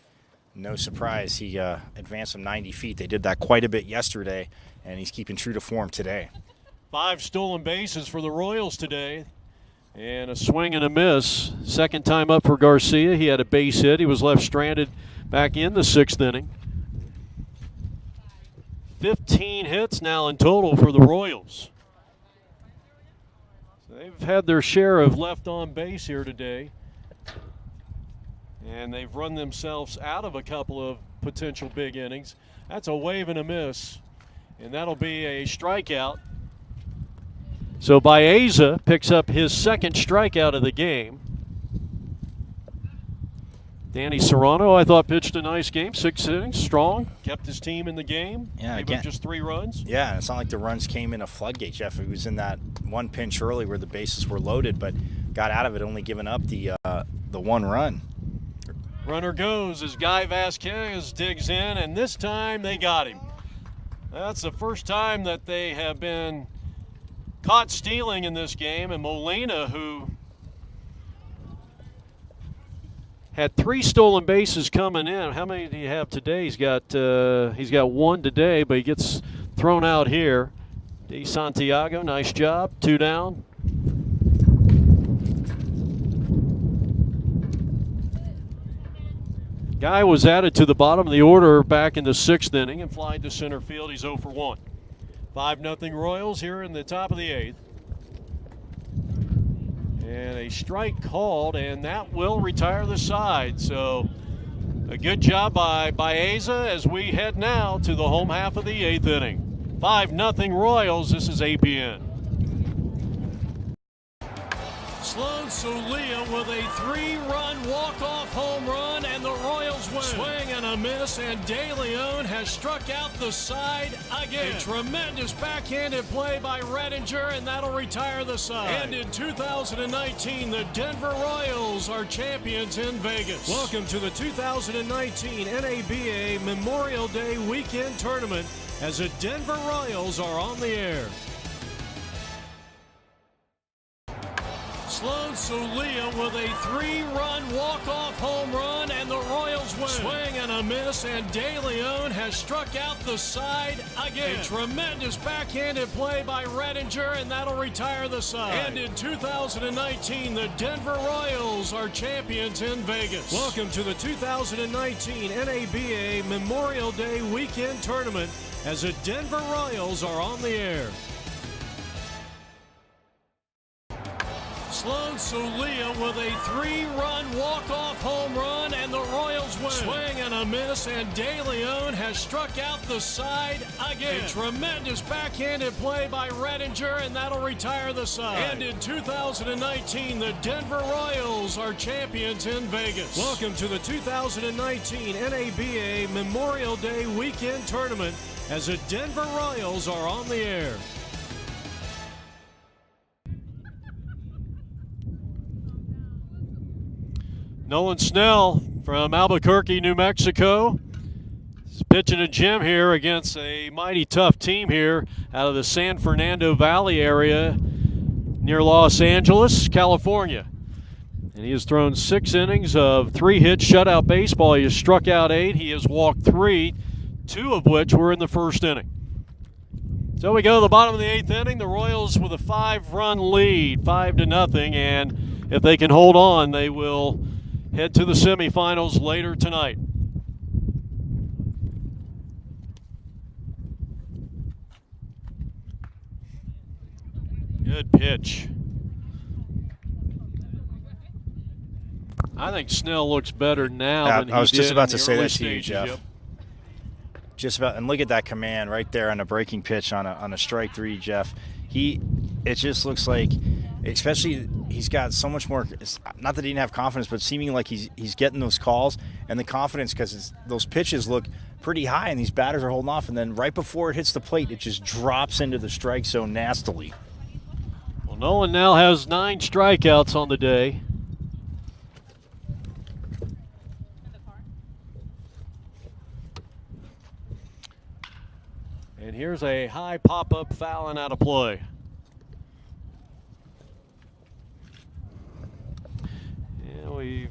no surprise, he advanced him 90 feet. They did that quite a bit yesterday, and he's keeping true to form today.
5 stolen bases for the Royals today, and a swing and a miss. Second time up for Garcia. He had a base hit. He was left stranded back in the 6th inning. 15 hits now in total for the Royals. So they've had their share of left on base here today. And they've run themselves out of a couple of potential big innings. That's a wave and a miss, and that'll be a strikeout. So Baeza picks up his 2nd strikeout of the game. Danny Serrano, I thought, pitched a nice game. 6 innings, strong, kept his team in the game.
Yeah,
gave up just 3 runs.
Yeah, it's not like the runs came in a floodgate, Jeff. It was in that one pinch early where the bases were loaded, but got out of it, only giving up the 1 run.
Runner goes as Guy Vasquez digs in, and this time they got him. That's the first time that they have been caught stealing in this game, and Molina, who had 3 stolen bases coming in. How many do you have today? He's got 1 today, but he gets thrown out here. De Santiago, nice job. 2 down. Guy was added to the bottom of the order back in the 6th inning and flying to center field. He's 0 for 1. 5-0 Royals here in the top of the 8th. And a strike called, and that will retire the side. So a good job by Baeza as we head now to the home half of the 8th inning. 5-0 Royals. This is APN. Sloan Solia with a 3-run walk-off home run, and the Royals win. Swing and a miss, and De Leon has struck out the side again. A tremendous backhanded play by Redinger, and that'll retire the side. And in 2019, the Denver Royals are champions in Vegas. Welcome to the 2019 NABA Memorial Day Weekend Tournament as the Denver Royals are on the air. Sloan Solia with a 3-run walk-off home run, and the Royals win. Swing and a miss, and De Leon has struck out the side again. A tremendous backhanded play by Redinger, and that'll retire the side. And in 2019, the Denver Royals are champions in Vegas. Welcome to the 2019 NABA Memorial Day Weekend Tournament as the Denver Royals are on the air. Sloan Sulia with a 3-run walk-off home run, and the Royals win. Swing and a miss, and De Leon has struck out the side again. A tremendous backhanded play by Redinger, and that'll retire the side. And in 2019, the Denver Royals are champions in Vegas. Welcome to the 2019 NABA Memorial Day Weekend Tournament as the Denver Royals are on the air. Nolan Snell from Albuquerque, New Mexico. He's pitching a gem here against a mighty tough team here out of the San Fernando Valley area near Los Angeles, California. And he has thrown 6 innings of 3-hit shutout baseball. He has struck out 8. He has walked 3, 2 of which were in the first inning. So we go to the bottom of the 8th inning. The Royals with a 5-run lead, 5-0, and if they can hold on, they will head to the semifinals later tonight. Good pitch. I think Snell looks better now than he did.
I was just about
in
to
the
say
early
that to you,
stages.
Jeff.
Yep.
Just about, and look at that command right there on a breaking pitch on a strike 3, Jeff. It just looks like, especially he's got so much more. Not that he didn't have confidence, but seeming like he's getting those calls and the confidence because those pitches look pretty high and these batters are holding off. And then right before it hits the plate, it just drops into the strike zone nastily.
Well, Nolan now has 9 strikeouts on the day. And here's a high pop-up foul and out of play. Yeah, we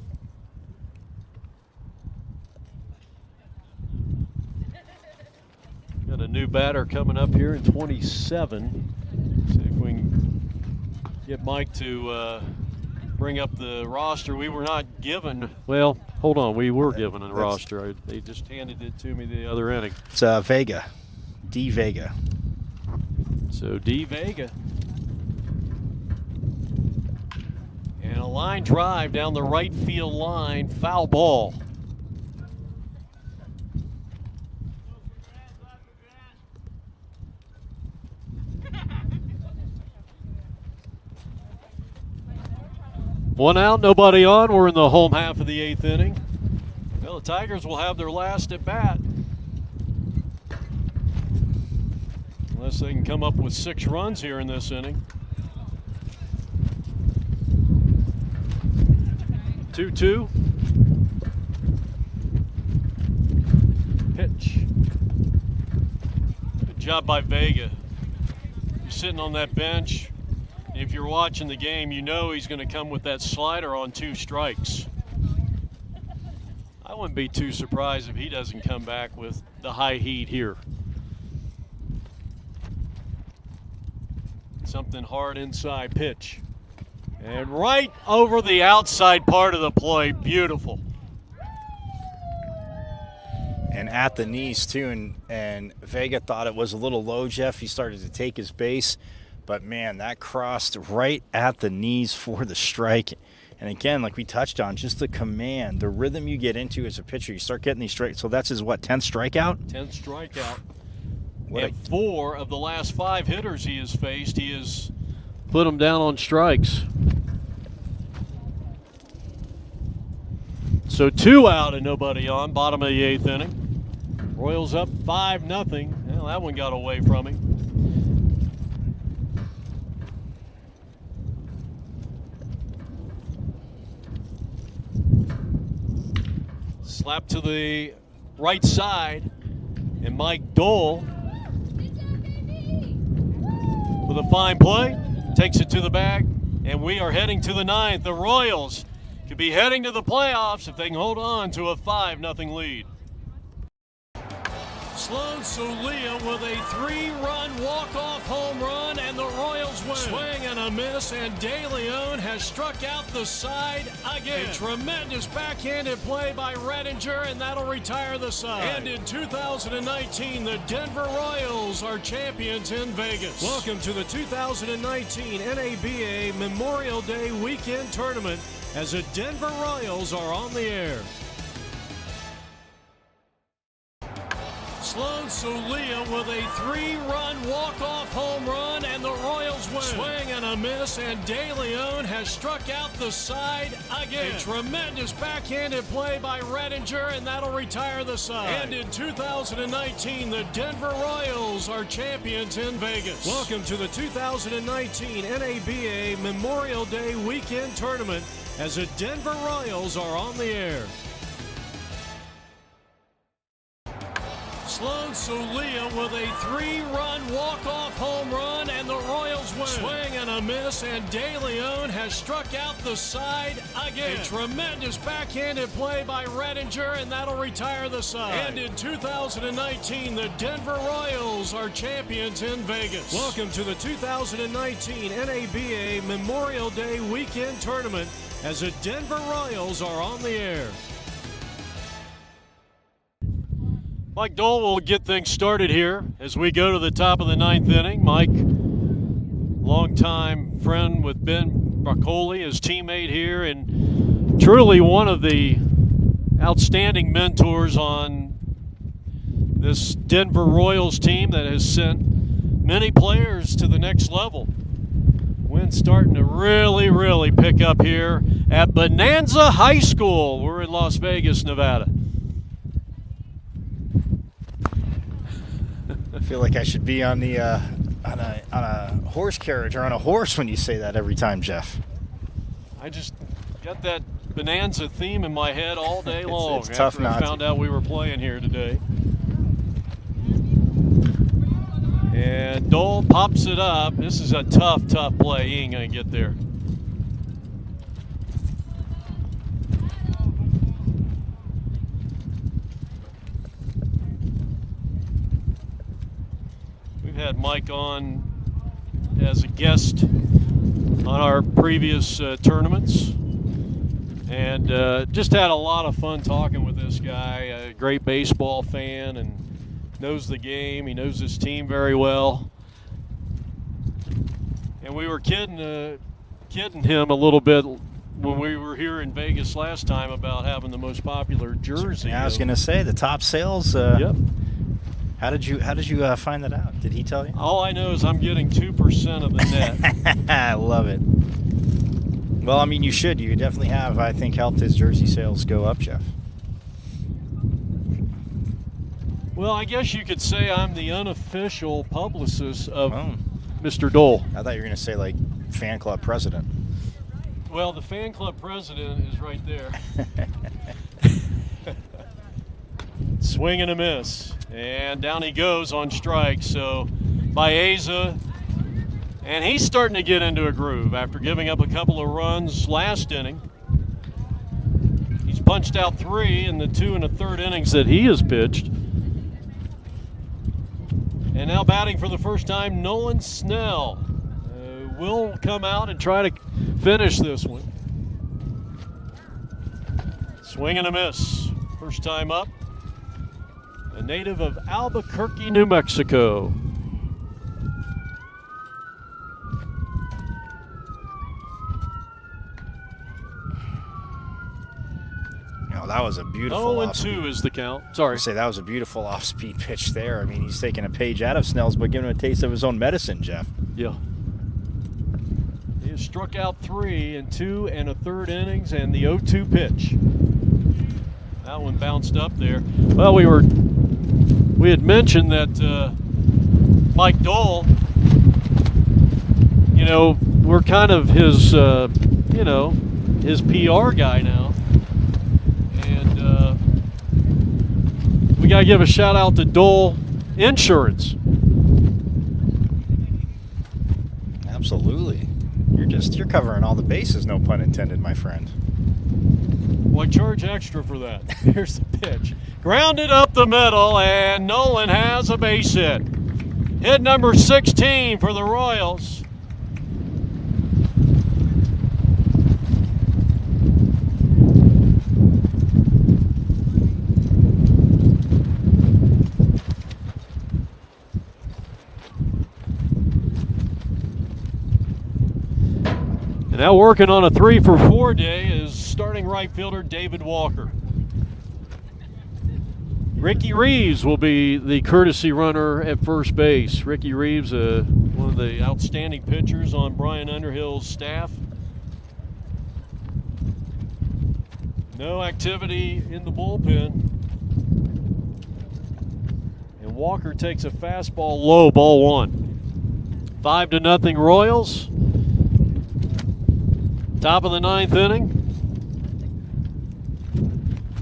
got a new batter coming up here in 27. See if we can get Mike to bring up the roster. We were not given, well, hold on, we were given a roster. They just handed it to me the other inning.
It's Vega. D. Vega.
So D. Vega. And a line drive down the right field line, foul ball. One out, nobody on. We're in the home half of the 8th inning. Well, the Tigers will have their last at bat. Unless they can come up with 6 runs here in this inning. 2-2. Pitch. Good job by Vega. You're sitting on that bench. If you're watching the game, you know he's going to come with that slider on 2 strikes. I wouldn't be too surprised if he doesn't come back with the high heat here. Something hard inside pitch. And right over the outside part of the plate. Beautiful.
And at the knees, too. And Vega thought it was a little low, Jeff. He started to take his base. But, man, that crossed right at the knees for the strike. And, again, like we touched on, just the command, the rhythm you get into as a pitcher. You start getting these strikes. So that's his, 10th strikeout?
10th strikeout. And 4 of the last 5 hitters he has faced, he has put them down on strikes. So 2 out and nobody on, bottom of the 8th inning. Royals up 5-0. Well, that one got away from him. Slap to the right side, and Mike Dole with a fine play, takes it to the bag, and we are heading to the 9th. The Royals could be heading to the playoffs if they can hold on to a 5-0 lead. Sloan Sulia with a 3-run walk-off home run, and the Royals win. Swing and a miss, and De Leon has struck out the side again. A tremendous backhanded play by Redinger, and that'll retire the side. And in 2019, the Denver Royals are champions in Vegas. Welcome to the 2019 NABA Memorial Day Weekend Tournament as the Denver Royals are on the air. Sloan Solia with a 3-run walk-off home run, and the Royals win. Swing and a miss, and De Leon has struck out the side again. A tremendous backhanded play by Redinger, and that'll retire the side. And in 2019, the Denver Royals are champions in Vegas. Welcome to the 2019 NABA Memorial Day Weekend Tournament as the Denver Royals are on the air. Sloan Solia with a 3-run walk-off home run, and the Royals win. Swing and a miss, and De Leon has struck out the side again. A tremendous backhanded play by Redinger, and that'll retire the side. And in 2019, the Denver Royals are champions in Vegas. Welcome to the 2019 NABA Memorial Day Weekend Tournament as the Denver Royals are on the air. Mike Dole will get things started here as we go to the top of the 9th inning. Mike, longtime friend with Ben Bracoli, his teammate here, and truly one of the outstanding mentors on this Denver Royals team that has sent many players to the next level. Wind's starting to really pick up here at Bonanza High School. We're in Las Vegas, Nevada.
I feel like I should be on the on a horse carriage or on a horse when you say that every time, Jeff.
I just got that Bonanza theme in my head all day long.
It's tough not
I found out we were playing here today. And Dole pops it up. This is a tough play. He ain't going to get there. We've had Mike on as a guest on our previous tournaments, and just had a lot of fun talking with this guy. A great baseball fan and knows the game. He knows his team very well. And we were kidding him a little bit when we were here in Vegas last time about having the most popular jersey.
Yeah, I was going to say the top sales.
Yep.
How did you find that out? Did he tell you?
All I know is I'm getting 2% of the net.
I love it. Well, I mean, you should. You definitely have, I think, helped his jersey sales go up, Jeff.
Well, I guess you could say I'm the unofficial publicist of Mr. Dole.
I thought you were going to say, like, fan club president.
Well, the fan club president is right there. Swing and a miss. And down he goes on strike. So Baeza, and he's starting to get into a groove after giving up a couple of runs last inning. He's punched out 3 in the 2 1/3 innings that he has pitched. And now batting for the first time, Nolan Snell will come out and try to finish this one. Swing and a miss. First time up. A native of Albuquerque, New Mexico.
Oh, that was a beautiful
0-2 is the count. Sorry.
I say that was a beautiful off-speed pitch there. I mean, he's taking a page out of Snell's, but giving him a taste of his own medicine, Jeff.
Yeah. He has struck out 3 in 2 1/3 innings, and the 0-2 pitch. That one bounced up there. Well, we had mentioned that Mike Dole, you know, we're kind of his, you know, his PR guy now. And we got to give a shout out to Dole Insurance.
Absolutely. You're covering all the bases, no pun intended, my friend.
Why charge extra for that? Here's the pitch. Grounded up the middle, and Nolan has a base hit. Hit number 16 for the Royals. now working on a 3-for-4 day is starting right fielder David Walker. Ricky Reeves will be the courtesy runner at first base. Ricky Reeves, one of the outstanding pitchers on Brian Underhill's staff. No activity in the bullpen. And Walker takes a fastball low, ball 1. 5-0 Royals. Top of the 9th inning.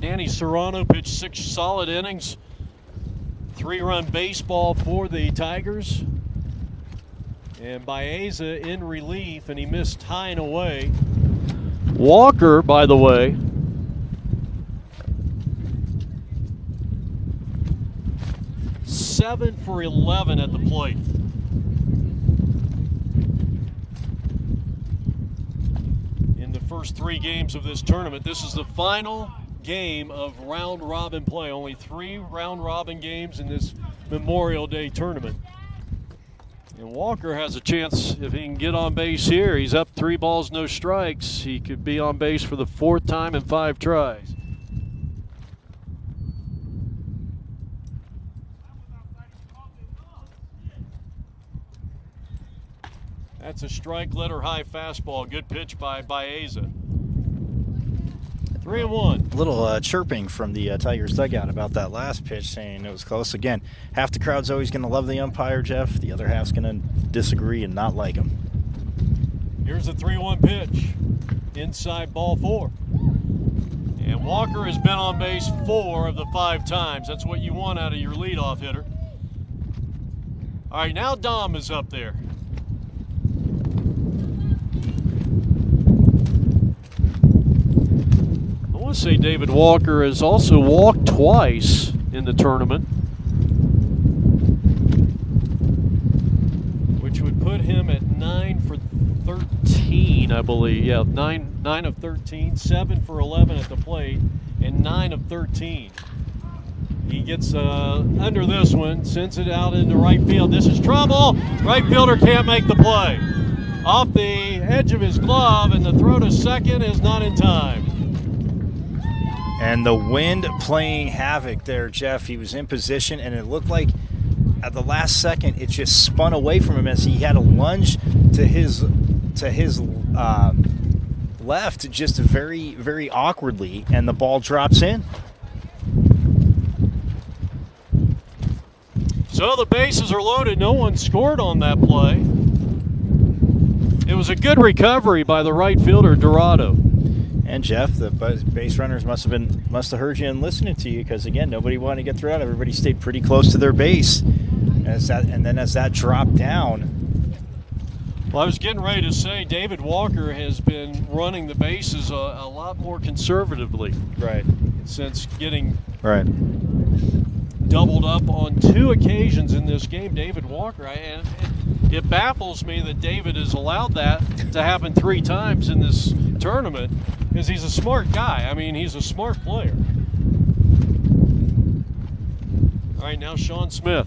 Danny Serrano pitched 6 solid innings. 3-run baseball for the Tigers. And Baeza in relief, and he missed high and away. Walker, by the way, seven for 11 at the plate. In the first 3 games of this tournament, this is the final game of round-robin play. Only 3 round-robin games in this Memorial Day tournament. And Walker has a chance, if he can get on base here. He's up 3 balls, no strikes. He could be on base for the 4th time in 5 tries. That's a strike, letter high fastball. Good pitch by Baeza. 3-1.
A little chirping from the Tigers dugout about that last pitch, saying it was close. Again, half the crowd's always going to love the umpire, Jeff. The other half's going to disagree and not like him.
Here's a 3-1 pitch. Inside, ball 4. And Walker has been on base 4 of the 5 times. That's what you want out of your leadoff hitter. All right, now Dom is up there. I want to say David Walker has also walked twice in the tournament, which would put him at 9 for 13, I believe. Yeah, 9 of 13, 7 for 11 at the plate, and 9 of 13. He gets under this one, sends it out into right field. This is trouble. Right fielder can't make the play. Off the edge of his glove, and the throw to second is not in time.
And the wind playing havoc there, Jeff. He was in position, and it looked like at the last second it just spun away from him as he had a lunge to his left, just very, very awkwardly, and the ball drops in.
So the bases are loaded. No one scored on that play. It was a good recovery by the right fielder, Dorado.
And Jeff, the base runners must have heard you and listening to you, because again, nobody wanted to get through out. Everybody stayed pretty close to their base. And then as that dropped down.
Well, I was getting ready to say David Walker has been running the bases a lot more conservatively.
Right.
Since getting
right.
doubled up on 2 occasions in this game, David Walker. And it baffles me that David has allowed that to happen 3 times in this tournament, because he's a smart guy. I mean, he's a smart player. All right, now Sean Smith.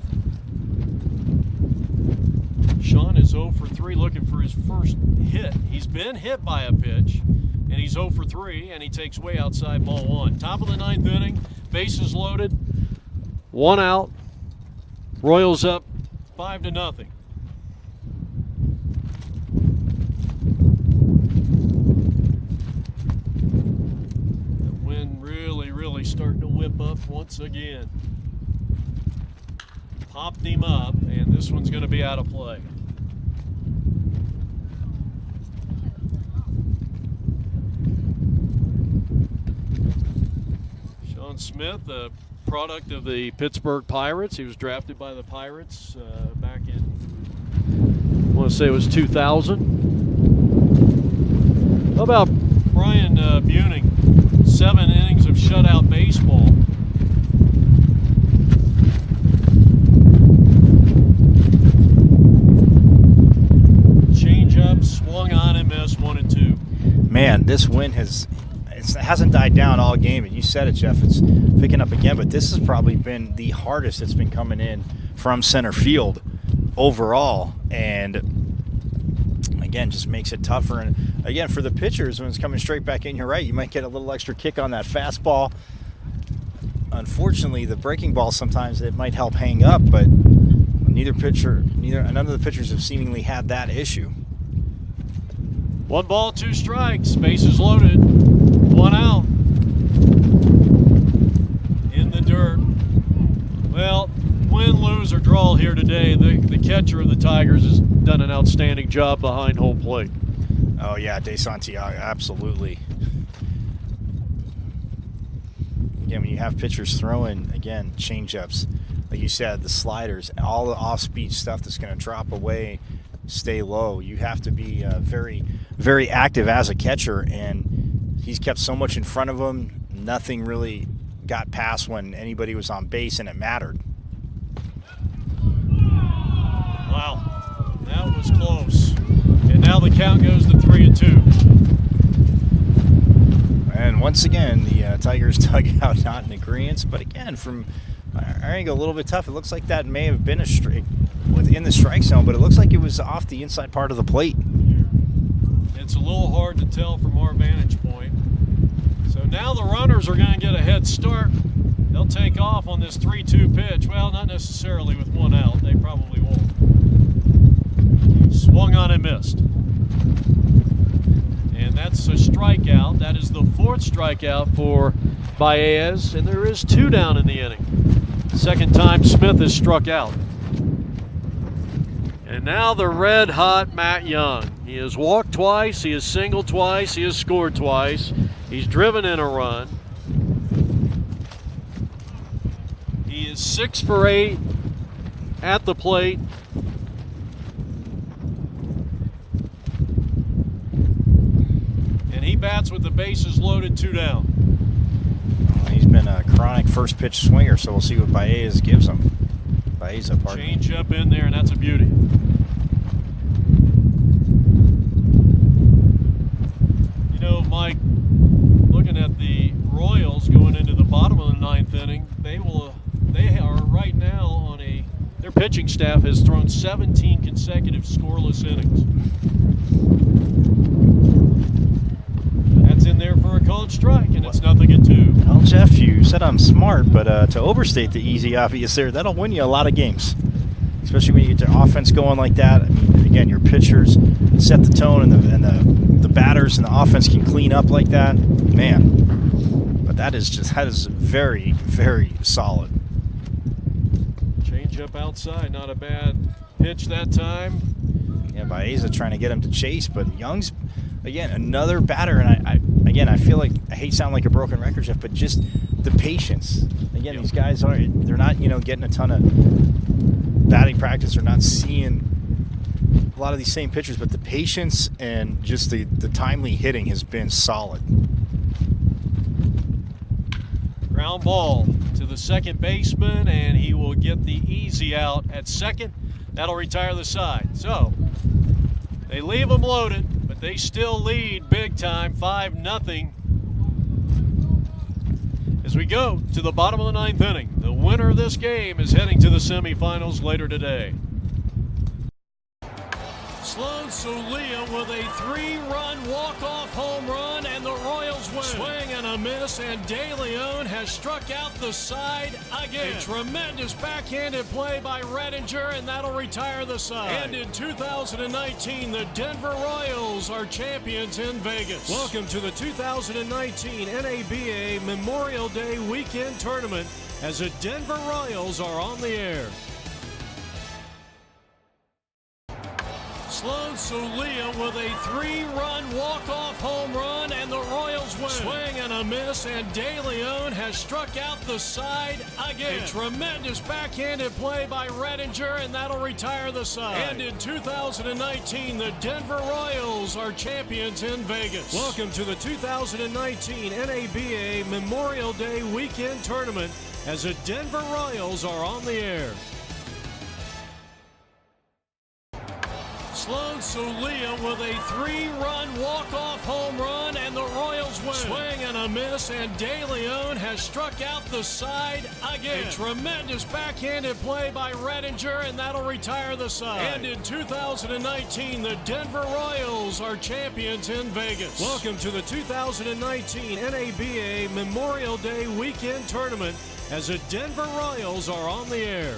Sean is 0 for 3 looking for his first hit. He's been hit by a pitch, and he's 0 for 3, and he takes way outside, ball 1. Top of the 9th inning, bases loaded, 1 out. Royals up 5-0. Really starting to whip up once again. Popped him up, and this one's going to be out of play. Sean Smith, a product of the Pittsburgh Pirates. He was drafted by the Pirates back in, I want to say it was 2000. How about Brian Buning? 7 innings of shutout baseball. Change-up, swung on and missed, 1-2.
Man, this wind hasn't died down all game, and you said it, Jeff. It's picking up again, but this has probably been the hardest it's been coming in from center field overall. And again, just makes it tougher. And again, for the pitchers, when it's coming straight back in, you're right, you might get a little extra kick on that fastball. Unfortunately, the breaking ball sometimes it might help hang up, but none of the pitchers have seemingly had that issue.
1 ball, 2 strikes, bases loaded, 1 out. In the dirt. Well, win, lose, or draw here today, the catcher of the Tigers has done an outstanding job behind home plate.
Oh yeah, De Santiago, absolutely. Again, when you have pitchers throwing, again, changeups, like you said, the sliders, all the off-speed stuff that's going to drop away, stay low, you have to be very, very active as a catcher, and he's kept so much in front of him, nothing really got past when anybody was on base and it mattered.
Wow, that was close. And now the count goes to 3-2.
And once again, the Tigers dugout not in agreement, but again, from our angle, a little bit tough. It looks like that may have been a strike within the strike zone, but it looks like it was off the inside part of the plate.
It's a little hard to tell from our vantage point. So now the runners are going to get a head start. They'll take off on this 3-2 pitch. Well, not necessarily with 1 out. They probably won't. Swung on and missed. And that's a strikeout. That is the 4th strikeout for Baez, and there is 2 down in the inning. Second time Smith has struck out. And now the red-hot Matt Young. He has walked twice, he has singled twice, he has scored twice. He's driven in a run. He is 6 for 8 at the plate. And he bats with the bases loaded, 2 down.
He's been a chronic first pitch swinger, so we'll see what Baez gives him. Baez, pardon.
Change up in there, and that's a beauty. You know, Mike, looking at the Royals going into the bottom of the 9th inning, they are right now on their pitching staff has thrown 17 consecutive scoreless innings. That's in there for a called strike, and it's 0-2.
Well, Jeff, you said I'm smart, but to overstate the easy obvious there, that'll win you a lot of games. Especially when you get the offense going like that. I mean, again, your pitchers set the tone, and the batters and the offense can clean up like that. Man, but that is very, very solid.
Change up outside, not a bad pitch that time.
Yeah, Baeza trying to get him to chase, but Young's, again, another batter, and I feel like, I hate sounding like a broken record, Jeff, but just the patience. Again, These guys they're not, getting a ton of batting practice, or not seeing a lot of these same pitchers, but the patience and just the timely hitting has been solid.
Ground ball to the second baseman, and he will get the easy out at second. That'll retire the side. So they leave them loaded, but they still lead big time, 5-0. As we go to the bottom of the 9th inning, the winner of this game is heading to the semifinals later today. Sloan Solia with a 3-run walk-off home run, and the Royals win. Swing and a miss, and De Leon has struck out the side again. A tremendous backhanded play by Redinger, and that'll retire the side. And in 2019, the Denver Royals are champions in Vegas. Welcome to the 2019 NABA Memorial Day Weekend Tournament, as the Denver Royals are on the air. Sloan Solia with a 3-run walk-off home run, and the Royals win. Swing and a miss, and De Leon has struck out the side again. A tremendous backhanded play by Redinger, and that'll retire the side. And in 2019, the Denver Royals are champions in Vegas. Welcome to the 2019 NABA Memorial Day Weekend Tournament, as the Denver Royals are on the air. Sloan Sulia with a 3-run walk-off home run, and the Royals win. Swing and a miss, and De Leon has struck out the side again. A tremendous backhanded play by Redinger, and that'll retire the side. And in 2019, the Denver Royals are champions in Vegas. Welcome to the 2019 NABA Memorial Day Weekend Tournament as the Denver Royals are on the air.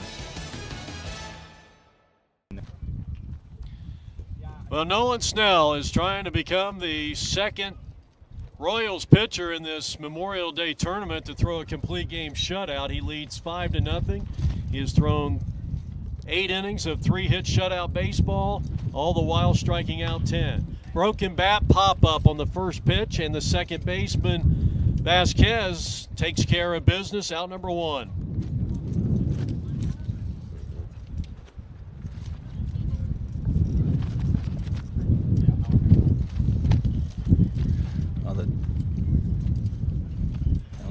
Well, Nolan Snell is trying to become the second Royals pitcher in this Memorial Day tournament to throw a complete game shutout. He leads 5-0. He has thrown 8 innings of 3-hit shutout baseball, all the while striking out 10. Broken bat pop-up on the first pitch, and the second baseman, Vasquez, takes care of business, out number 1.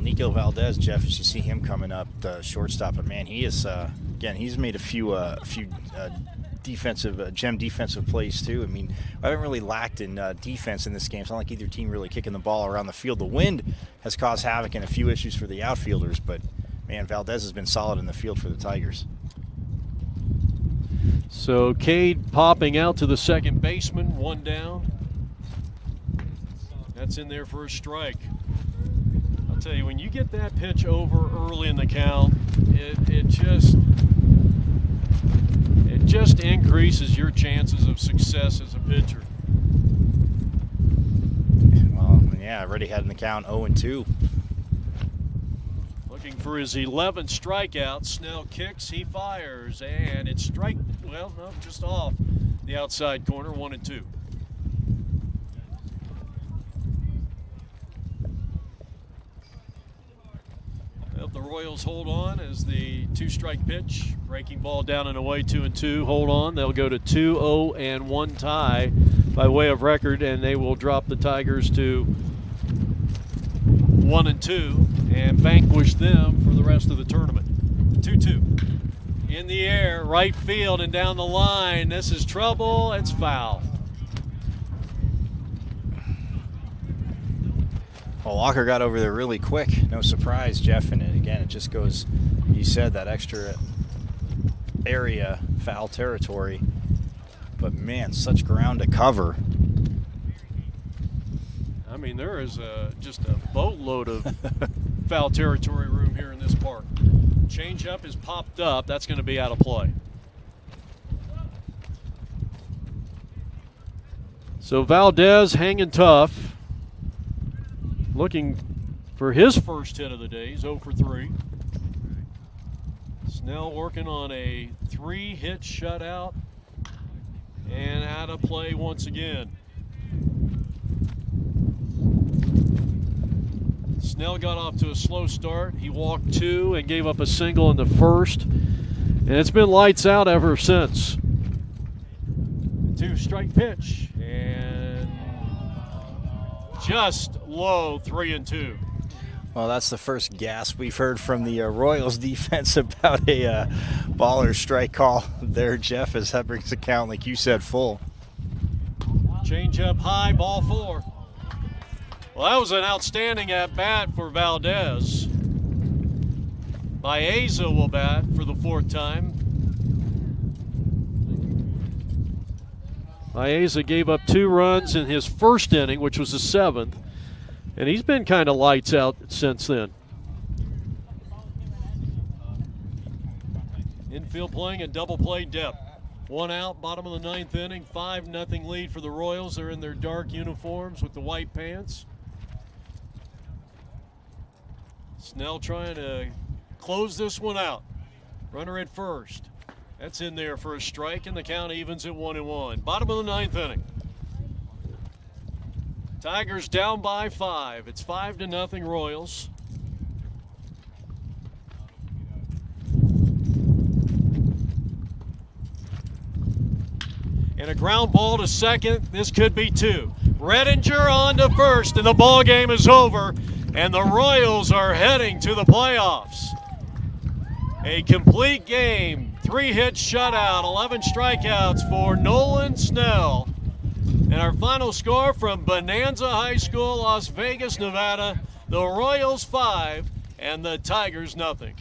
Nico Valdez, Jeff, as you see him coming up, the shortstop, but man, he is again. He's made a few gem defensive plays too. I mean, I haven't really lacked in defense in this game. It's not like either team really kicking the ball around the field. The wind has caused havoc and a few issues for the outfielders, but man, Valdez has been solid in the field for the Tigers.
So Cade popping out to the second baseman, 1 down. That's in there for a strike. Tell you, when you get that pitch over early in the count, it just increases your chances of success as a pitcher.
Well, yeah, already had in the count 0-2.
Looking for his 11th strikeout. Snell kicks, he fires, and it's just off the outside corner, 1-2. The Royals hold on as the 2-strike pitch. Breaking ball down and away, 2-2. Hold on. They'll go to 2-0-1 tie by way of record, and they will drop the Tigers to 1-2 and vanquish them for the rest of the tournament. 2-2. In the air, right field and down the line. This is trouble. It's foul.
Well, Walker got over there really quick. No surprise, Jeff. And again, it just goes, you said, that extra area, foul territory. But man, such ground to cover.
I mean, there is just a boatload of foul territory room here in this park. Changeup is popped up. That's going to be out of play. So Valdez hanging tough. Looking for his first hit of the day. He's 0 for 3. Snell working on a 3-hit shutout and out of play once again. Snell got off to a slow start. He walked 2 and gave up a single in the first. And it's been lights out ever since. 2-strike pitch. And just low, 3-2.
Well, that's the first gasp we've heard from the Royals defense about a baller strike call there, Jeff, as that brings the count, like you said, full.
Change up high, ball 4. Well, that was an outstanding at-bat for Valdez. Baeza will bat for the 4th time. Baeza gave up 2 runs in his first inning, which was the 7th. And he's been kind of lights out since then. Infield playing a double play depth. 1 out, bottom of the 9th inning, 5-0 lead for the Royals. They're in their dark uniforms with the white pants. Snell trying to close this one out. Runner at first. That's in there for a strike, and the count evens at 1-1. Bottom of the 9th inning. Tigers down by 5. It's 5-0 Royals. And a ground ball to second. This could be 2. Redinger on to first, and the ball game is over. And the Royals are heading to the playoffs. A complete game. 3-hit shutout, 11 strikeouts for Nolan Snell. And our final score from Bonanza High School, Las Vegas, Nevada, the Royals 5 and the Tigers nothing.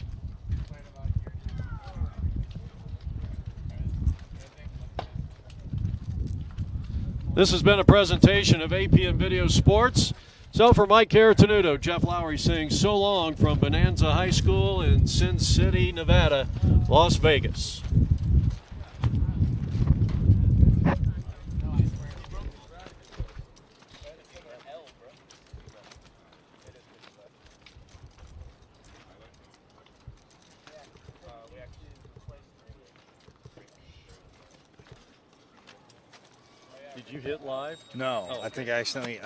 This has been a presentation of APM Video Sports. So for Mike Caratenuto, Jeff Lowry saying so long from Bonanza High School in Sin City, Nevada, Las Vegas. Did you hit live?
No,
Oh,
I think I accidentally